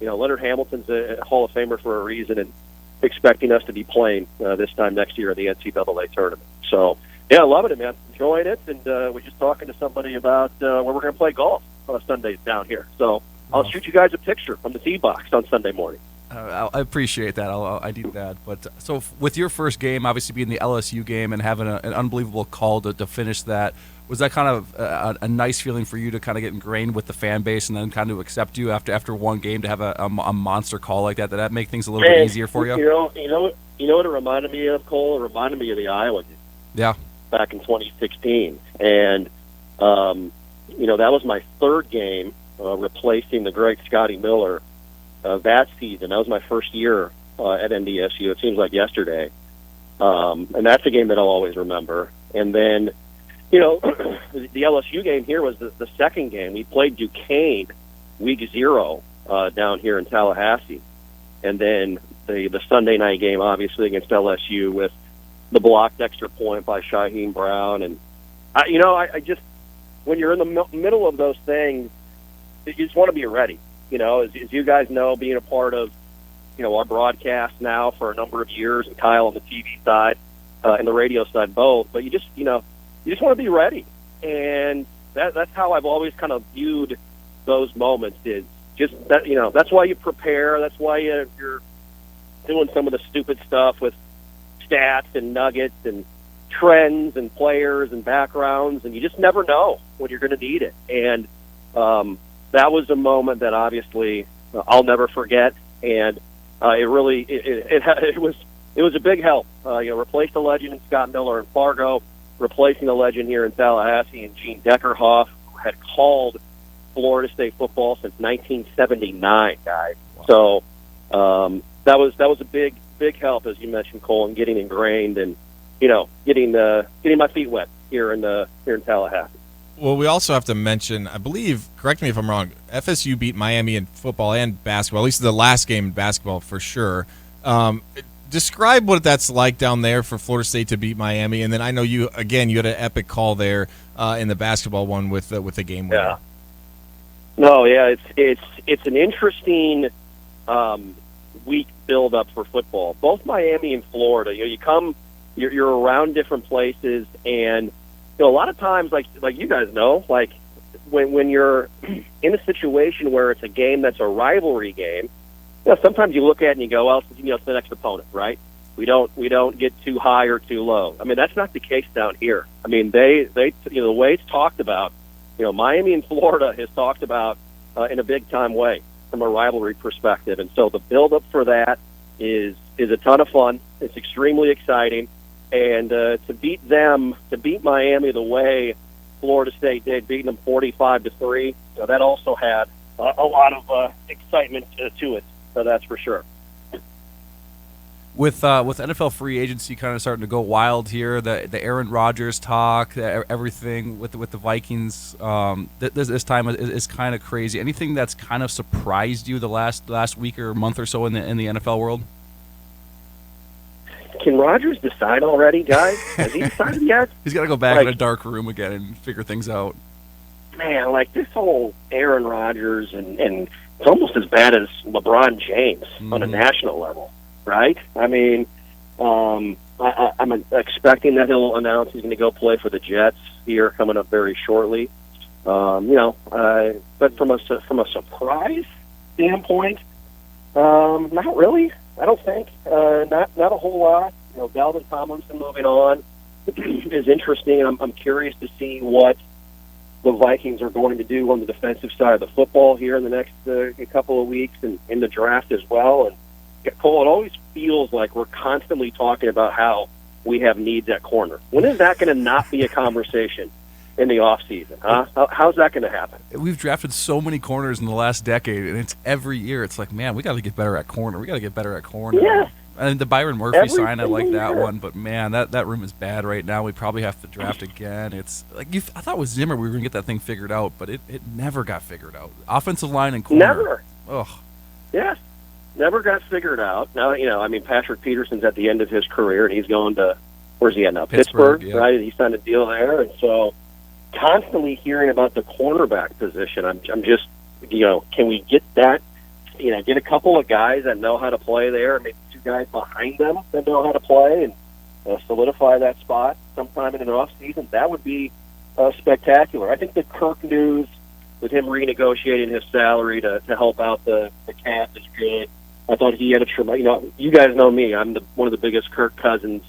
Leonard Hamilton's a Hall of Famer for a reason, and expecting us to be playing this time next year in the NCAA tournament. So, loving it, man. Enjoying it, and we're just talking to somebody about where we're going to play golf on Sundays down here. So I'll shoot you guys a picture from the tee box on Sunday morning. I appreciate that. I need that. But so with your first game, obviously being the LSU game and having an unbelievable call to finish that, was that kind of a nice feeling for you to kind of get ingrained with the fan base and then kind of accept you after one game to have a monster call like that? Did that make things a little bit easier for you? You know what it reminded me of, Cole? It reminded me of the Iowa game. Yeah. Back in 2016, and that was my third game replacing the great Scotty Miller that season. That was my first year at NDSU. It seems like yesterday, and that's a game that I'll always remember. And then, the LSU game here was the second game. We played Duquesne week 0 down here in Tallahassee. And then the Sunday night game, obviously, against LSU with the blocked extra point by Shaheem Brown. And, I just, when you're in the middle of those things, you just want to be ready. As you guys know, being a part of, our broadcast now for a number of years, and Kyle on the TV side and the radio side both, but you just want to be ready. And that's how I've always kind of viewed those moments is just that, that's why you prepare. That's why you're doing some of the stupid stuff with stats and nuggets and trends and players and backgrounds, and you just never know when you're going to need it. And that was a moment that obviously I'll never forget, and it was a big help. Replace the legend in Scott Miller in Fargo, replacing the legend here in Tallahassee and Gene Deckerhoff, who had called Florida State football since 1979, guys. Wow. So that was a big help, as you mentioned, Cole, in getting ingrained and getting my feet wet here in Tallahassee. Well, we also have to mention, I believe, correct me if I'm wrong, FSU beat Miami in football and basketball, at least the last game in basketball for sure. Describe what that's like down there for Florida State to beat Miami, and then I know you had an epic call there in the basketball one with the game winner. Yeah. No, yeah, it's an interesting week build up for football. Both Miami and Florida, you're around different places, and a lot of times, like you guys know, like when you're in a situation where it's a game that's a rivalry game, sometimes you look at it and you go, well, it's the next opponent, right? We don't get too high or too low. I mean, that's not the case down here. I mean, they the way it's talked about, Miami and Florida is talked about in a big time way from a rivalry perspective, and so the build up for that is a ton of fun. It's extremely exciting. And to beat Miami the way Florida State did, beating them 45-3, that also had a lot of excitement to it. So that's for sure. With NFL free agency kind of starting to go wild here, the Aaron Rodgers talk, everything with the Vikings this time is kind of crazy. Anything that's kind of surprised you the last week or month or so in the NFL world? Can Rodgers decide already, guys? Has he decided yet? He's got to go back in a dark room again and figure things out. Man, this whole Aaron Rodgers and it's almost as bad as LeBron James on a national level, right? I mean, I'm expecting that he'll announce he's going to go play for the Jets here coming up very shortly. But from a surprise standpoint, not really. I don't think not a whole lot. Dalvin Tomlinson moving on is interesting. I'm curious to see what the Vikings are going to do on the defensive side of the football here in the next couple of weeks and in the draft as well. And Cole, it always feels like we're constantly talking about how we have needs at corner. When is that going to not be a conversation in the offseason, huh? How's that going to happen? We've drafted so many corners in the last decade, and it's every year. It's like, man, we got to get better at corner. Yeah. And the Byron Murphy sign, I like that one, but man, that room is bad right now. We probably have to draft again. It's like I thought with Zimmer we were going to get that thing figured out, but it never got figured out. Offensive line and corner. Never. Ugh. Yeah. Never got figured out. Now, Patrick Peterson's at the end of his career, and he's going to, where's he at now? Pittsburgh, yeah. Right? He signed a deal there, and so constantly hearing about the cornerback position. I'm just, can we get that, get a couple of guys that know how to play there, maybe two guys behind them that know how to play, and solidify that spot sometime in an off season? That would be spectacular. I think the Kirk news with him renegotiating his salary to help out the cap is good. I thought he had a tremendous, you guys know me, I'm one of the biggest Kirk Cousins,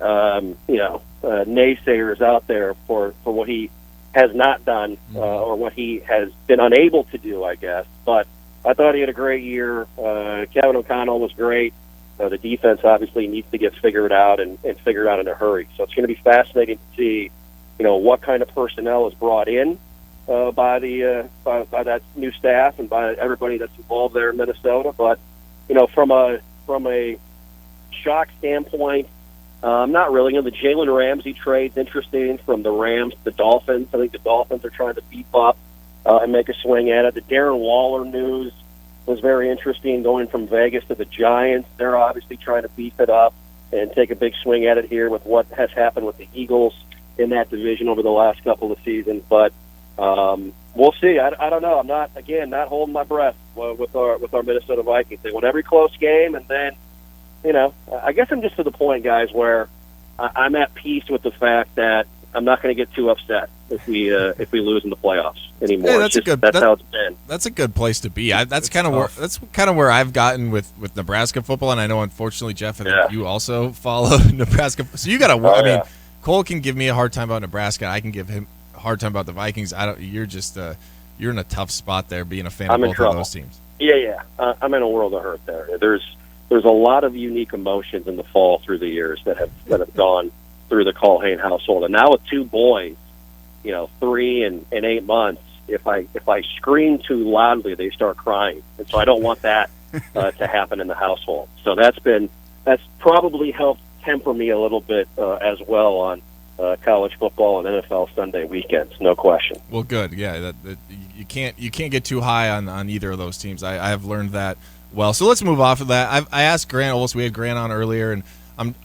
naysayers out there for what he has not done or what he has been unable to do, I guess. But I thought he had a great year. Kevin O'Connell was great. The defense obviously needs to get figured out and figured out in a hurry. So it's going to be fascinating to see, what kind of personnel is brought in by that new staff and by everybody that's involved there in Minnesota. But from a shock standpoint, Not really. The Jalen Ramsey trade's interesting from the Rams to the Dolphins. I think the Dolphins are trying to beef up and make a swing at it. The Darren Waller news was very interesting, going from Vegas to the Giants. They're obviously trying to beef it up and take a big swing at it here with what has happened with the Eagles in that division over the last couple of seasons. But we'll see. I don't know. I'm not holding my breath with our Minnesota Vikings. They win every close game, and then, I guess I'm just to the point, guys, where I'm at peace with the fact that I'm not going to get too upset if we lose in the playoffs anymore. Hey, that's how it's been. That's a good place to be. That's kind of where I've gotten with Nebraska football, and I know unfortunately, Jeff, I think you also follow Nebraska. So you got to. I mean, Cole can give me a hard time about Nebraska. I can give him a hard time about the Vikings. You're just you're in a tough spot there, being a fan of both of those teams. Yeah. I'm in a world of hurt there. There's a lot of unique emotions in the fall through the years that have gone through the Culhane household, and now with two boys, 3 and 8 months, if I scream too loudly, they start crying, and so I don't want that to happen in the household. So that's probably helped temper me a little bit as well on college football and NFL Sunday weekends, no question. Well, good, yeah. That you can't get too high on either of those teams. I have learned that well. So let's move off of that. I asked Grant Olson. We had Grant on earlier, and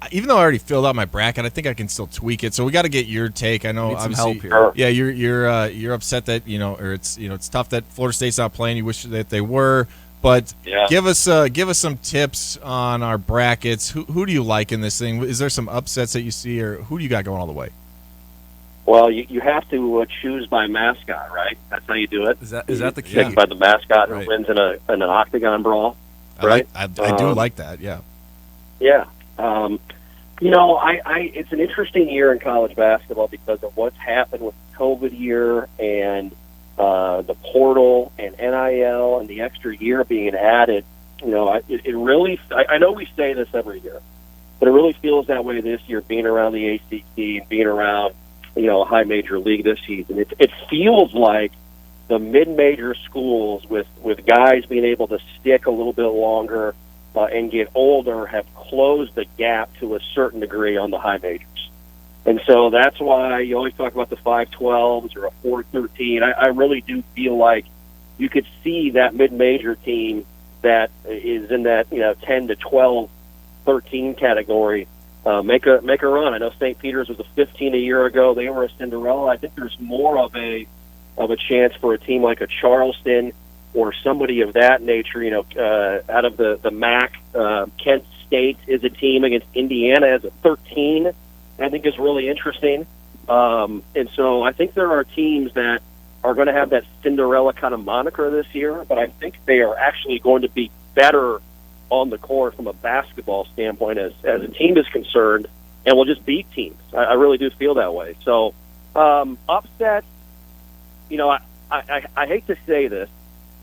even though I already filled out my bracket, I think I can still tweak it. So we got to get your take. I know, need some obviously, help yeah, here. you're upset that or it's tough that Florida State's not playing. You wish that they were, but give us some tips on our brackets. Who do you like in this thing? Is there some upsets that you see, or who do you got going all the way? Well, you have to choose by mascot, right? That's how you do it. Is that the key? Pick by the mascot who wins in an octagon brawl, right? I do like that. Yeah. Yeah. It's an interesting year in college basketball because of what's happened with the COVID year and the portal and NIL and the extra year being added. It really, I know we say this every year, but it really feels that way this year, being around the ACC and being around, a high major league this season. It feels like the mid-major schools with guys being able to stick a little bit longer and get older have closed the gap to a certain degree on the high majors. And so that's why you always talk about the 5-12s or a 4-13. I really do feel like you could see that mid-major team that is in that 10 to 12, 13 category make a run. I know St. Peter's was a 15 a year ago. They were a Cinderella. I think there's more of a chance for a team like a Charleston or somebody of that nature, out of the MAC. Kent State is a team against Indiana as a 13, I think is really interesting. And so I think there are teams that are going to have that Cinderella kind of moniker this year, but I think they are actually going to be better on the court from a basketball standpoint as a team is concerned, and will just beat teams. I really do feel that way. So upsets, I hate to say this,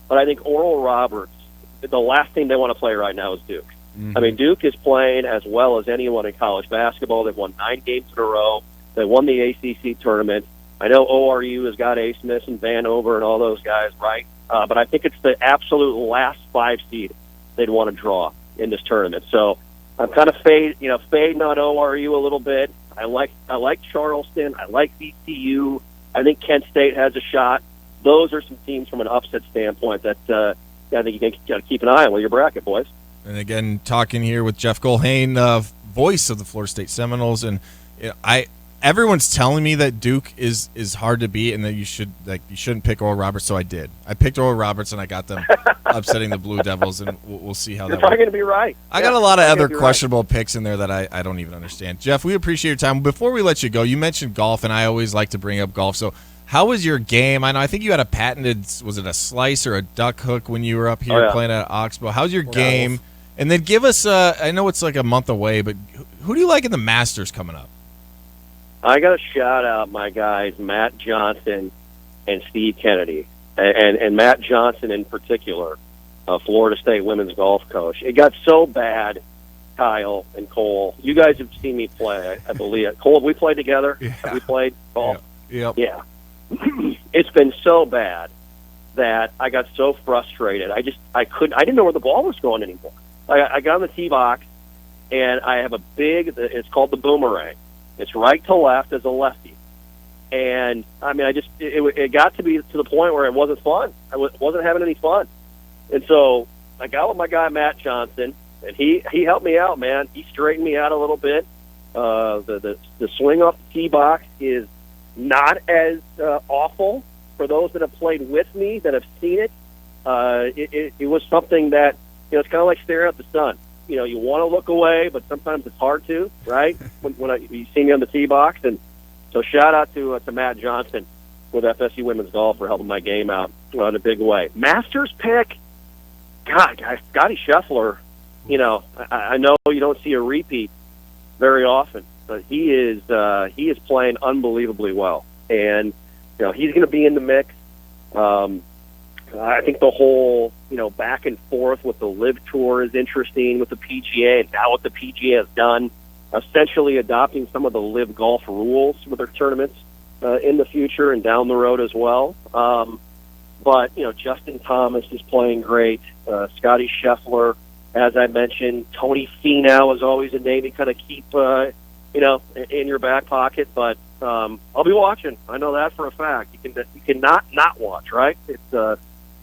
but I think Oral Roberts, the last team they want to play right now is Duke. Mm-hmm. I mean, Duke is playing as well as anyone in college basketball. They've won 9 games in a row. They won the ACC tournament. I know ORU has got A. Smith and Vanover and all those guys, right? But I think it's the absolute last 5 seed they'd want to draw in this tournament. So I'm kind of fading on ORU a little bit. I like Charleston. I like VCU. I think Kent State has a shot. Those are some teams from an upset standpoint that I think you got to keep an eye on with your bracket, boys. And again, talking here with Jeff Culhane, voice of the Florida State Seminoles, and everyone's telling me that Duke is hard to beat, and that you shouldn't pick Oral Roberts. So I did. I picked Oral Roberts, and I got them upsetting the Blue Devils, and we'll see how that. You're probably going to be right. I got a lot of other questionable picks in there that I don't even understand. Jeff, we appreciate your time. Before we let you go, you mentioned golf, and I always like to bring up golf. So how was your game? I think you had a patented, was it a slice or a duck hook when you were up here playing at Oxbow? How's your game? And then give us, I know it's like a month away, but who do you like in the Masters coming up? I got to shout out my guys, Matt Johnson and Steve Kennedy. And Matt Johnson in particular, Florida State women's golf coach. It got so bad, Kyle and Cole. You guys have seen me play, I believe. Cole, have we played together? Yeah. Have we played golf? Yep. Yeah. It's been so bad that I got so frustrated. I didn't know where the ball was going anymore. I got on the tee box, and I have a big, it's called the boomerang. It's right to left as a lefty. And, I mean, it got to be to the point where it wasn't fun. I wasn't having any fun. And so I got with my guy, Matt Johnson, and he helped me out, man. He straightened me out a little bit. The swing off the tee box is not as awful for those that have played with me, that have seen it. It was something that, it's kind of like staring at the sun. You want to look away, but sometimes it's hard to, right? when you see me on the tee box. And so shout out to Matt Johnson with FSU Women's Golf for helping my game out in a big way. Masters pick, God, Scotty Scheffler, I know you don't see a repeat very often, but he is playing unbelievably well. And, he's going to be in the mix. I think the whole, back and forth with the LIV Tour is interesting with the PGA, and now what the PGA has done, essentially adopting some of the LIV Golf rules with their tournaments in the future and down the road as well. But, Justin Thomas is playing great. Scotty Scheffler, as I mentioned. Tony Finau is always a name you kind of keep, in your back pocket. But I'll be watching. I know that for a fact. You can not watch, right? It's the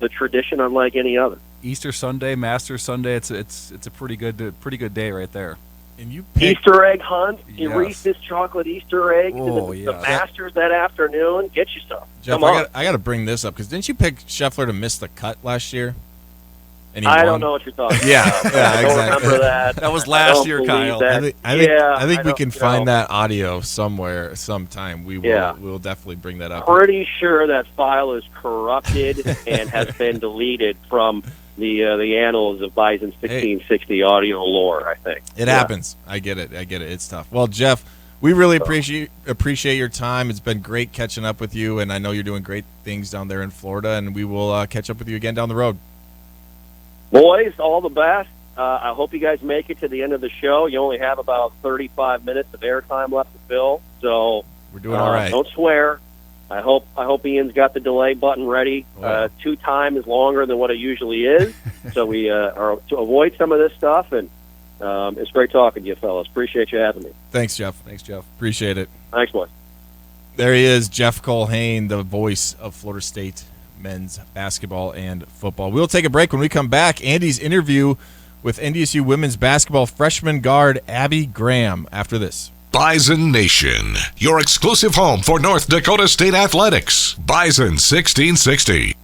tradition unlike any other. Easter Sunday, Masters Sunday. It's a pretty good day right there. And you Easter egg hunt, Yes. Reese's chocolate Easter eggs, Oh, and the yes. Masters that afternoon. Get you some. Jeff, Come on. I got to bring this up because didn't you pick Scheffler to miss the cut last year? And he I won? don't know what you're talking Yeah, about. yeah, I don't exactly. remember that. That was I last don't year, believe Kyle. that. I think we don't can find know. that audio somewhere, sometime. We'll definitely bring that up. Pretty sure that file is corrupted and has been deleted from the annals of Bison 1660 audio lore, I think. It happens. I get it. It's tough. Well, Jeff, we really appreciate your time. It's been great catching up with you, and I know you're doing great things down there in Florida, and we will catch up with you again down the road. Boys, all the best. I hope you guys make it to the end of the show. You only have about 35 minutes of airtime left to fill, so we're doing all right. Don't swear. I hope Ian's got the delay button ready. 2 time is longer than what it usually is, so we are to avoid some of this stuff. And it's great talking to you, fellas. Appreciate you having me. Thanks, Jeff. Appreciate it. Thanks, boys. There he is, Jeff Culhane, the voice of Florida State men's basketball and football. We'll take a break. When we come back, Andy's interview with NDSU women's basketball freshman guard Abby Graham after this. Bison Nation, your exclusive home for North Dakota State athletics. Bison 1660.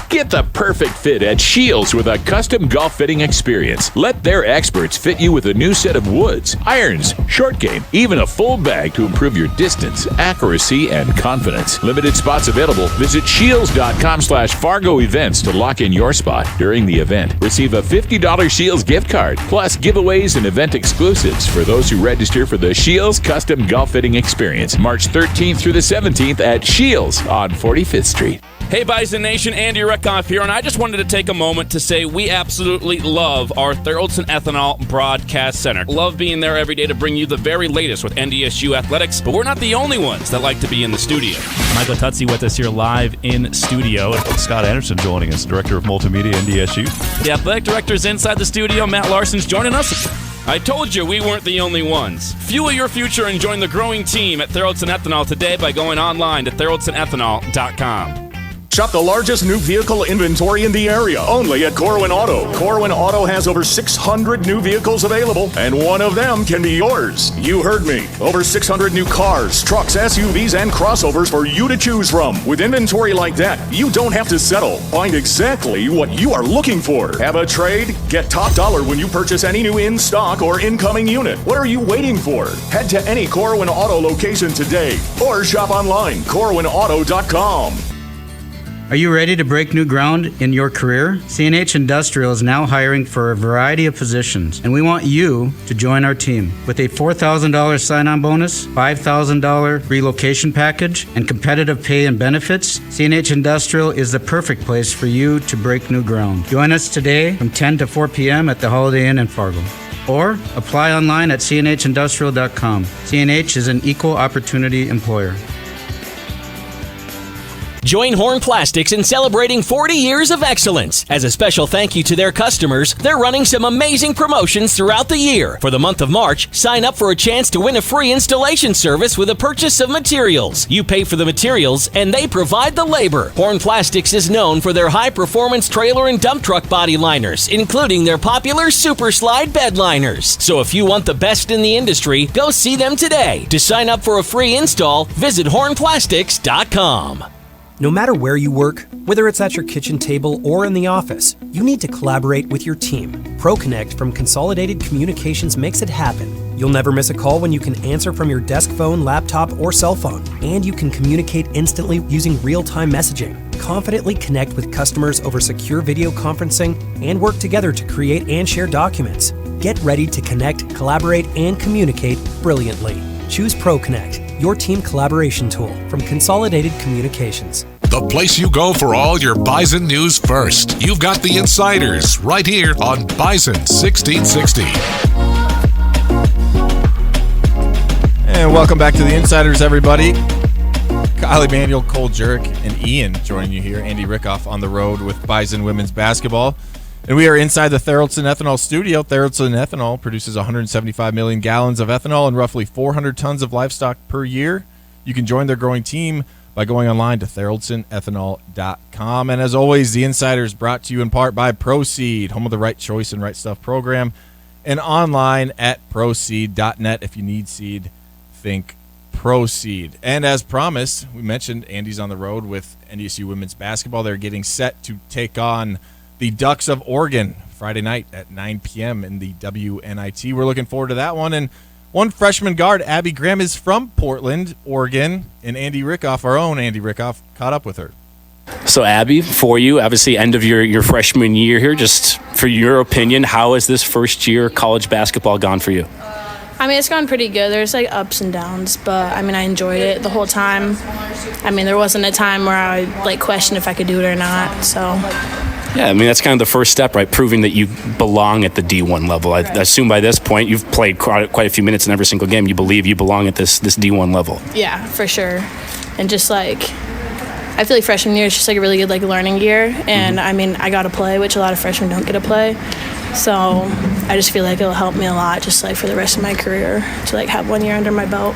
Get the perfect fit at Shields with a custom golf fitting experience. Let their experts fit you with a new set of woods, irons, short game, even a full bag to improve your distance, accuracy, and confidence. Limited spots available. Visit shields.com/Fargo events to lock in your spot during the event. Receive a $50 Shields gift card, plus giveaways and event exclusives for those who register for the Shields Custom Golf Fitting Experience, March 13th through the 17th at Shields on 45th Street. Hey, Bison Nation, Andy Reckoff here, and I just wanted to take a moment to say we absolutely love our Thoroldson Ethanol Broadcast Center. Love being there every day to bring you the very latest with NDSU athletics, but we're not the only ones that like to be in the studio. Michael Tutsi with us here live in studio. Scott Anderson joining us, Director of Multimedia, NDSU. The athletic director's inside the studio. Matt Larson's joining us. I told you we weren't the only ones. Fuel your future and join the growing team at Thoroldson Ethanol today by going online to ThoroldSonEthanol.com. Shop the largest new vehicle inventory in the area, only at Corwin Auto. Corwin Auto has over 600 new vehicles available, and one of them can be yours. You heard me. Over 600 new cars, trucks, SUVs, and crossovers for you to choose from. With inventory like that, you don't have to settle. Find exactly what you are looking for. Have a trade? Get top dollar when you purchase any new in-stock or incoming unit. What are you waiting for? Head to any Corwin Auto location today, or shop online, CorwinAuto.com. Are you ready to break new ground in your career? CNH Industrial is now hiring for a variety of positions, and we want you to join our team. With a $4,000 sign-on bonus, $5,000 relocation package, and competitive pay and benefits, CNH Industrial is the perfect place for you to break new ground. Join us today from 10 to 4 p.m. at the Holiday Inn in Fargo. Or apply online at cnhindustrial.com. CNH is an equal opportunity employer. Join Horn Plastics in celebrating 40 years of excellence. As a special thank you to their customers, they're running some amazing promotions throughout the year. For the month of March, sign up for a chance to win a free installation service with a purchase of materials. You pay for the materials, and they provide the labor. Horn Plastics is known for their high-performance trailer and dump truck body liners, including their popular Super Slide bed liners. So if you want the best in the industry, go see them today. To sign up for a free install, visit hornplastics.com. No matter where you work, whether it's at your kitchen table or in the office, you need to collaborate with your team. ProConnect from Consolidated Communications makes it happen. You'll never miss a call when you can answer from your desk phone, laptop, or cell phone. And you can communicate instantly using real-time messaging. Confidently connect with customers over secure video conferencing and work together to create and share documents. Get ready to connect, collaborate, and communicate brilliantly. Choose ProConnect, your team collaboration tool from Consolidated Communications. The place you go for all your Bison news first. You've got the insiders right here on Bison 1660. And welcome back to the Insiders, everybody. Kyle Emanuel, Cole Jirik, and Ian joining you here. Andy Rickoff on the road with Bison women's basketball. And we are inside the Tharaldson Ethanol studio. Tharaldson Ethanol produces 175 million gallons of ethanol and roughly 400 tons of livestock per year. You can join their growing team by going online to tharaldsonethanol.com. And as always, the Insiders brought to you in part by Proceed, home of the Right Choice and Right Stuff program, and online at proceed.net. If you need seed, think Proceed. And as promised, we mentioned Andy's on the road with NDSU women's basketball. They're getting set to take on the Ducks of Oregon Friday night at 9 p.m. in the WNIT. We're looking forward to that one. And one freshman guard, Abby Graham, is from Portland, Oregon, and Andy Rickoff, our own Andy Rickoff, caught up with her. So, Abby, for you, obviously end of your freshman year here, just for your opinion, how has this first year college basketball gone for you? I mean, it's gone pretty good. There's like ups and downs, but I mean, I enjoyed it the whole time. I mean, there wasn't a time where I like questioned if I could do it or not, so... Yeah, I mean, that's kind of the first step, right? Proving that you belong at the D1 level. I assume by this point, you've played quite a few minutes in every single game. You believe you belong at this D1 level. Yeah, for sure. And just like, I feel like freshman year is just like a really good like learning year. And I mean, I got to play, which a lot of freshmen don't get to play. So I just feel like it'll help me a lot just like for the rest of my career to like have 1 year under my belt.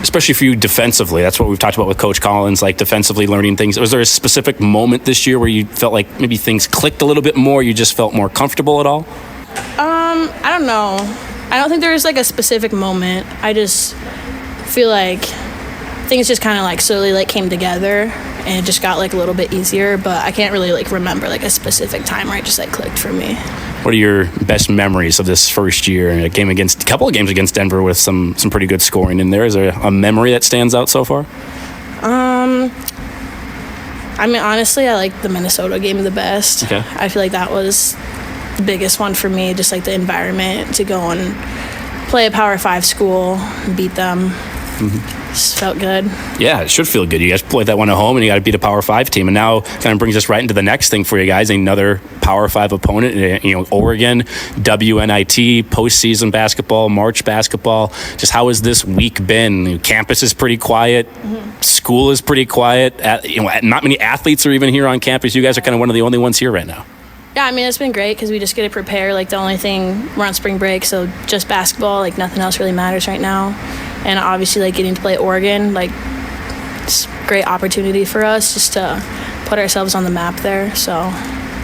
Especially for you defensively. That's what we've talked about with Coach Collins, like defensively learning things. Was there a specific moment this year where you felt like maybe things clicked a little bit more, you just felt more comfortable at all? I don't know. I don't think there was like a specific moment. I just feel like things just kind of like slowly like came together and it just got like a little bit easier, but I can't really like remember like a specific time where it just like clicked for me. What are your best memories of this first year? A couple of games against Denver with some pretty good scoring in there. Is there a memory that stands out so far? I mean, honestly, I like the Minnesota game the best. Okay. I feel like that was the biggest one for me, just like the environment to go and play a Power 5 school and beat them. Just felt good. Yeah, it should feel good. You guys played that one at home, and you got to beat a Power 5 team. And now kind of brings us right into the next thing for you guys, another Power 5 opponent. You know, Oregon, WNIT, postseason basketball, March basketball. Just how has this week been? Campus is pretty quiet. School is pretty quiet. Not many athletes are even here on campus. You guys are kind of one of the only ones here right now. Yeah, I mean, it's been great because we just get to prepare. Like, the only thing, we're on spring break, so just basketball. Like, nothing else really matters right now. And obviously, like, getting to play Oregon, like, it's a great opportunity for us just to put ourselves on the map there, so...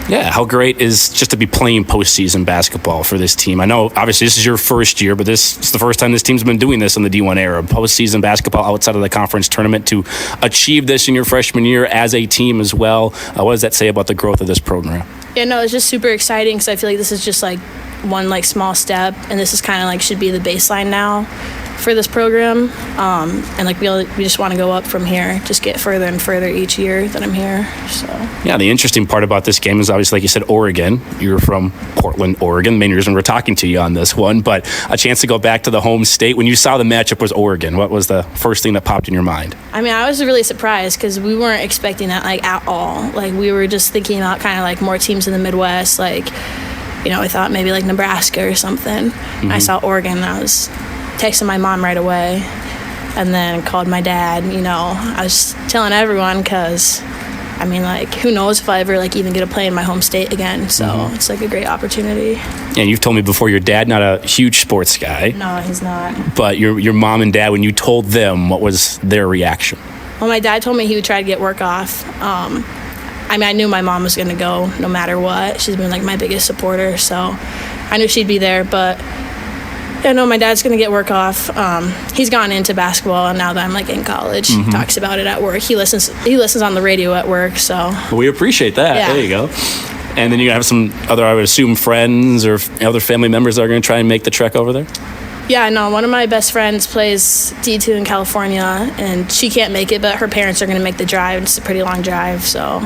Yeah, how great is just to be playing postseason basketball for this team? I know, obviously, this is your first year, but this is the first time this team's been doing this in the D1 era. Postseason basketball outside of the conference tournament. To achieve this in your freshman year as a team as well, what does that say about the growth of this program? Yeah, no, it's just super exciting because I feel like this is just, like, one, like, small step, and this is kind of, like, should be the baseline now for this program. And, like, we just want to go up from here, just get further and further each year that I'm here, so... Yeah, the interesting part about this game is obviously, like you said, Oregon. You're from Portland, Oregon. The main reason we're talking to you on this one, but a chance to go back to the home state. When you saw the matchup was Oregon, what was the first thing that popped in your mind? I mean, I was really surprised because we weren't expecting that, like, at all. Like, we were just thinking about kind of, like, more teams in the Midwest, like, you know, I thought maybe, like, Nebraska or something. I saw Oregon, and I was texting my mom right away. and then called my dad. I was telling everyone because, who knows if I ever even get to play in my home state again. So it's a great opportunity. And you've told me before your dad not a huge sports guy. No, he's not. But your mom and dad, when you told them, what was their reaction? Well, my dad told me he would try to get work off. I knew my mom was going to go no matter what. She's been my biggest supporter, so I knew she'd be there. But I know my dad's going to get work off. He's gone into basketball, and now that I'm in college, he talks about it at work. He listens on the radio at work. So well, we appreciate that. Yeah. There you go. And then you have some other, I would assume, friends or other family members that are going to try and make the trek over there. Yeah, no, one of my best friends plays D2 in California, and she can't make it, but her parents are going to make the drive. It's a pretty long drive, so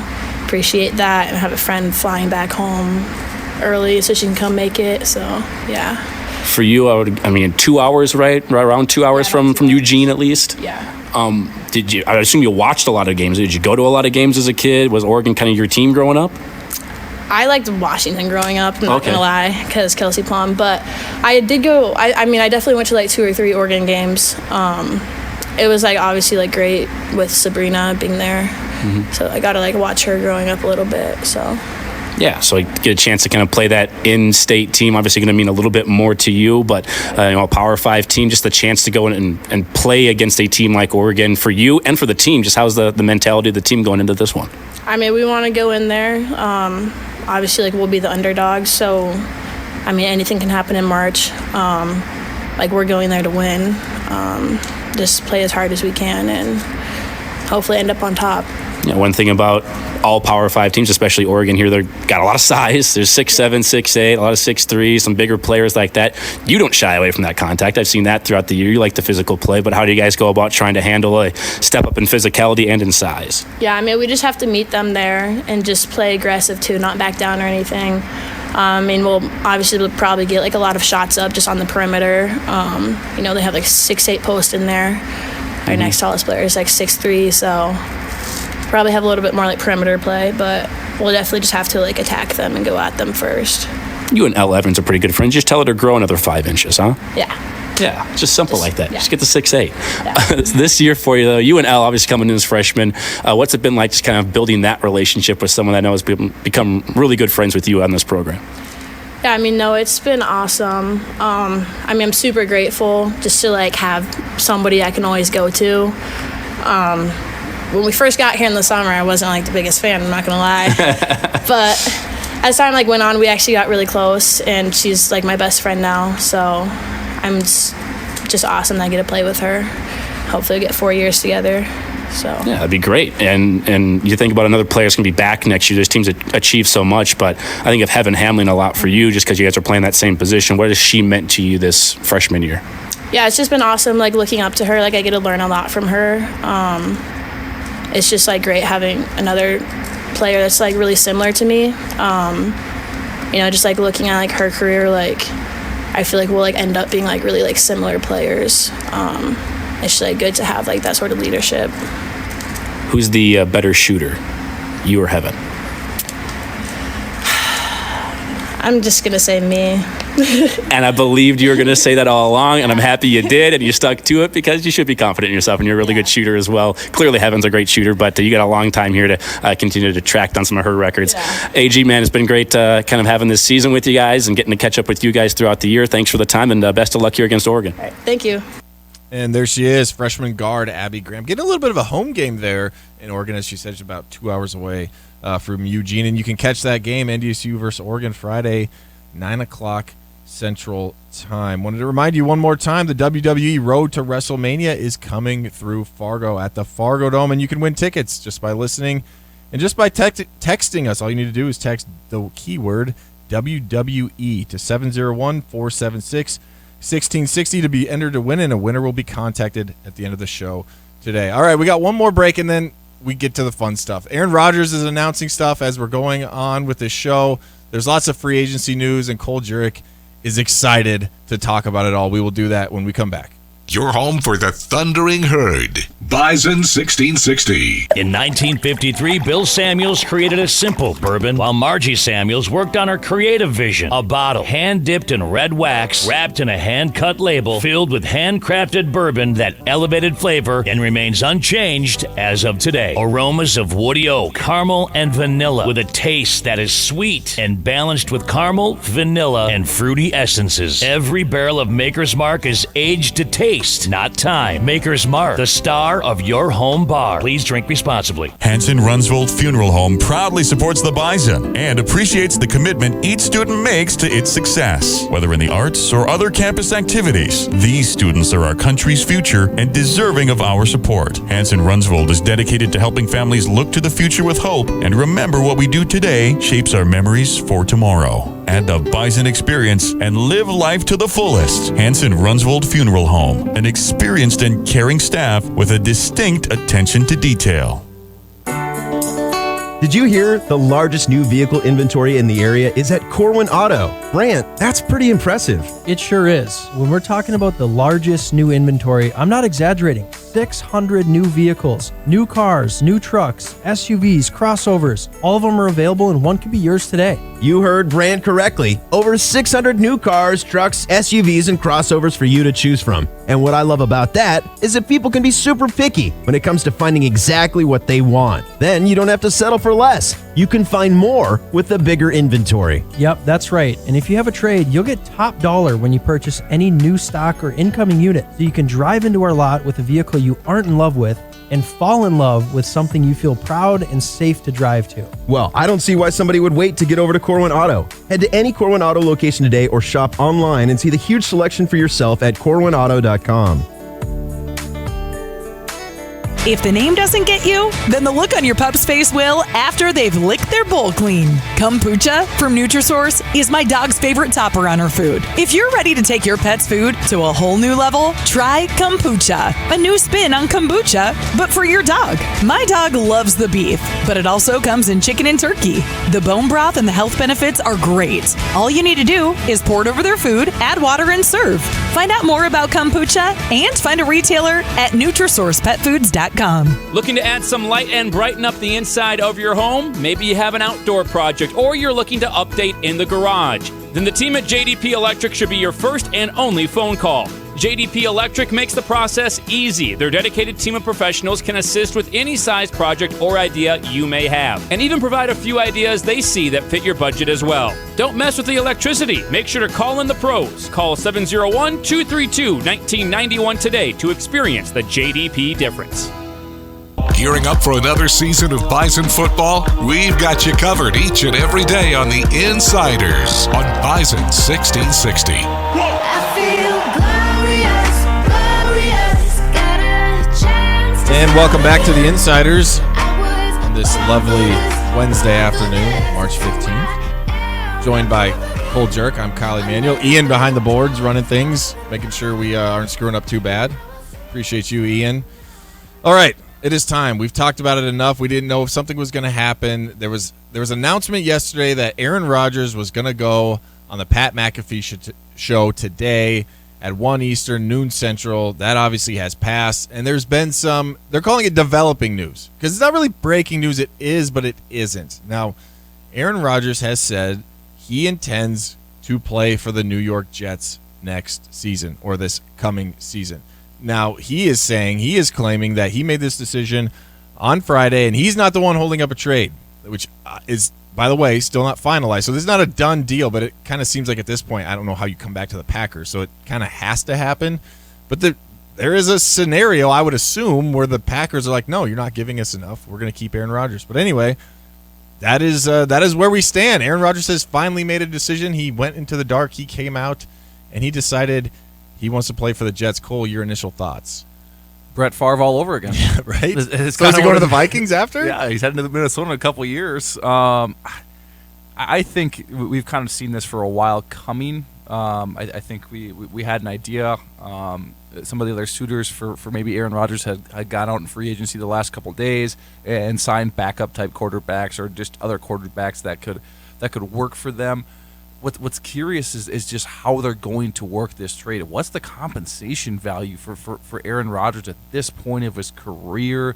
appreciate that. And I have a friend flying back home early so she can come make it, so yeah. For you, 2 hours, right? Around 2 hours from Eugene, at least? Yeah. I assume you watched a lot of games. Did you go to a lot of games as a kid? Was Oregon kind of your team growing up? I liked Washington growing up, I'm not going to lie, because Kelsey Plum. But I did go, I definitely went to 2 or 3 Oregon games. It was obviously great with Sabrina being there. So I got to watch her growing up a little bit, so. Yeah, so I get a chance to kind of play that in-state team. Obviously going to mean a little bit more to you, but a Power 5 team, just the chance to go in and play against a team like Oregon for you and for the team. Just how's the mentality of the team going into this one? We want to go in there. Obviously, we'll be the underdogs, so, anything can happen in March. We're going there to win. Just play as hard as we can and hopefully end up on top. Yeah, one thing about all Power 5 teams, especially Oregon here, they've got a lot of size. There's 6'7", 6'8", a lot of 6'3", some bigger players like that. You don't shy away from that contact. I've seen that throughout the year. You like the physical play, but how do you guys go about trying to handle a step up in physicality and in size? Yeah, we just have to meet them there and just play aggressive too, not back down or anything. We'll probably get a lot of shots up just on the perimeter. They have 6'8" post in there. Our next tallest player is 6'3", so probably have a little bit more perimeter play, but we'll definitely just have to attack them and go at them first. You and Elle Evans are pretty good friends. Just tell her to grow another 5 inches, huh? Yeah, just simple like that. Yeah. Just get the 6'8". Yeah. This year for you, though, you and Elle obviously coming in as freshmen. What's it been like just kind of building that relationship with someone that knows become really good friends with you on this program? Yeah, no, it's been awesome. I'm super grateful just to have somebody I can always go to. When we first got here in the summer, I wasn't the biggest fan, I'm not gonna lie. But as time went on, we actually got really close, and she's my best friend now. So I'm just awesome that I get to play with her. Hopefully we get 4 years together. So yeah, that'd be great. And you think about another player that's gonna be back next year. This team's achieved so much, but I think of Heaven Hamlin a lot for you, just because you guys are playing that same position. What has she meant to you this freshman year? Yeah, it's just been awesome. Looking up to her, I get to learn a lot from her. It's just great having another player that's really similar to me. Just looking at her career, I feel we'll end up being really similar players. It's just good to have that sort of leadership. Who's the better shooter, you or Heaven? I'm just gonna say me. And I believed you were going to say that all along, and I'm happy you did, and you stuck to it, because you should be confident in yourself, and you're a really good shooter as well. Clearly, Heaven's a great shooter, but you got a long time here to continue to track down some of her records. Yeah. AG, man, it's been great kind of having this season with you guys and getting to catch up with you guys throughout the year. Thanks for the time, and best of luck here against Oregon. All right, thank you. And there she is, freshman guard Abby Graham, getting a little bit of a home game there in Oregon. As she said, she's about 2 hours away from Eugene, and you can catch that game, NDSU versus Oregon, Friday, 9 o'clock Central Time. Wanted to remind you one more time, the WWE Road to WrestleMania is coming through Fargo at the Fargo Dome, and you can win tickets just by listening and just by texting us. All you need to do is text the keyword WWE to 701-476-1660 to be entered to win, and a winner will be contacted at the end of the show today. All right, we got one more break, and then we get to the fun stuff. Aaron Rodgers is announcing stuff as we're going on with this show. There's lots of free agency news, and Cole Jirik is excited to talk about it all. We will do that when we come back. your home for the Thundering Herd. Bison 1660. In 1953, Bill Samuels created a simple bourbon, while Margie Samuels worked on her creative vision. A bottle hand-dipped in red wax, wrapped in a hand-cut label, filled with handcrafted bourbon that elevated flavor and remains unchanged as of today. Aromas of woody oak, caramel, and vanilla, with a taste that is sweet and balanced with caramel, vanilla, and fruity essences. Every barrel of Maker's Mark is aged to taste, not time. Maker's Mark, the star of your home bar. Please drink responsibly. Hanson Runsvold Funeral Home proudly supports the Bison and appreciates the commitment each student makes to its success. Whether in the arts or other campus activities, these students are our country's future and deserving of our support. Hanson Runsvold is dedicated to helping families look to the future with hope and remember what we do today shapes our memories for tomorrow. Add the Bison experience and live life to the fullest. Hanson Runsvold Funeral Home, an experienced and caring staff with a distinct attention to detail. Did you hear the largest new vehicle inventory in the area is at Corwin Auto? Brant, that's pretty impressive. It sure is. When we're talking about the largest new inventory, I'm not exaggerating. 600 new vehicles, new cars, new trucks, SUVs, crossovers. All of them are available and one could be yours today. You heard Brant correctly. Over 600 new cars, trucks, SUVs, and crossovers for you to choose from. And what I love about that is that people can be super picky when it comes to finding exactly what they want. Then you don't have to settle for less. You can find more with the bigger inventory. Yep, that's right. And if you have a trade, you'll get top dollar when you purchase any new stock or incoming unit. So you can drive into our lot with a vehicle you aren't in love with and fall in love with something you feel proud and safe to drive to. Well, I don't see why somebody would wait to get over to Corwin Auto. Head to any Corwin Auto location today or shop online and see the huge selection for yourself at corwinauto.com. If the name doesn't get you, then the look on your pup's face will after they've licked their bowl clean. Kombucha from Nutrisource is my dog's favorite topper on her food. If you're ready to take your pet's food to a whole new level, try Kombucha, a new spin on kombucha, but for your dog. My dog loves the beef, but it also comes in chicken and turkey. The bone broth and the health benefits are great. All you need to do is pour it over their food, add water, and serve. Find out more about kombucha and find a retailer at NutrisourcePetFoods.com. Looking to add some light and brighten up the inside of your home? Maybe you have an outdoor project or you're looking to update in the garage. Then the team at JDP Electric should be your first and only phone call. JDP Electric makes the process easy. Their dedicated team of professionals can assist with any size project or idea you may have, and even provide a few ideas they see that fit your budget as well. Don't mess with the electricity. Make sure to call in the pros. Call 701-232-1991 today to experience the JDP difference. Gearing up for another season of Bison football? We've got you covered each and every day on the Insiders on Bison 1660. And welcome back to the Insiders on this lovely Wednesday afternoon, March 15th. Joined by Cole Jirik, I'm Kyle Emanuel. Ian behind the boards running things, making sure we aren't screwing up too bad. Appreciate you, Ian. All right, it is time. We've talked about it enough. We didn't know if something was going to happen. There was an announcement yesterday that Aaron Rodgers was going to go on the Pat McAfee show today at 1 Eastern, noon Central. That obviously has passed. And there's been some, they're calling it developing news. Because it's not really breaking news. It is, but it isn't. Now, Aaron Rodgers has said he intends to play for the New York Jets next season, or this coming season. Now, he is claiming that he made this decision on Friday, and he's not the one holding up a trade, which is, by the way, still not finalized. So this is not a done deal, but it kind of seems like at this point, I don't know how you come back to the Packers, so it kind of has to happen. But there is a scenario, I would assume, where the Packers are like, no, you're not giving us enough. We're going to keep Aaron Rodgers. But anyway, that is where we stand. Aaron Rodgers has finally made a decision. He went into the dark. He came out, and he decided he wants to play for the Jets. Cole, your initial thoughts? Brett Favre all over again. Yeah, right? It's so is he going to the Vikings after? Yeah, he's heading to Minnesota in a couple of years. I think we've kind of seen this for a while coming. I think we had an idea. Some of the other suitors for maybe Aaron Rodgers had gone out in free agency the last couple of days and signed backup type quarterbacks or just other quarterbacks that could work for them. what's curious is just how they're going to work this trade. What's the compensation value for Aaron Rodgers at this point of his career?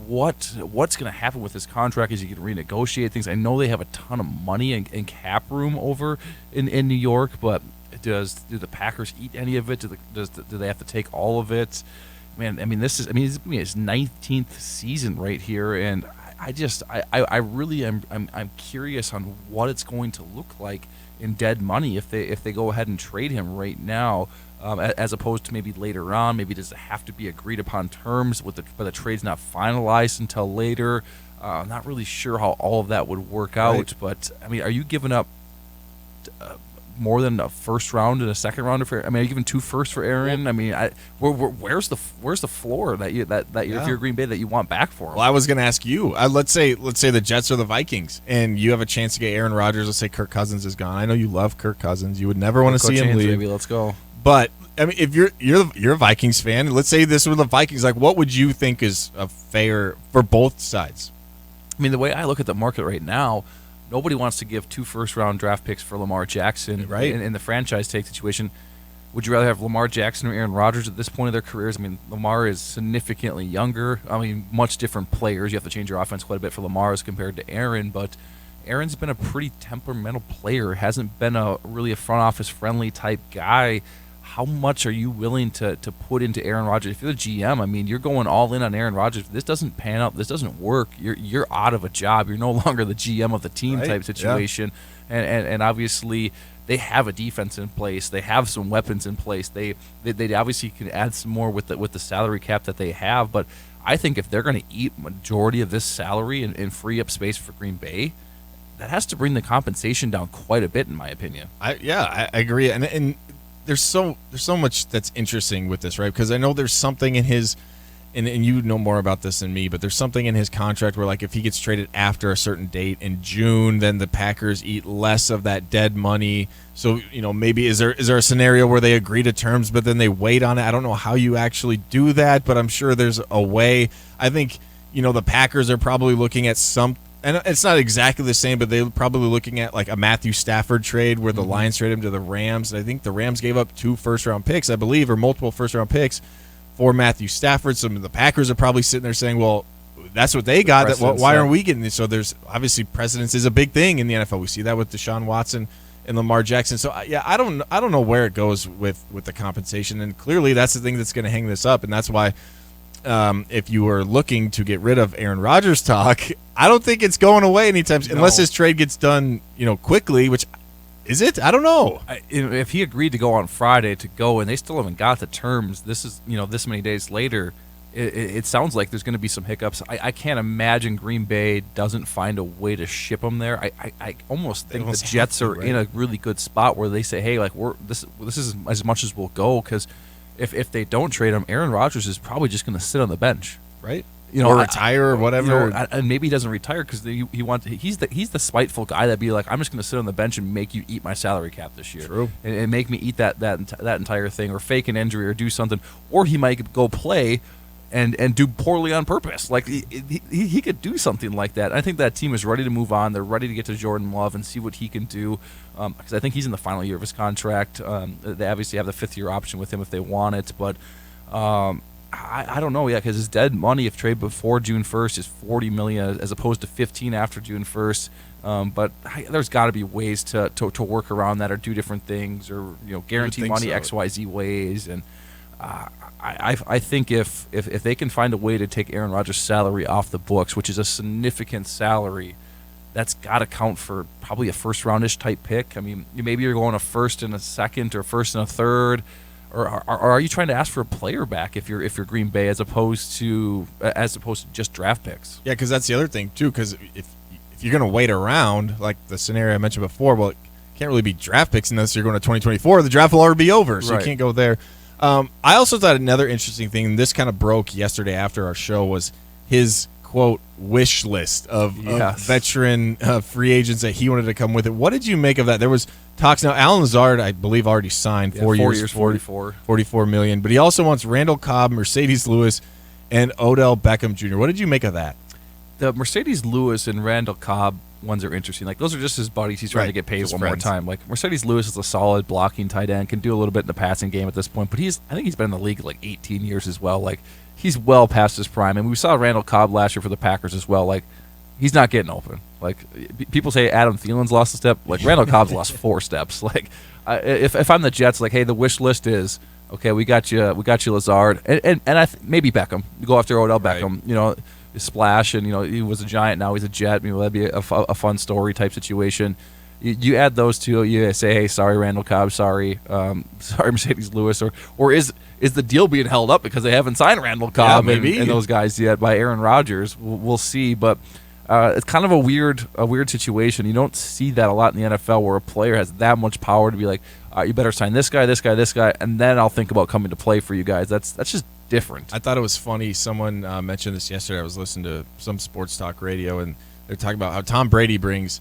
What's going to happen with his contract? Is he going to renegotiate things? I know they have a ton of money and cap room over in New York, but do the Packers eat any of it? Do they have to take all of it? Man, I mean, this is his 19th season right here, and I really am I'm curious on what it's going to look like in dead money if they go ahead and trade him right now, as opposed to maybe later on. Maybe does it have to be agreed upon terms but the trade's not finalized until later? I'm not really sure how all of that would work out. Right. But I mean, are you giving up more than a first round and a second rounder for? I mean, are you giving 2 firsts for Aaron? I mean, where's the floor that you're if you're Green Bay that you want back for him? Well, I was going to ask you. Let's say the Jets or the Vikings, and you have a chance to get Aaron Rodgers. Let's say Kirk Cousins is gone. I know you love Kirk Cousins. You would never want to see him leave. Baby, let's go. But I mean, if you're a Vikings fan, let's say this were the Vikings. Like, what would you think is a fair for both sides? I mean, the way I look at the market right now, nobody wants to give 2 first-round draft picks for Lamar Jackson, right? In the franchise tag situation. Would you rather have Lamar Jackson or Aaron Rodgers at this point of their careers? I mean, Lamar is significantly younger. I mean, much different players. You have to change your offense quite a bit for Lamar as compared to Aaron, but Aaron's been a pretty temperamental player. Hasn't been really a front office friendly type guy. How much are you willing to put into Aaron Rodgers? If you're the GM, I mean, you're going all in on Aaron Rodgers. If this doesn't pan out, this doesn't work, you're out of a job. You're no longer the GM of the team type situation. Yeah. And obviously they have a defense in place. They have some weapons in place. They obviously can add some more with the salary cap that they have. But I think if they're going to eat majority of this salary and free up space for Green Bay, that has to bring the compensation down quite a bit, in my opinion. I agree. And there's so much that's interesting with this, right? Because I know there's something in his, and you know more about this than me, but there's something in his contract where, like, if he gets traded after a certain date in June, then the Packers eat less of that dead money. So, maybe is there a scenario where they agree to terms, but then they wait on it? I don't know how you actually do that, but I'm sure there's a way. I think, the Packers are probably looking at some. And it's not exactly the same, but they're probably looking at like a Matthew Stafford trade where the Lions traded him to the Rams. And I think the Rams gave up 2 first-round picks, I believe, or multiple first-round picks for Matthew Stafford. Some of the Packers are probably sitting there saying, well, that's what they got. Why aren't we getting this? So there's obviously precedence is a big thing in the NFL. We see that with Deshaun Watson and Lamar Jackson. So, yeah, I don't know where it goes with the compensation. And clearly that's the thing that's going to hang this up. And that's why if you are looking to get rid of Aaron Rodgers talk, I don't think it's going away anytime unless his trade gets done, quickly, which is it? I don't know. If he agreed to go on Friday to go and they still haven't got the terms, this is, this many days later, it sounds like there's going to be some hiccups. I can't imagine Green Bay doesn't find a way to ship him there. I almost think the Jets are in a really good spot where they say, hey, like this is as much as we'll go, because if they don't trade him, Aaron Rodgers is probably just going to sit on the bench, right? Or retire or whatever. And maybe he doesn't retire because he's the spiteful guy that'd be like, I'm just going to sit on the bench and make you eat my salary cap this year. True. And make me eat that entire thing, or fake an injury, or do something, or he might go play and do poorly on purpose. Like he could do something like that. I think that team is ready to move on. They're ready to get to Jordan Love and see what he can do, because I think he's in the final year of his contract. They obviously have the 5th-year option with him if they want it, but I don't know yet, because his dead money, if traded before June 1st, is $40 million as opposed to $15 million after June 1st. But there's got to be ways to work around that, or do different things, or guarantee money XYZ ways. And I think if they can find a way to take Aaron Rodgers' salary off the books, which is a significant salary, that's got to count for probably a first-roundish type pick. I mean, maybe you're going a first and a second, or first and a third. Or are you trying to ask for a player back if you're Green Bay, as opposed to just draft picks? Yeah, because that's the other thing too. Because if you're going to wait around, like the scenario I mentioned before, well, it can't really be draft picks unless you're going to 2024. The draft will already be over, so you can't go there. I also thought another interesting thing, and this kind of broke yesterday after our show, was his quote wish list of veteran free agents that he wanted to come with it. What did you make of that? There was talks now. Allen Lazard, I believe, already signed 4 years, $44 million. But he also wants Randall Cobb, Mercedes Lewis, and Odell Beckham Jr. What did you make of that? The Mercedes Lewis and Randall Cobb ones are interesting. Like, those are just his buddies. He's trying to get paid Just one more friends. time. Like, Mercedes Lewis is a solid blocking tight end, can do a little bit in the passing game at this point, but I think he's been in the league like 18 years as well. Like, he's well past his prime. And we saw Randall Cobb last year for the Packers as well. Like, he's not getting open. Like, people say Adam Thielen's lost a step. Like, Randall Cobb's lost 4 steps. Like, if I'm the Jets, like, hey, the wish list is, okay, we got you Lazard, and maybe Beckham. You go after Odell Beckham, you know, splash, and, you know, he was a Giant, now he's a Jet. Maybe that'd be a fun story type situation. You add those two, you say, hey, sorry, Randall Cobb, sorry, Mercedes Lewis, or is the deal being held up because they haven't signed Randall Cobb and those guys yet by Aaron Rodgers? We'll see, but it's kind of a weird situation. You don't see that a lot in the NFL where a player has that much power to be like, you better sign this guy, and then I'll think about coming to play for you guys. That's just different. I thought it was funny. Someone mentioned this yesterday. I was listening to some sports talk radio, and they're talking about how Tom Brady brings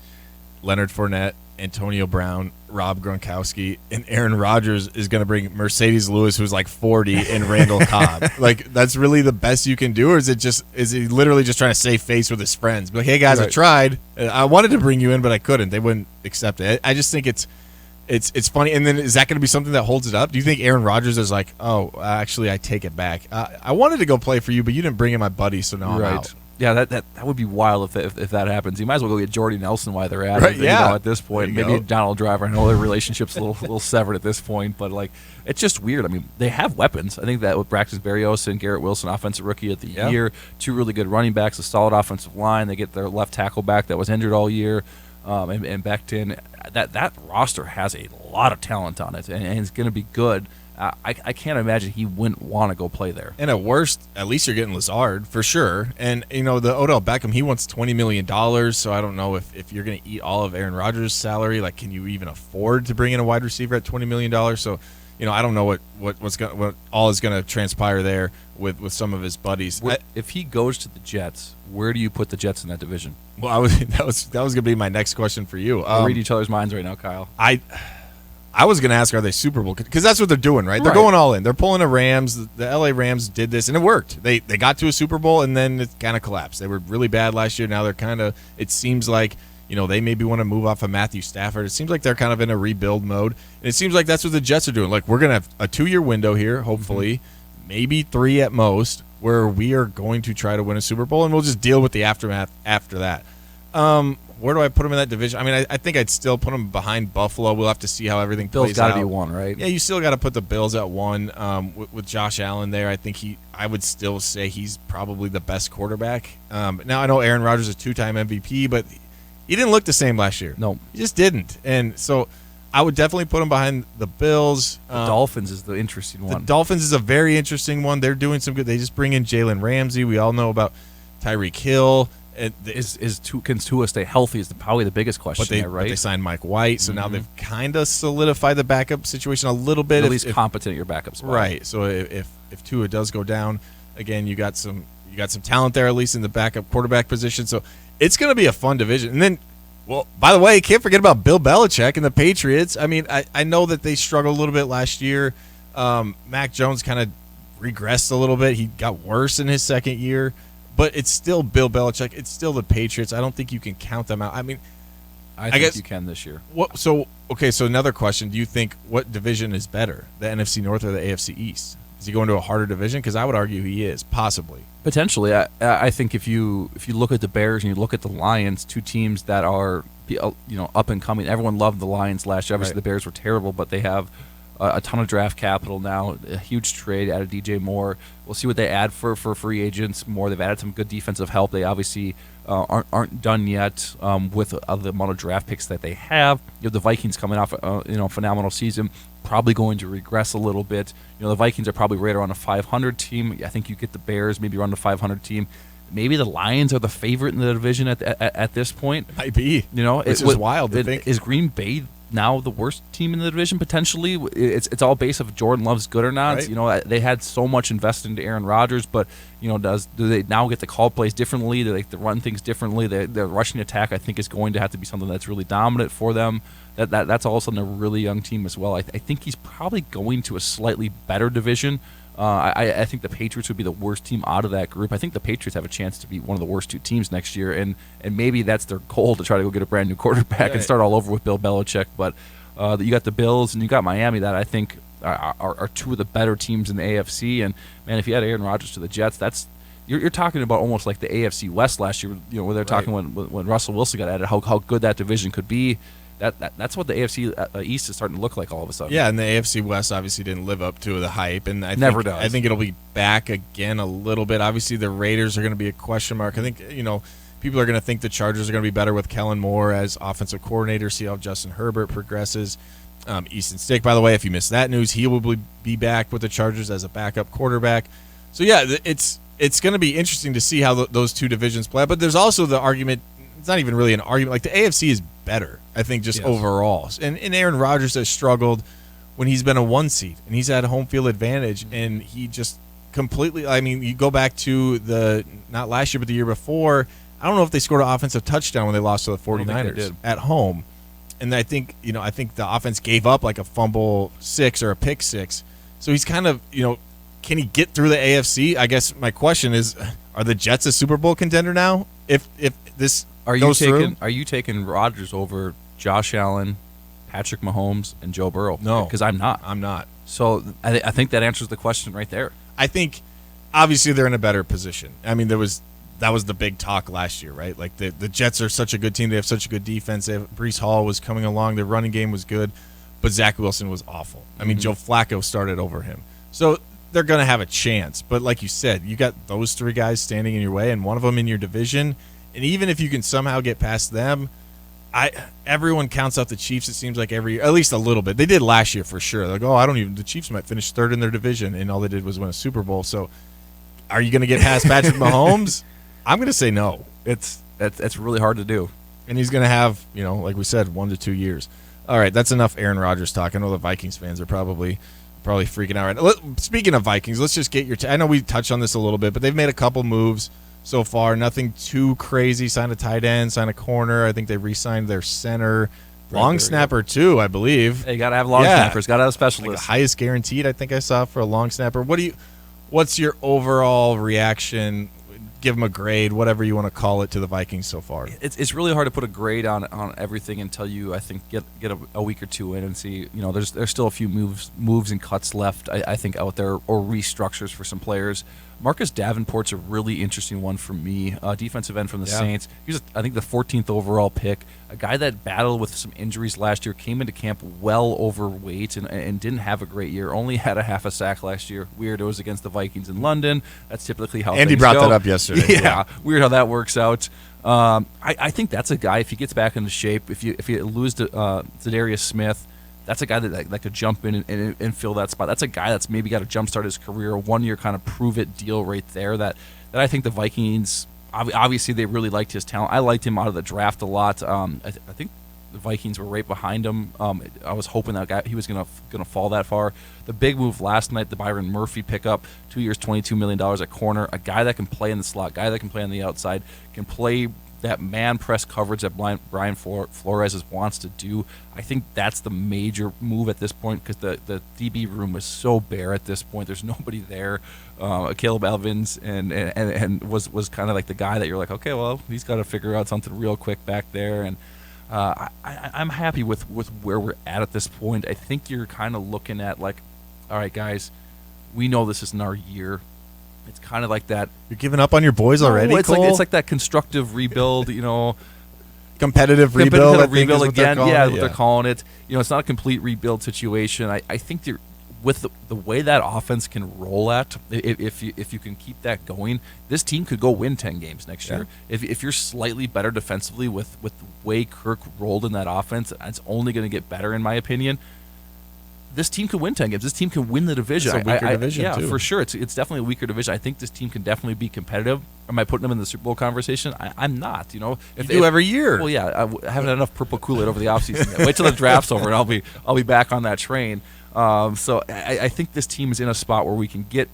Leonard Fournette, Antonio Brown, Rob Gronkowski, and Aaron Rodgers is going to bring Mercedes Lewis, who's like 40, and Randall Cobb. Like, that's really the best you can do, or is he literally just trying to save face with his friends? Be like, hey guys, I tried. I wanted to bring you in, but I couldn't. They wouldn't accept it. I just think it's funny. And then is that going to be something that holds it up? Do you think Aaron Rodgers is like, oh, actually, I take it back. I wanted to go play for you, but you didn't bring in my buddy, so now I'm out. Yeah, that would be wild if that happens. You might as well go get Jordy Nelson while they're at it. Yeah. You know, at this point, maybe Donald Driver. I know their relationship's a little severed at this point, but like, it's just weird. I mean, they have weapons. I think that with Braxton Berrios and Garrett Wilson, offensive rookie of the year, 2 really good running backs, a solid offensive line. They get their left tackle back that was injured all year, and Becton. That roster has a lot of talent on it, and it's going to be good. I can't imagine he wouldn't want to go play there. And at worst, at least you're getting Lazard for sure. And, you know, the Odell Beckham, he wants $20 million, so I don't know if you're going to eat all of Aaron Rodgers' salary. Like, can you even afford to bring in a wide receiver at $20 million? So, you know, I don't know what all is going to transpire there with some of his buddies. If he goes to the Jets, where do you put the Jets in that division? Well, that was going to be my next question for you. We'll read each other's minds right now, Kyle. I was going to ask, are they Super Bowl? Because that's what they're doing, right? They're going all in. They're pulling the Rams. The LA Rams did this, and it worked. They got to a Super Bowl, and then it kind of collapsed. They were really bad last year. Now they're kind of, it seems like, you know, they maybe want to move off of Matthew Stafford. It seems like they're kind of in a rebuild mode. And it seems like that's what the Jets are doing. Like, we're going to have a 2-year window here, hopefully, maybe 3 at most, where we are going to try to win a Super Bowl, and we'll just deal with the aftermath after that. Where do I put them in that division? I mean, I think I'd still put them behind Buffalo. We'll have to see how everything plays out. Bills got to be 1, right? Yeah, you still got to put the Bills at 1. With Josh Allen there, I think I would still say he's probably the best quarterback. Now, I know Aaron Rodgers is a 2-time MVP, but he didn't look the same last year. No. He just didn't. And so I would definitely put him behind the Bills. The Dolphins is the interesting one. The Dolphins is a very interesting one. They're doing some good. They just bring in Jalen Ramsey. We all know about Tyreek Hill. Can Tua stay healthy is probably the biggest question there, right? But they signed Mike White, so now they've kind of solidified the backup situation a little bit. At least competent at your backup spot. Right. So if Tua does go down, again, you got some talent there, at least in the backup quarterback position. So it's going to be a fun division. And then, well, by the way, can't forget about Bill Belichick and the Patriots. I mean, I know that they struggled a little bit last year. Mac Jones kind of regressed a little bit. He got worse in his second year. But it's still Bill Belichick. It's still the Patriots. I don't think you can count them out. I mean, I guess you can this year. So another question. Do you think what division is better, the NFC North or the AFC East? Is he going to a harder division? Because I would argue he is, possibly. Potentially. I think if you look at the Bears and you look at the Lions, 2 teams that are up and coming. Everyone loved the Lions last year. Obviously, the Bears were terrible, but they have a ton of draft capital now, a huge trade, added DJ Moore. We'll see what they add for free agents more. They've added some good defensive help. They obviously aren't done yet with the amount of draft picks that they have. You have the Vikings coming off a phenomenal season, probably going to regress a little bit. You know, the Vikings are probably right around a 500 team. I think you get the Bears maybe around a 500 team. Maybe the Lions are the favorite in the division at this point. It might be. You know, which is wild to think. Is Green Bay now the worst team in the division potentially? It's all based if Jordan Love's good or not. Right. You know, they had so much invested into Aaron Rodgers, but you know, do they now get to call plays differently? Do they run things differently? Their rushing attack, I think, is going to have to be something that's really dominant for them. That's all of a sudden a really young team as well. I think he's probably going to a slightly better division I think the Patriots would be the worst team out of that group. I think the Patriots have a chance to be one of the worst 2 teams next year, and maybe that's their goal, to try to go get a brand new quarterback and start all over with Bill Belichick. But you got the Bills and you got Miami that I think are 2 of the better teams in the AFC. And man, if you had Aaron Rodgers to the Jets, that's you're talking about almost like the AFC West last year. Where they're talking when Russell Wilson got added, how good that division could be. That's what the AFC East is starting to look like all of a sudden. Yeah, and the AFC West obviously didn't live up to the hype, and I think it'll be back again a little bit. Obviously, the Raiders are going to be a question mark. I think people are going to think the Chargers are going to be better with Kellen Moore as offensive coordinator. See how Justin Herbert progresses. Easton Stick, by the way, if you missed that news, he will be back with the Chargers as a backup quarterback. So yeah, it's going to be interesting to see how those 2 divisions play. But there's also the argument. It's not even really an argument. Like, the AFC is better, I think, just overall. And Aaron Rodgers has struggled when he's been a 1 seed, and he's had home field advantage, and he just completely – I mean, you go back to not last year, but the year before, I don't know if they scored an offensive touchdown when they lost to the 49ers at home. And I think the offense gave up like a fumble 6 or a pick 6. So he's kind of, can he get through the AFC? I guess my question is, are the Jets a Super Bowl contender now? If this Are you taking Rodgers over Josh Allen, Patrick Mahomes, and Joe Burrow? No, because I'm not. I'm not. So I think that answers the question right there. I think obviously they're in a better position. I mean, that was the big talk last year, right? Like the Jets are such a good team. They have such a good defense. Breece Hall was coming along. Their running game was good, but Zach Wilson was awful. I mean, Joe Flacco started over him. So they're going to have a chance. But like you said, you got those 3 guys standing in your way, and one of them in your division. And even if you can somehow get past them, everyone counts out the Chiefs, it seems like every year, at least a little bit. They did last year for sure. Like, the Chiefs might finish 3rd in their division, and all they did was win a Super Bowl. So are you going to get past Patrick Mahomes? I'm going to say no. That's really hard to do. And he's going to have, like we said, 1 to 2 years. All right, that's enough Aaron Rodgers talk. I know the Vikings fans are probably freaking out right now. Speaking of Vikings, let's just get your I know we touched on this a little bit, but they've made a couple moves so far. Nothing too crazy. Signed a tight end, signed a corner. I think they re-signed their center. Long snapper, too, I believe. Hey, you got to have long snappers. Got to have specialists. Like the highest guaranteed, I think I saw for a long snapper. What's your overall reaction? Give them a grade, whatever you want to call it, to the Vikings so far. It's really hard to put a grade on everything until you, I think, get a week or 2 in and see. There's still a few moves and cuts left, I think, out there, or restructures for some players. Marcus Davenport's a really interesting one for me. Defensive end from the Saints. He was, I think, the 14th overall pick. A guy that battled with some injuries last year, came into camp well overweight and didn't have a great year. Only had a half a sack last year. Weird. It was against the Vikings in London. That's typically how Andy things brought go. that up yesterday. Yeah. Weird how that works out. I think that's a guy, if he gets back into shape, if you lose to Zadarius Smith, that's a guy that could jump in and fill that spot. That's a guy that's maybe got to jumpstart his career, a 1-year kind of prove-it deal right there that I think the Vikings, obviously they really liked his talent. I liked him out of the draft a lot. I think the Vikings were right behind him. I was hoping that guy he was gonna fall that far. The big move last night, the Byron Murphy pickup, 2 years, $22 million at corner, a guy that can play in the slot, guy that can play on the outside, can play that man press coverage that Brian Flores wants to do. I think that's the major move at this point, because the DB room is so bare at this point. There's nobody there. Caleb Evans and was kind of like the guy that you're like, okay, well, he's got to figure out something real quick back there. And I'm happy with where we're at this point. I think you're kind of looking at like, all right, guys, we know this isn't our year. It's kind of like that. You're giving up on your boys already, it's like that constructive rebuild, competitive rebuild again. Yeah, what they're calling it. It's not a complete rebuild situation. I think with the way that offense can roll at, if you can keep that going, this team could go win 10 games next year. If you're slightly better defensively with the way Kirk rolled in that offense, it's only going to get better in my opinion. This team could win 10 games. This team can win the division. It's a weaker division, too. For sure. It's definitely a weaker division. I think this team can definitely be competitive. Am I putting them in the Super Bowl conversation? I'm not. You do every year. Well, yeah. I haven't had enough purple Kool-Aid over the offseason yet. Wait till the draft's over, and I'll be back on that train. So I think this team is in a spot where we can get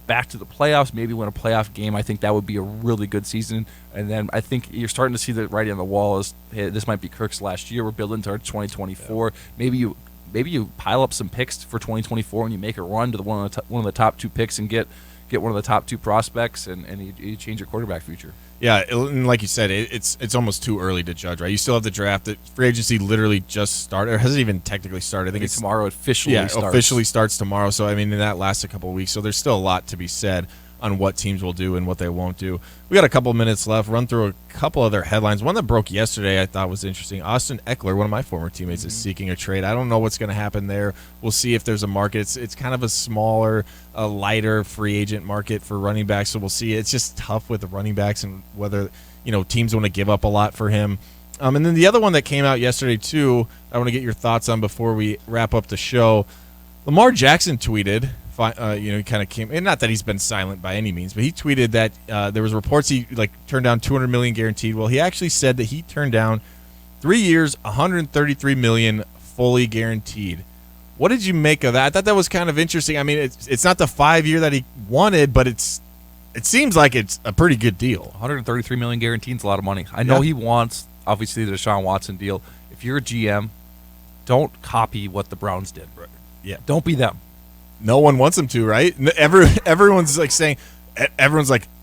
back to the playoffs, maybe win a playoff game. I think that would be a really good season. And then I think you're starting to see the writing on the wall is, hey, this might be Kirk's last year. We're building towards 2024. Maybe maybe you pile up some picks for 2024 and you make a run to one of the top 2 picks and get one of the top 2 prospects, and you change your quarterback future. Yeah, and like you said, it's almost too early to judge, right? You still have the draft. The free agency literally just started, or hasn't even technically started. I think it's tomorrow officially starts. Officially starts tomorrow. So, I mean, that lasts a couple of weeks. So there's still a lot to be said on what teams will do and what they won't do. We got a couple minutes left. Run through a couple other headlines. One that broke yesterday I thought was interesting. Austin Eckler, one of my former teammates, is seeking a trade. I don't know what's going to happen there. We'll see if there's a market. It's kind of a smaller, lighter free agent market for running backs, so we'll see. It's just tough with the running backs and whether teams want to give up a lot for him. And then the other one that came out yesterday too, I want to get your thoughts on before we wrap up the show. Lamar Jackson tweeted, he kind of came, and not that he's been silent by any means, but he tweeted that there was reports he turned down $200 million guaranteed. Well, he actually said that he turned down 3 years, $133 million fully guaranteed. What did you make of that? I thought that was kind of interesting. I mean, it's not the 5-year that he wanted, but it seems like it's a pretty good deal. $133 million guaranteed is a lot of money. I know he wants, obviously, the Deshaun Watson deal. If you're a GM, don't copy what the Browns did. Right. Yeah. Don't be them. No one wants him to, right? Everyone's saying,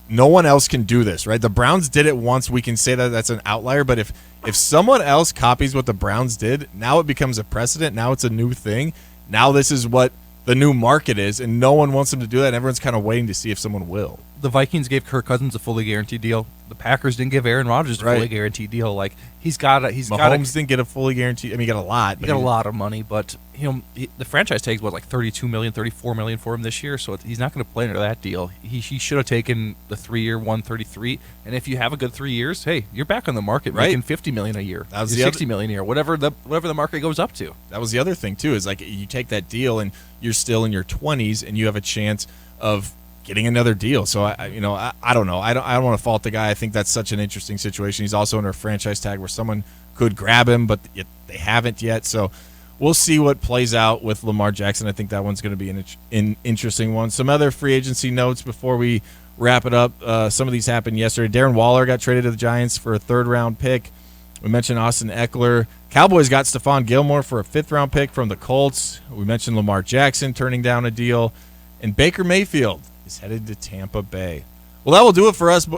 no one else can do this, right? The Browns did it once. We can say that that's an outlier, but if someone else copies what the Browns did, now it becomes a precedent. Now it's a new thing. Now this is what the new market is, and no one wants them to do that. And everyone's kind of waiting to see if someone will. The Vikings gave Kirk Cousins a fully guaranteed deal. The Packers didn't give Aaron Rodgers a fully guaranteed deal. Mahomes didn't get a fully guaranteed. I mean, he got a lot. He got a lot of money, but the franchise tags $32 million, $34 million for him this year, so he's not going to play under that deal. He should have taken the 3-year $133, and if you have a good 3 years, hey, you're back on the market, making $50 million a year, $60 million a year, whatever the market goes up to. That was the other thing too. Is you take that deal and you're still in your 20s, and you have a chance of getting another deal. So I don't know. I don't want to fault the guy. I think that's such an interesting situation. He's also under a franchise tag where someone could grab him, but they haven't yet. So we'll see what plays out with Lamar Jackson. I think that one's going to be an interesting one. Some other free agency notes before we wrap it up. Some of these happened yesterday. Darren Waller got traded to the Giants for a 3rd-round pick. We mentioned Austin Eckler. Cowboys got Stephon Gilmore for a 5th-round pick from the Colts. We mentioned Lamar Jackson turning down a deal. And Baker Mayfield is headed to Tampa Bay. Well, that will do it for us,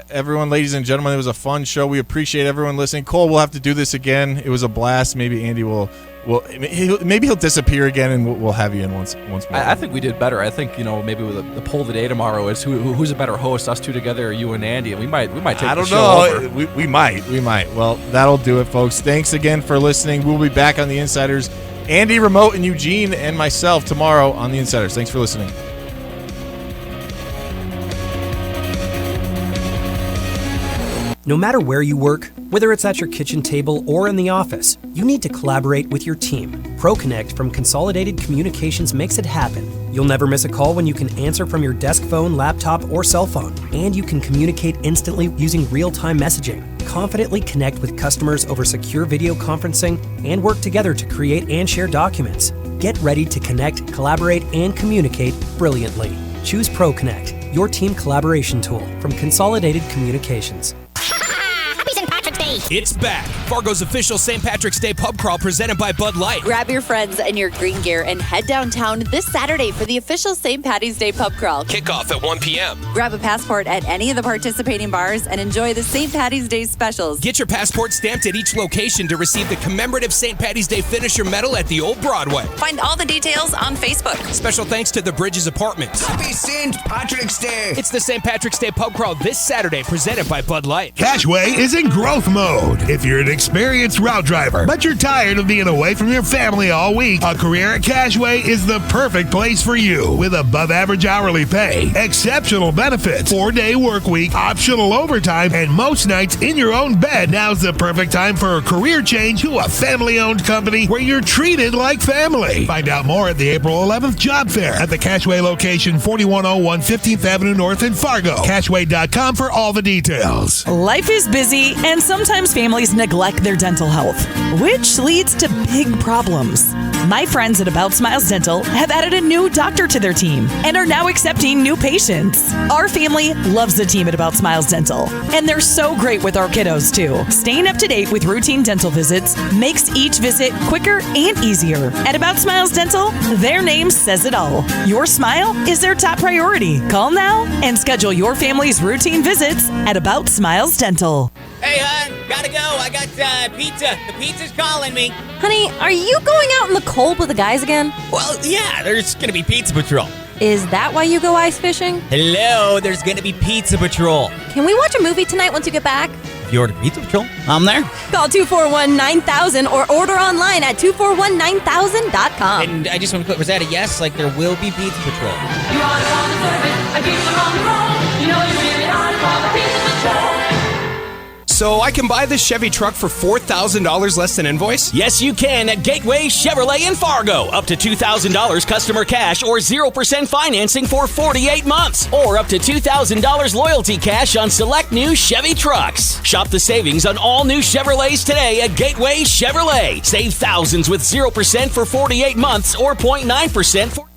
everyone, ladies and gentlemen. It was a fun show. We appreciate everyone listening. Cole, we'll have to do this again. It was a blast. Maybe Andy maybe he'll disappear again, and we'll have you in once more. I think we did better. I think maybe with the poll today tomorrow is who's a better host, us two together or you and Andy, and we might take the show over. We might. Well, that'll do it, folks. Thanks again for listening. We'll be back on the Insiders. Andy, Remote, and Eugene, and myself tomorrow on the Insiders. Thanks for listening. No matter where you work, whether it's at your kitchen table or in the office, you need to collaborate with your team. ProConnect from Consolidated Communications makes it happen. You'll never miss a call when you can answer from your desk phone, laptop, or cell phone. And you can communicate instantly using real-time messaging. Confidently connect with customers over secure video conferencing and work together to create and share documents. Get ready to connect, collaborate, and communicate brilliantly. Choose ProConnect, your team collaboration tool from Consolidated Communications. It's back. Fargo's official St. Patrick's Day pub crawl presented by Bud Light. Grab your friends and your green gear and head downtown this Saturday for the official St. Patty's Day pub crawl. Kickoff at 1 p.m. Grab a passport at any of the participating bars and enjoy the St. Patty's Day specials. Get your passport stamped at each location to receive the commemorative St. Patty's Day finisher medal at the Old Broadway. Find all the details on Facebook. Special thanks to the Bridges Apartments. Happy St. Patrick's Day. It's the St. Patrick's Day pub crawl this Saturday presented by Bud Light. Cashway is in growth mode. If you're an experienced route driver, but you're tired of being away from your family all week, a career at Cashway is the perfect place for you. With above average hourly pay, exceptional benefits, 4-day work week, optional overtime, and most nights in your own bed, now's the perfect time for a career change to a family-owned company where you're treated like family. Find out more at the April 11th job fair at the Cashway location, 4101 15th Avenue North in Fargo. Cashway.com for all the details. Life is busy, and sometimes sometimes families neglect their dental health, which leads to big problems. My friends at About Smiles Dental have added a new doctor to their team and are now accepting new patients. Our family loves the team at About Smiles Dental, and they're so great with our kiddos too. Staying up to date with routine dental visits makes each visit quicker and easier. At About Smiles Dental, their name says it all. Your smile is their top priority. Call now and schedule your family's routine visits at About Smiles Dental. Hey, hon, gotta go. I got pizza. The pizza's calling me. Honey, are you going out in the cold with the guys again? Well, yeah, there's gonna be Pizza Patrol. Is that why you go ice fishing? Hello, there's gonna be Pizza Patrol. Can we watch a movie tonight once you get back? If you order Pizza Patrol, I'm there. Call 241-9000 or order online at 241-9000.com. And I just want to put, was that a yes? Like, there will be Pizza Patrol. You are on the service, I keep them on the road. You know you really are to call the Pizza Patrol. So I can buy this Chevy truck for $4,000 less than invoice? Yes, you can at Gateway Chevrolet in Fargo. Up to $2,000 customer cash or 0% financing for 48 months. Or up to $2,000 loyalty cash on select new Chevy trucks. Shop the savings on all new Chevrolets today at Gateway Chevrolet. Save thousands with 0% for 48 months or 0.9% for